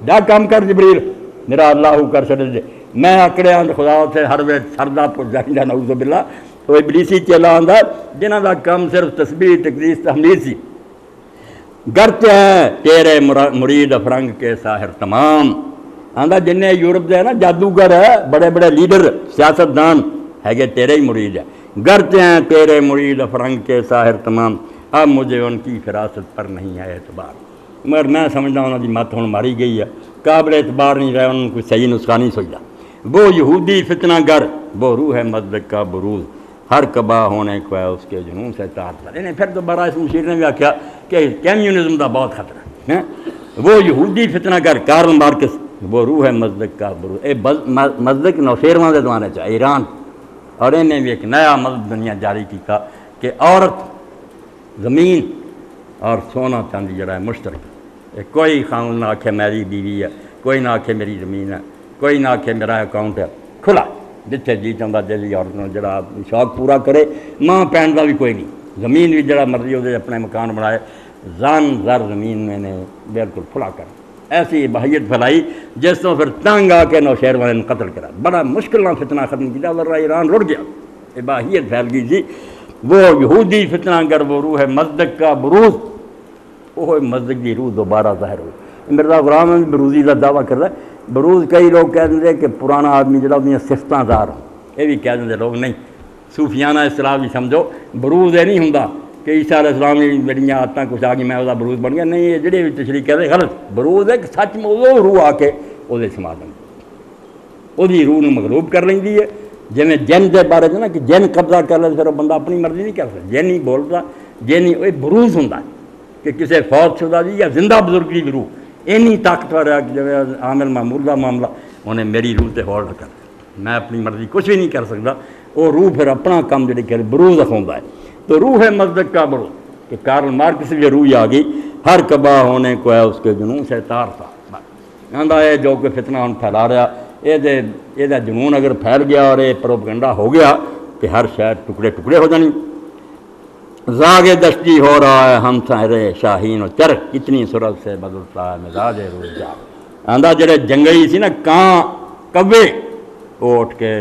جا کام کر جبریل میرا اللہ کر چھڑ دے، میں اکڑیا خدا سے ہر ویل سردہ پوچھ جائیں نعوذ باللہ۔ تو ابلیسی چیلا آندا جنہاں دا کام صرف تسبیح تقدیس تحمید سی، گرچہ ہے تیرے مرید افرنگ کے ساحر تمام، آندا جنہیں یورپ دے نا جادوگر ہے بڑے بڑے لیڈر سیاستدان ہے کہ تیرے ہی مرید ہے، گرچہ ہیں تیرے مرید افرنگ کے ساحر تمام، اب مجھے ان کی فراست پر نہیں ہے اعتبار۔ مگر میں سمجھتا ہوں انہوں مت ہوں ماری گئی ہے، قابل اعتبار نہیں رہے، انہوں کوئی صحیح نسخہ نہیں سوچا۔ وہ یہودی فتنہ گر وہ روح ہے مصدق کا بروز، ہر کبا ہونے کو ہے اس کے جنون سے تار پر۔ انہیں پھر دوبارہ اس مشیر نے بھی آخیا کہ کمیونزم کا بہت خطرہ ہے، وہ یہودی فتنہ گر کارل مارکس وہ روح ہے مصدق کا بروز۔ اے مصدق 913واں دے زمانے چاہ ایران، اور انہیں بھی ایک نیا مذہب دنیا جاری کیا کہ عورت زمین اور سونا چاندی جڑا ہے مشترک، کوئی خاون نہ آکھے میری بیوی ہے، کوئی نہ آکھے میری زمین ہے، کوئی نہ آکھے میرا اکاؤنٹ ہے، کھلا جتھے جی چاہتا دلی عورت جڑا شوق پورا کرے، ماں پہن کا بھی کوئی نہیں، زمین بھی جڑا مرضی وہ اپنے مکان بنائے، زان زر زمین میں نے بالکل کھلا کر ایسی بحیت پھیلائی جس تو پھر تنگ آ کے نوشہر والے نے قتل کرا، بڑا مشکل نہ فتنہ ختم کیا ورنہ ایران رڑ گیا، اباہیت پھیل گئی تھی۔ وہ یہودی فتنہ گر وہ روح ہے مصدق کا بروز، وہ مصدق کی روح دوبارہ ظاہر ہوئی۔ مرزا غلام احمد بروزی کا دعویٰ کر رہا ہے، بروز کئی لوگ کہہ دیں کہ پرانا آدمی جڑا اپنی صفتاں دار ہوں، یہ بھی کہہ دیں لوگ نہیں، صوفیانہ اصطلاح بھی سمجھو، بروز یہ نہیں ہوں کہ عیسیٰ علیہ السلام نے میری عادتیں کچھ آ گئی میں وہ بروز بن گیا، نہیں، یہ جڑے بھی تشریح کہتے غلط، بروز ہے کہ سچ میں وہ روح آ کے وہ سما دیں وہی روح نو مغلوب کر لینی ہے۔ جی میں جن کے بارے نا کہ جن قبضہ کر لے پھر وہ بندہ اپنی مرضی نہیں کر سکتا، جن ہی بولتا، جن ہی وہ بروز ہوں کہ کسی فوت شدہ دی یا زندہ بزرگ کی روح اینی طاقتور ہے کہ جب عامر معمول کا معاملہ انہیں میری روح تے ہولڈ کر، میں اپنی مرضی کچھ بھی نہیں کر سکتا، وہ روح پھر اپنا کام جڑی کہ بروز اخوندا ہے۔ تو روح ہے مصدق کا بروز کہ کارل مارکس سے روح آ گئی، ہر کبا ہونے کو ہے اس کے جنون سے تار تھا، آندا ہے جو کہ فتنہ ہم پھیلا رہا، یہ جنون اگر پھیل گیا اور یہ پروپگنڈا ہو گیا کہ ہر شہر ٹکڑے ٹکڑے ہو جانی۔ زاغ دشتی ہو رہا ہے ہم سہرے شاہین و چرخ، کتنی صورت سے بدلتا ہے مزاج روز جا۔ آندا جڑے جنگلی سی نا کاں کبے وہ اٹھ کے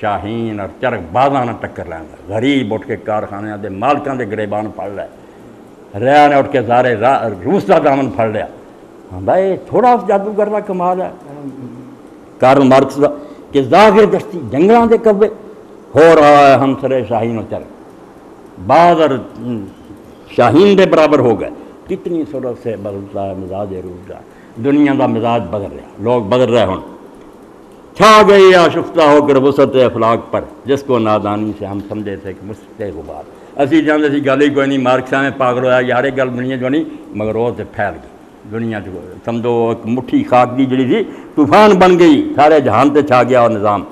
شاہین اور چرخ بازاں نہ ٹکر لیندا، غریب اٹھ کے کارخانیاں دے مالکاں دے گریبان پھڑ لے، ریا نے اٹھ کے سارے روس دا دامن پھڑ لیا۔ ہاں بھائی تھوڑا جادوگر دا کمال ہے کارل مارکس دا کہ ظاہر دستی جنگلاں دے قبضے ہو رہا ہے ہمسر شاہین و چرخ، باز اور شاہین دے برابر ہو گئے۔ کتنی صورت سے بدلتا ہے مزاج روح کا، دنیا دا مزاج بدل رہا، لوگ بدل رہے ہوں۔ چھا گئی آشفتہ ہو کر وسعت افلاق پر، جس کو نادانی سے ہم سمجھے تھے کہ مستقل غبار، اسی جانتے سی گل ہی کوئی نہیں، مارکساں میں پاگل ہویا یار یہ گل دنیا جو نہیں، مگر وہ تو پھیل گئی دنیا جو سمجھو ایک مٹھی خاک دی جڑی تھی طوفان بن گئی، سارے جہان تے چھا گیا اور نظام۔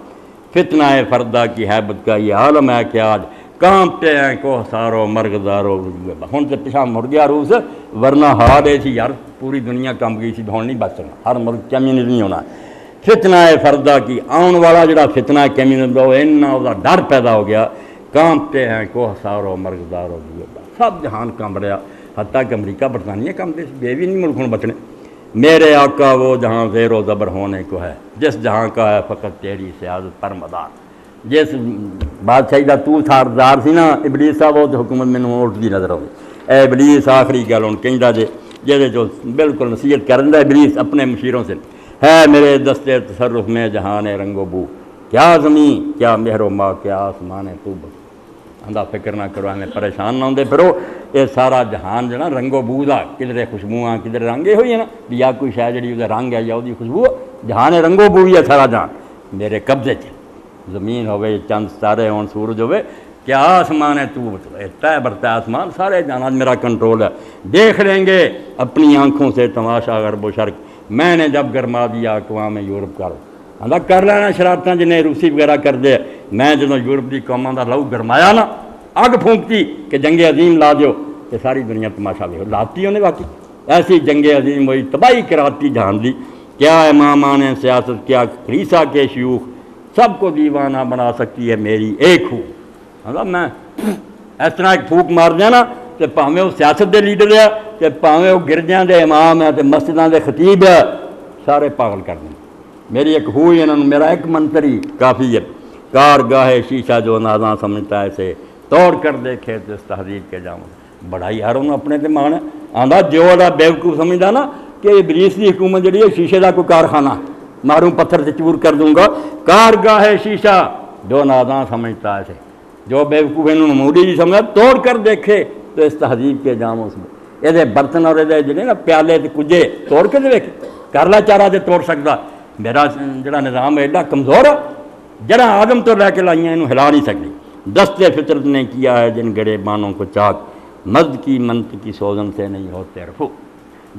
فتنہ فردہ کی حیبت کا یہ عالم ہے کہ آج کانپتے ہیں کوہ سارو مرغزارو، ہن سے پیچھا مڑ گیا روس، ورنہ حال ایسی یار پوری دنیا کم گئی سی، ہن نہیں بچ سکنا، ہر ملک کمیونزم نہیں ہونا۔ فتنہ فردہ کی آن والا جڑا فتنہ کمیونزم ہو اتنا وہ ڈر پیدا ہو گیا، کانپتے ہیں کوہ سارو مرغزارو، سب جہان کانپ رہا، حتیٰ کہ امریکہ برطانیہ کانپتے یہ بھی نہیں ملک بچنے۔ میرے آقا وہ جہاں زیر و زبر ہونے کو ہے، جس جہاں کا ہے فقط تیری سیادت پر مدار۔ جس بادشاہی دا تو تھاردار سی نا ابلیس صاحب، وہ حکومت میں اٹھتی نظر آئی۔ اے ابلیس آخری گل ہوں کہندا جے جہدے جو بالکل نصیحت کرندا ابلیس اپنے مشیروں سے، ہے میرے دستے تصرف میں جہان رنگ و بو، کیا زمین کیا مہر و ماں کیا آسمان تو بس، آندا فکر نہ کرو ہمیں پریشان نہ ہوندے پھرو، یہ سارا جہان جو نا رنگ و بو دا، کدھر خوشبوآں کدھر رنگ یہ ہوئی ہے نا بھی یا کوئی شاید جڑی وہ رنگ ہے یا وہ خوشبو، جہان رنگ و بو ہے سارا جہان میرے قبضے چ، زمین ہوئے چند ستارے ہون سورج ہوئے کیا آسمان ہے تو طے برتا آسمان، سارے جہان میرا کنٹرول ہے۔ دیکھ لیں گے اپنی آنکھوں سے تماشا غرب و شرق، میں نے جب گرما دیا اقوام یورپ کر لینا شرارتاں جنہیں روسی وغیرہ کر دے، میں جدوں یورپ دی قوماں دا لہو گرمایا نا، اگ پھونکتی کہ جنگ عظیم لا دیو کہ ساری دنیا تماشا بھی لاتی انہیں واقعی ایسی جنگ عظیم ہوئی، تباہی کراتی جہان دی۔ کیا امامان سیاست کیا کلیسا کے شیوخ، سب کو دیوانہ بنا سکتی ہے میری ایک ہو۔ میں اس طرح ایک پھوک مار دیا نا تو پاویں وہ سیاست دے لیڈر ہے کہ پاویں وہ گرجیاں دے امام ہے تو مسجداں دے خطیب ہے، سارے پاگل کر دیں۔ میری ایک ہوئی انہوں نے میرا ایک منتری کافی ہے، کارگاہ شیشہ جو نازاں سمجھتا ہے اسے توڑ کر دیکھے تو اس تہذیب کے جامع، بڑا ہی یار انہوں اپنے تے مان ہے آندا جو والا بیوقوف سمجھدا نا کہ ابلیس دی حکومت جڑی ہے شیشے دا کوئی کارخانہ، ماروں پتھر سے چور کر دوں گا، کارگاہ شیشہ جو نازاں سمجھتا ہے اسے، جو بیوقوف انہوں نے موڈی جی سمجھا توڑ کر دیکھے تو اس تہذیب کے جامع اس میں یہ برتن اور یہ جڑے نا پیالے تے کجے توڑ کے دیکھے، کر لا چارہ تے توڑ سکتا، میرا جڑا نظام ہے ایڈا کمزور ہے، جڑا آدم تو لے کے لائیاں انہوں ہلا نہیں سکتی۔ دست فطرت نے کیا ہے جن گڑے بانوں کو چاک، مزد کی منت کی سوزن سے نہیں ہوتے رفو،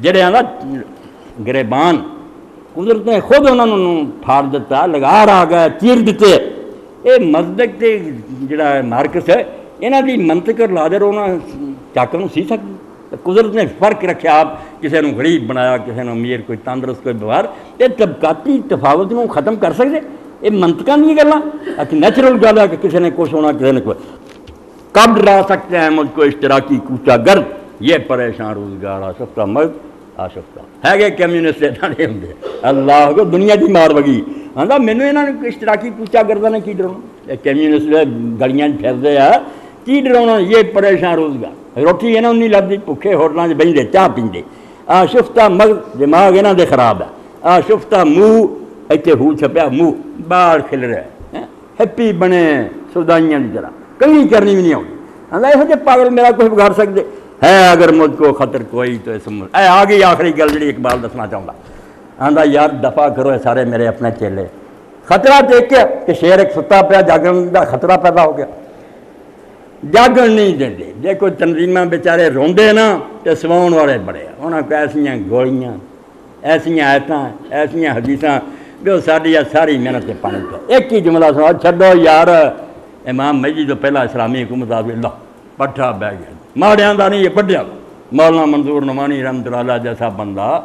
جڑے ہیں نا گرے بان قدرت نے خود انہوں نے پھاڑ دیتا، لگا رہا گیا چیر دیتے، یہ مزدک تے جڑا مارکس ہے انہاں دی منطق اور لادر انہاں چاکر سی سکتی، قدرت نے فرق رکھا، آپ کسی نے غریب بنایا، کسی نے امیر، کوئی تندرست، کوئی بیمار، یہ طبقاتی تفاوت کو ختم کر سکتے، یہ منطقہ نہیں گلا نیچرل گل ہے کہ کسی نے کچھ ہونا کسی نے کوئی، کب ڈرا سکتے ہیں مجھ کو اشتراکی کوچا گرد، یہ پریشان روزگار آشفتہ مرد آشفتہ ہے کہ کمیونسٹ نہیں ہوں گے، اللہ کو دنیا کی مار بگی آندا مینوں انہاں نے اشتراکی کوچا گردہ نے کی ڈراؤنا، یہ کمیونسٹ گلیاں پھیرتے ہیں کی ڈراؤنا، یہ پریشان روزگار، روٹی انہوں نہیں لبھی، بھوکے ہوٹلاں بہندے چاہ پیندے، آشفتہ مغز دماغ انہاں دے خراب ہے، آشفتہ منہ ایتھے ہو چھپیا منہ باہر کھل رہا ہے، ہیپی بنے سودائیاں کی طرح کہیں کرنی بھی نہیں ہوگی، آندا یہ جے پاگل میرا کچھ بگاڑ سکتے ہے، اگر مجھ کو خطر کوئی تو اس ملک اے آ گئی آخری گل جڑی اقبال دسنا چاہوں گا، آندا یار دفع کرو یہ سارے میرے اپنے چیلے، خطرہ دیکھ کے کہ شیر ایک ستا پیا جاگن دا خطرہ پیدا ہو گیا، جاگن نہیں دے جے کوئی تنظیمہ بیچارے روندے نا تو سواؤن والے بڑے انہاں کو ایسیاں گولیاں ایسیاں آیتاں ایسیاں حدیثاں بھی وہ ساری محنت سے پانی پہ ایک ہی جملہ سنا چھڈو یار، امام مہدی تو پہلا اسلامی حکومت آ گئی، اللہ پٹھا بہ گیا، ماڑیاں دا نہیں یہ بڑھیا، مولانا منظور نعمانی رحمۃ اللہ جیسا بندہ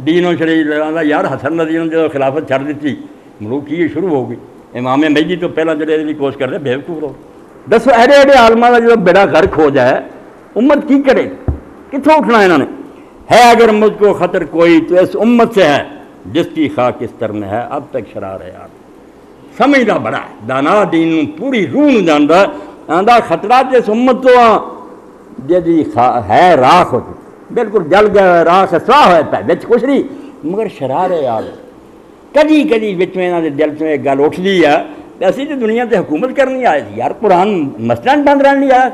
دین و شریعت لگا یار، حسن ندی نے جو خلافت چھڑ دیتی ملوک یہ شروع ہو گئی، امام مہدی تو پہلا جڑے کوشش کرتے بیوقوف لوگ، دسو ایڈے ایڈے عالماں کا جو بیڑا غرق ہو جائے امت کی کرے، کتوں اٹھنا انہوں نے، ہے اگر مجھ کو خطر کوئی تو اس امت سے ہے جس کی خاک اس طرح میں ہے اب تک شرار ہے یار، سمجھدا بڑا ہے، دانا دین نوں پوری روح نوں جاندا، آندا خطرہ جس امت تو جی ہے راکھ ہو بالکل جل گیا، راکھ سواہ ہوئے پہ بچ کچھ نہیں، مگر شرارے یاد کدی کدی بچ میں انہاں دے دل چوں ایک گل اٹھدی ہے کہ اسی تے دنیا تے حکومت کرنی آئے تھی یار، قرآن مسجد بند رہن نہیں آیا،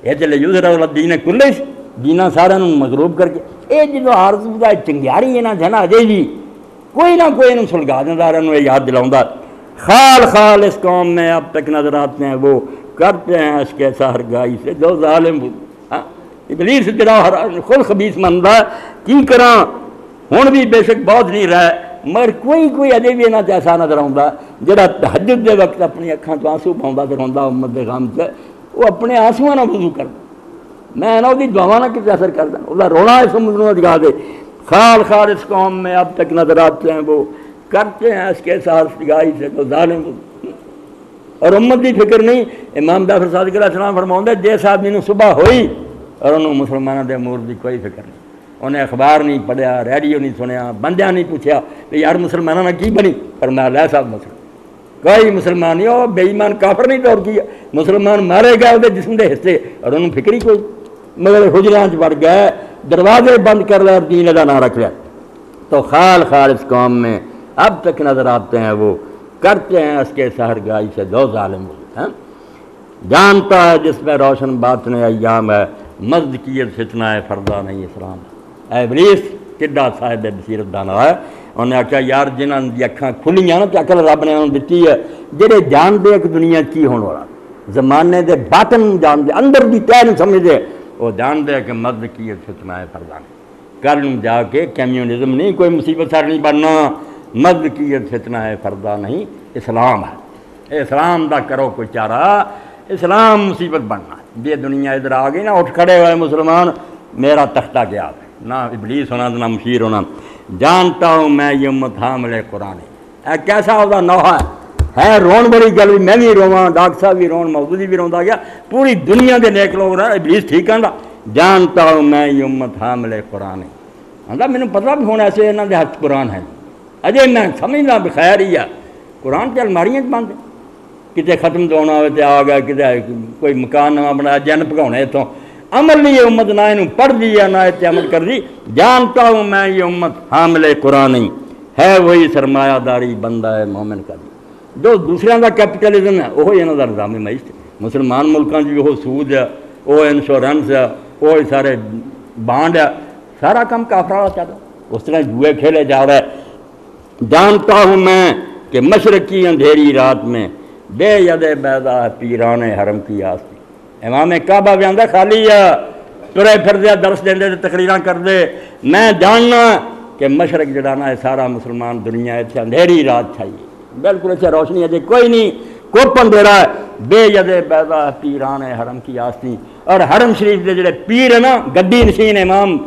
یہ تے لیوزر الدین کلے دینا سارا مغروب کر کے یہ جدو آرزو دا چنگیاری ہے نا ہے نا اجے جی کوئی نہ کوئی انہوں سلگا دینا رہا یہ یاد دلاؤں خال خال اس قوم میں اب تک نظر آتے ہیں وہ کرتے ہیں عشق سحرگاہی سے جو ظالم ابلیس جڑا خود خبیث مندا کی کراں ہن بھی بے شک بہت نہیں رہا مگر کوئی اجے بھی انہاں تے ایسا نظر آਉਂدا جڑا تہجد دے وقت اپنی اکھاں تو آنسو پاوندا تے روندا امت دے غم تے وہ اپنے آنسواں نال وضو کردا میں نہ وہ دعواں نہ کسی اثر کردا وہ رونا اس مجنوں دکھا دے خال خال اس قوم میں اب تک نظر آتے ہیں وہ کرتے ہیں اس کے سحرگاہی سے تو ظالم اور امت کی فکر نہیں۔ امام جعفر صادق علیہ السلام فرماؤں جس آدمی نے صبح ہوئی اور انہوں مسلمانوں کے امور کی کوئی فکر نہیں، انہیں اخبار نہیں پڑھیا، ریڈیو نہیں سنیا، بندیاں نہیں پوچھا کہ یار مسلمانوں نے کی بنی، فرمایا لے صاحب مسلم کوئی مسلمان نہیں، وہ بے ایمان کافر نہیں طور کیا، مسلمان مارے گئے وہ جسم کے حصے اور انہوں فکر ہی کوئی، مگر حجرات بڑھ گئے، دروازے بند کر لیا اور دین کا نام رکھ لیا۔ تو خال خال اس قوم میں اب تک نظر آتے ہیں وہ کرتے ہیں اس کے سحرگاہی سے دو ظالم جانتا ہے جس میں روشن باطن ایام ہے مزد کی فتنہ ہے فردہ نہیں اسلام ہے۔ ابلیس کڈا صاحب بصیرت دانا ہے، انہیں آخیا یار جنہاں دی اکھاں کھلیاں نا تے عقل رب نے انہوں دیتی ہے جڑے جان دے کہ دنیا کی ہونے والا زمانے دے باطن جان دے اندر دی تہ نہیں سمجھ دے وہ جان دے کہ مزد کی فتنہ ہے فردہ نہیں، کل جا کے کمیونزم نہیں کوئی مصیبت سار نہیں بننا، مزد کی فتنہ ہے فردہ نہیں اسلام ہے، اسلام دا کرو کوئی چارہ، اسلام مصیبت بننا ہے۔ یہ دنیا ادھر آ گئی نا اٹھ کھڑے ہوئے مسلمان میرا تختہ کیا ہے، نہ ابلیس ہونا نہ مشیر ہونا، جانتا ہوں میں یہ امت حامل قرآن ہے کیسا ہوگا نوحہ ہے رون بڑی گل بھی میں بھی رواں ڈاکٹر صاحب بھی رون مودودی بھی روندا گیا پوری دنیا کے نیک لوگ رہا ابلیس ٹھیک آندا جانتا ہوں میں یہ امت حامل قرآن ہے آندا مینوں پتہ بھی ہونا ایسے انہاں دے ہاتھ قرآن ہے اجے میں سمجھنا بخیر ہی ہے قرآن تے الماریاں بند کتے ختم تو ہونا ہوئے تے آ گیا کتے کوئی مکان نواں بنایا جن پکاؤنے اتوں عمل نہیں یہ امت نہ انہوں پڑھ دی یا نہ اتنے عمل کر دی جانتا ہوں میں یہ امت حامل قرآن ہے وہی سرمایہ داری بندہ ہے مومن کا بھی جو دوسرے کا کیپٹلزم ہے وہی انہوں کا نظام معیشت مسلمان ملکوں کی وہ سود ہے وہ انشورنس ہے وہ سارے بانڈ ہے سارا کام کافر والا چاہتا اس طرح جوئے کھیلے جا رہا ہے جانتا ہوں میں کہ مشرق کی اندھیری رات میں بے ید بیضا پیران حرم کی آستی امام کعبہ بھی آندہ خالی ہے ترے پھر دیا درس دے دے تقریران کر دے میں جاننا کہ مشرق جڑانا ہے سارا مسلمان دنیا ہے اندھیری رات چاہیے بالکل اچھا روشنی ہے کوئی نہیں کوپن دے رہا ہے بے ید بیضا پیران حرم کی آستی اور حرم شریف دے جڑے پیر ہے نا گڈی نشین امام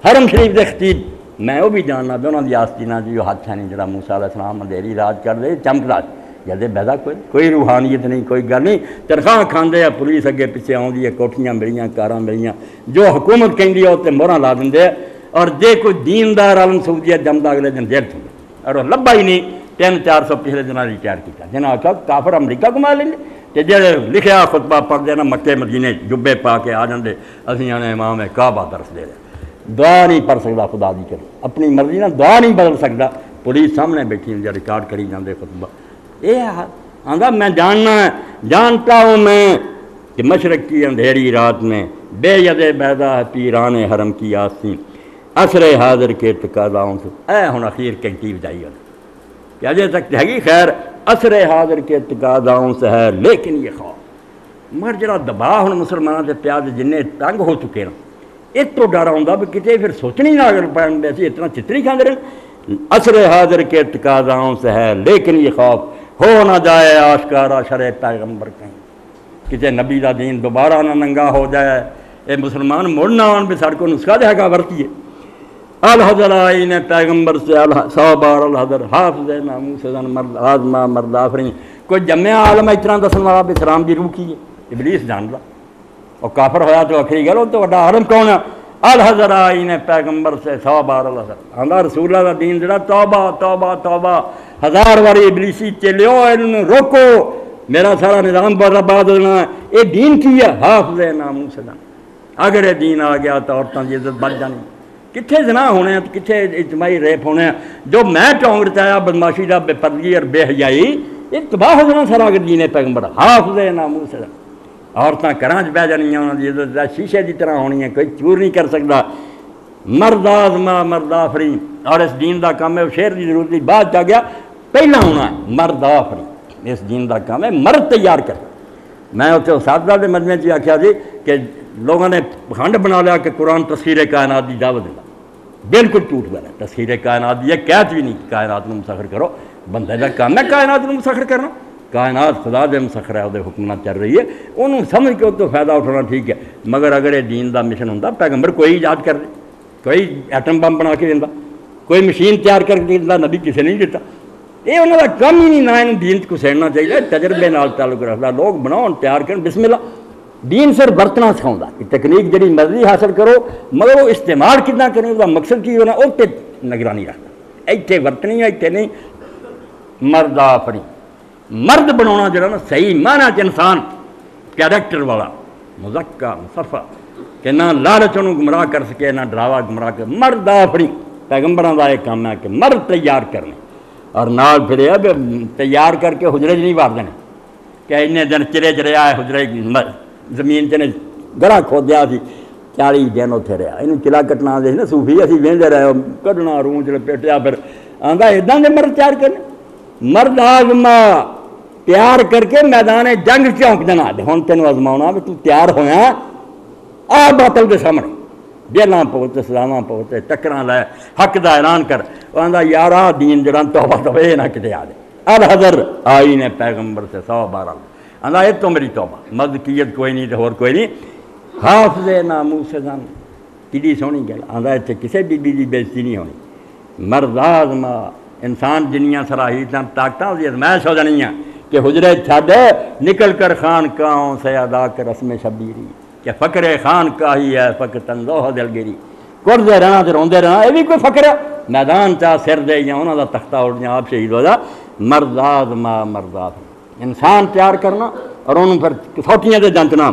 حرم شریف دے خطیب میں وہ بھی جاننا بھی انہوں نے آستینہ جو ہاتھ ہے نہیں جڑا موسیٰ علیہ السلام اندھیری رات کر دے چمک رات جدے بیدا کوئی روحانیت نہیں کوئی گل نہیں تنخواہ کھاندے ہیں پولیس اگے پیچھے آؤندی ہے کوٹھیاں ملیاں کاراں ملیاں جو حکومت کہندی ہے تے موہراں لا دندے اور جے کوئی دیندار عالم سعودیت جمدا اگلے دن جیل تھے اور وہ لبا ہی نہیں 300-400 پچھلے دنوں ریٹائر کیا جنہاں آخیا کافر امریکہ کما لیں تے جڑے لکھیا خطبہ پڑھ دے نا مکے مدینے جبے پا کے آ جاندے اسی آنے امام کعبہ درس دے رہے دعا نہیں پڑھ سکتا خدا دی کر اپنی مرضی نہ دعا نہیں بدل سکتا پولیس سامنے بیٹھی جو ریکارڈ کری جاندے خطبہ یہ آندا میں جانتا ہوں میں کہ مشرق کی اندھیری رات میں بے ید بیضا ہے پیران حرم کی آستین عصر حاضر کے تقاضاؤں سے اے ہن اخیر کینٹی بجائی ہے کہ اجے تک ہے خیر عصر حاضر کے تقاضاؤں سے ہے لیکن یہ خوف مگر جڑا دباؤ ہن مسلمانوں کے پیاد جنہیں تنگ ہو چکے نا اس تو ڈر آؤں بھی کتنے پھر سوچنی نہ اگر پڑھیں ایسی اتنا چتری کھاندے رہے عصر حاضر کے تقاضاؤں سے ہے لیکن یہ خوف ہو نہ جائے آشکارا شرع پیغمبر کہیں کسی نبی دا دین دوبارہ نہ ننگا ہو جائے اے مسلمان مڑنا آن بھی سڑکوں نسخہ دے گا ورتی ہے الحضر آئین پیغمبر سے 100 بار الحضر حافظ ناموس زن مرد آزما مرد آفرین کوئی جمعہ عالم اتنا دسن والا بھی اسلام دی روح کی ہے ابلیس جان رہا اور کافر ہویا تو اکھری گل تو وڈا عالم کون ہے الحضر آئین پیغمبر سے 100 بار الحضر آندا رسول اللہ دا دین جڑا توبہ توبہ توبہ 1000 باری ابلیسی چلیو انہوں روکو میرا سارا نظام برباد ہونا ہے. یہ دین کی ہے حافظ ناموس دا. اگر یہ دین آ گیا تو عورتوں کی عزت بچ جانی. کتنے زنا ہونے ہیں کتنے اجتماعی ریپ ہونے ہیں. جو میں ٹونگ رچایا بدماشی دا بے پردگی اور بے حیائی یہ تباہ ہو جانا سارا اگر دین پیغمبر حافظ ناموس دا. عورتیں گھراں بہ جانی انہوں کی عزت شیشے کی طرح ہونی ہے کوئی چور نہیں کر سکتا. مرد آزما مرد آفرین اور اس دین دا کام ہے شعر کی ضرورت نہیں بعد چاہ گیا پہلا ہونا ہے مرد آفرین. اس دین دا کام ہے مرد تیار کر. میں اتنے اساتذہ کے مجمے چ آخیا جی کہ لوگوں نے پخنڈ بنا لیا کہ قرآن تصویر کائنات کی دعوت دینا. بالکل جھوٹ بنا. تصویر کائنات یہ قید بھی نہیں کہ کائنات کو مسخر کرو. بندے کا کام ہے کائنات کو مسخر کرنا. کائنات خدا دے مسخر ہے وہ حکم نہ چل رہی ہے انہوں سمجھ کے تو فائدہ اٹھانا ٹھیک ہے. مگر اگر یہ دین دا مشن ہوتا پیغمبر کوئی ایجاد کر دے کوئی ایٹم بم بنا کے دینا کوئی مشین تیار کر کے دینا نبی کسی نہیں دیتا. یہ انہوں کا کم ہی نہیں نہ انہوں دین کو سیڑنا چاہیے. تجربے نال تعلق رکھتا لوگ بناؤ تیار کریں بسم اللہ. دین صرف برتنا سکھاؤں کہ تکنیک جڑی مرضی حاصل کرو مگر وہ استعمال کتنا کریں اس مقصد کی ہونا اس پہ نگرانی رکھنا. ایتھے برتنی ہے ایتھے نہیں. مرد آفرین مرد بنانا جڑا نا صحیح معنی انسان کیریکٹر والا مزکا مصفا کہ نہ لالچ انہوں گمراہ کر سکے نہ ڈراوا گمراہ کر. مرد آفرین پیغمبروں کا ایک کام ہے کہ مرد تیار کرنے اور نال پھر یہ تیار کر کے حجرے نہیں وار دینے کہ انہیں دن چرے چرے آئے حجرے زمین چنے گڑا کھودیا سی 40 دن اتنے رہا. انہوں چلا کٹنا دے نا صوفی اسی وہدے رہے کڈنا روح چلے پیٹیا پھر آندا ادا دے مرد تیار کرنے. مرد آزما تیار کر کے میدان جنگ چونک دینا ہوں تینوں آزماؤنا بھی تو تیار ہویا آ باطل دے سامنے جیلاں پہنچے سلاواں پہنچے ٹکراں لے حق دا اعلان کر. آندا یارا دین جڑا توبہ توبہ یہ نہ کتے آ دے. الحضر آئین پیغمبر سے 100 بار آندا یہ تو میری توبہ مذکیت کوئی نہیں تو اور کوئی نہیں. حافظ ناموس جان کڈی سونی گل. آندا اتنے کسی بی بی دی بےزتی نہیں ہونی. مرد آزما انسان جنیاں صلاحیتاں طاقتاں دی ازمائش ہو جانی ہیں کہ حجرے چھڈ نکل کر خان کاؤں سے ادا کر رسم شبیری کہ فقر خان کا ہی ہے فقر تنزوہ دلگیری. کردے رہنا تو روندے رہنا یہ بھی کوئی فقر ہے. میدان چاہ سر دے یا انہوں دا تختہ اٹھ جائیں آپ شہید ہو جا. مرد آزما مرد آزما انسان تیار کرنا اور انہوں پھر کسوٹیاں دے جانچنا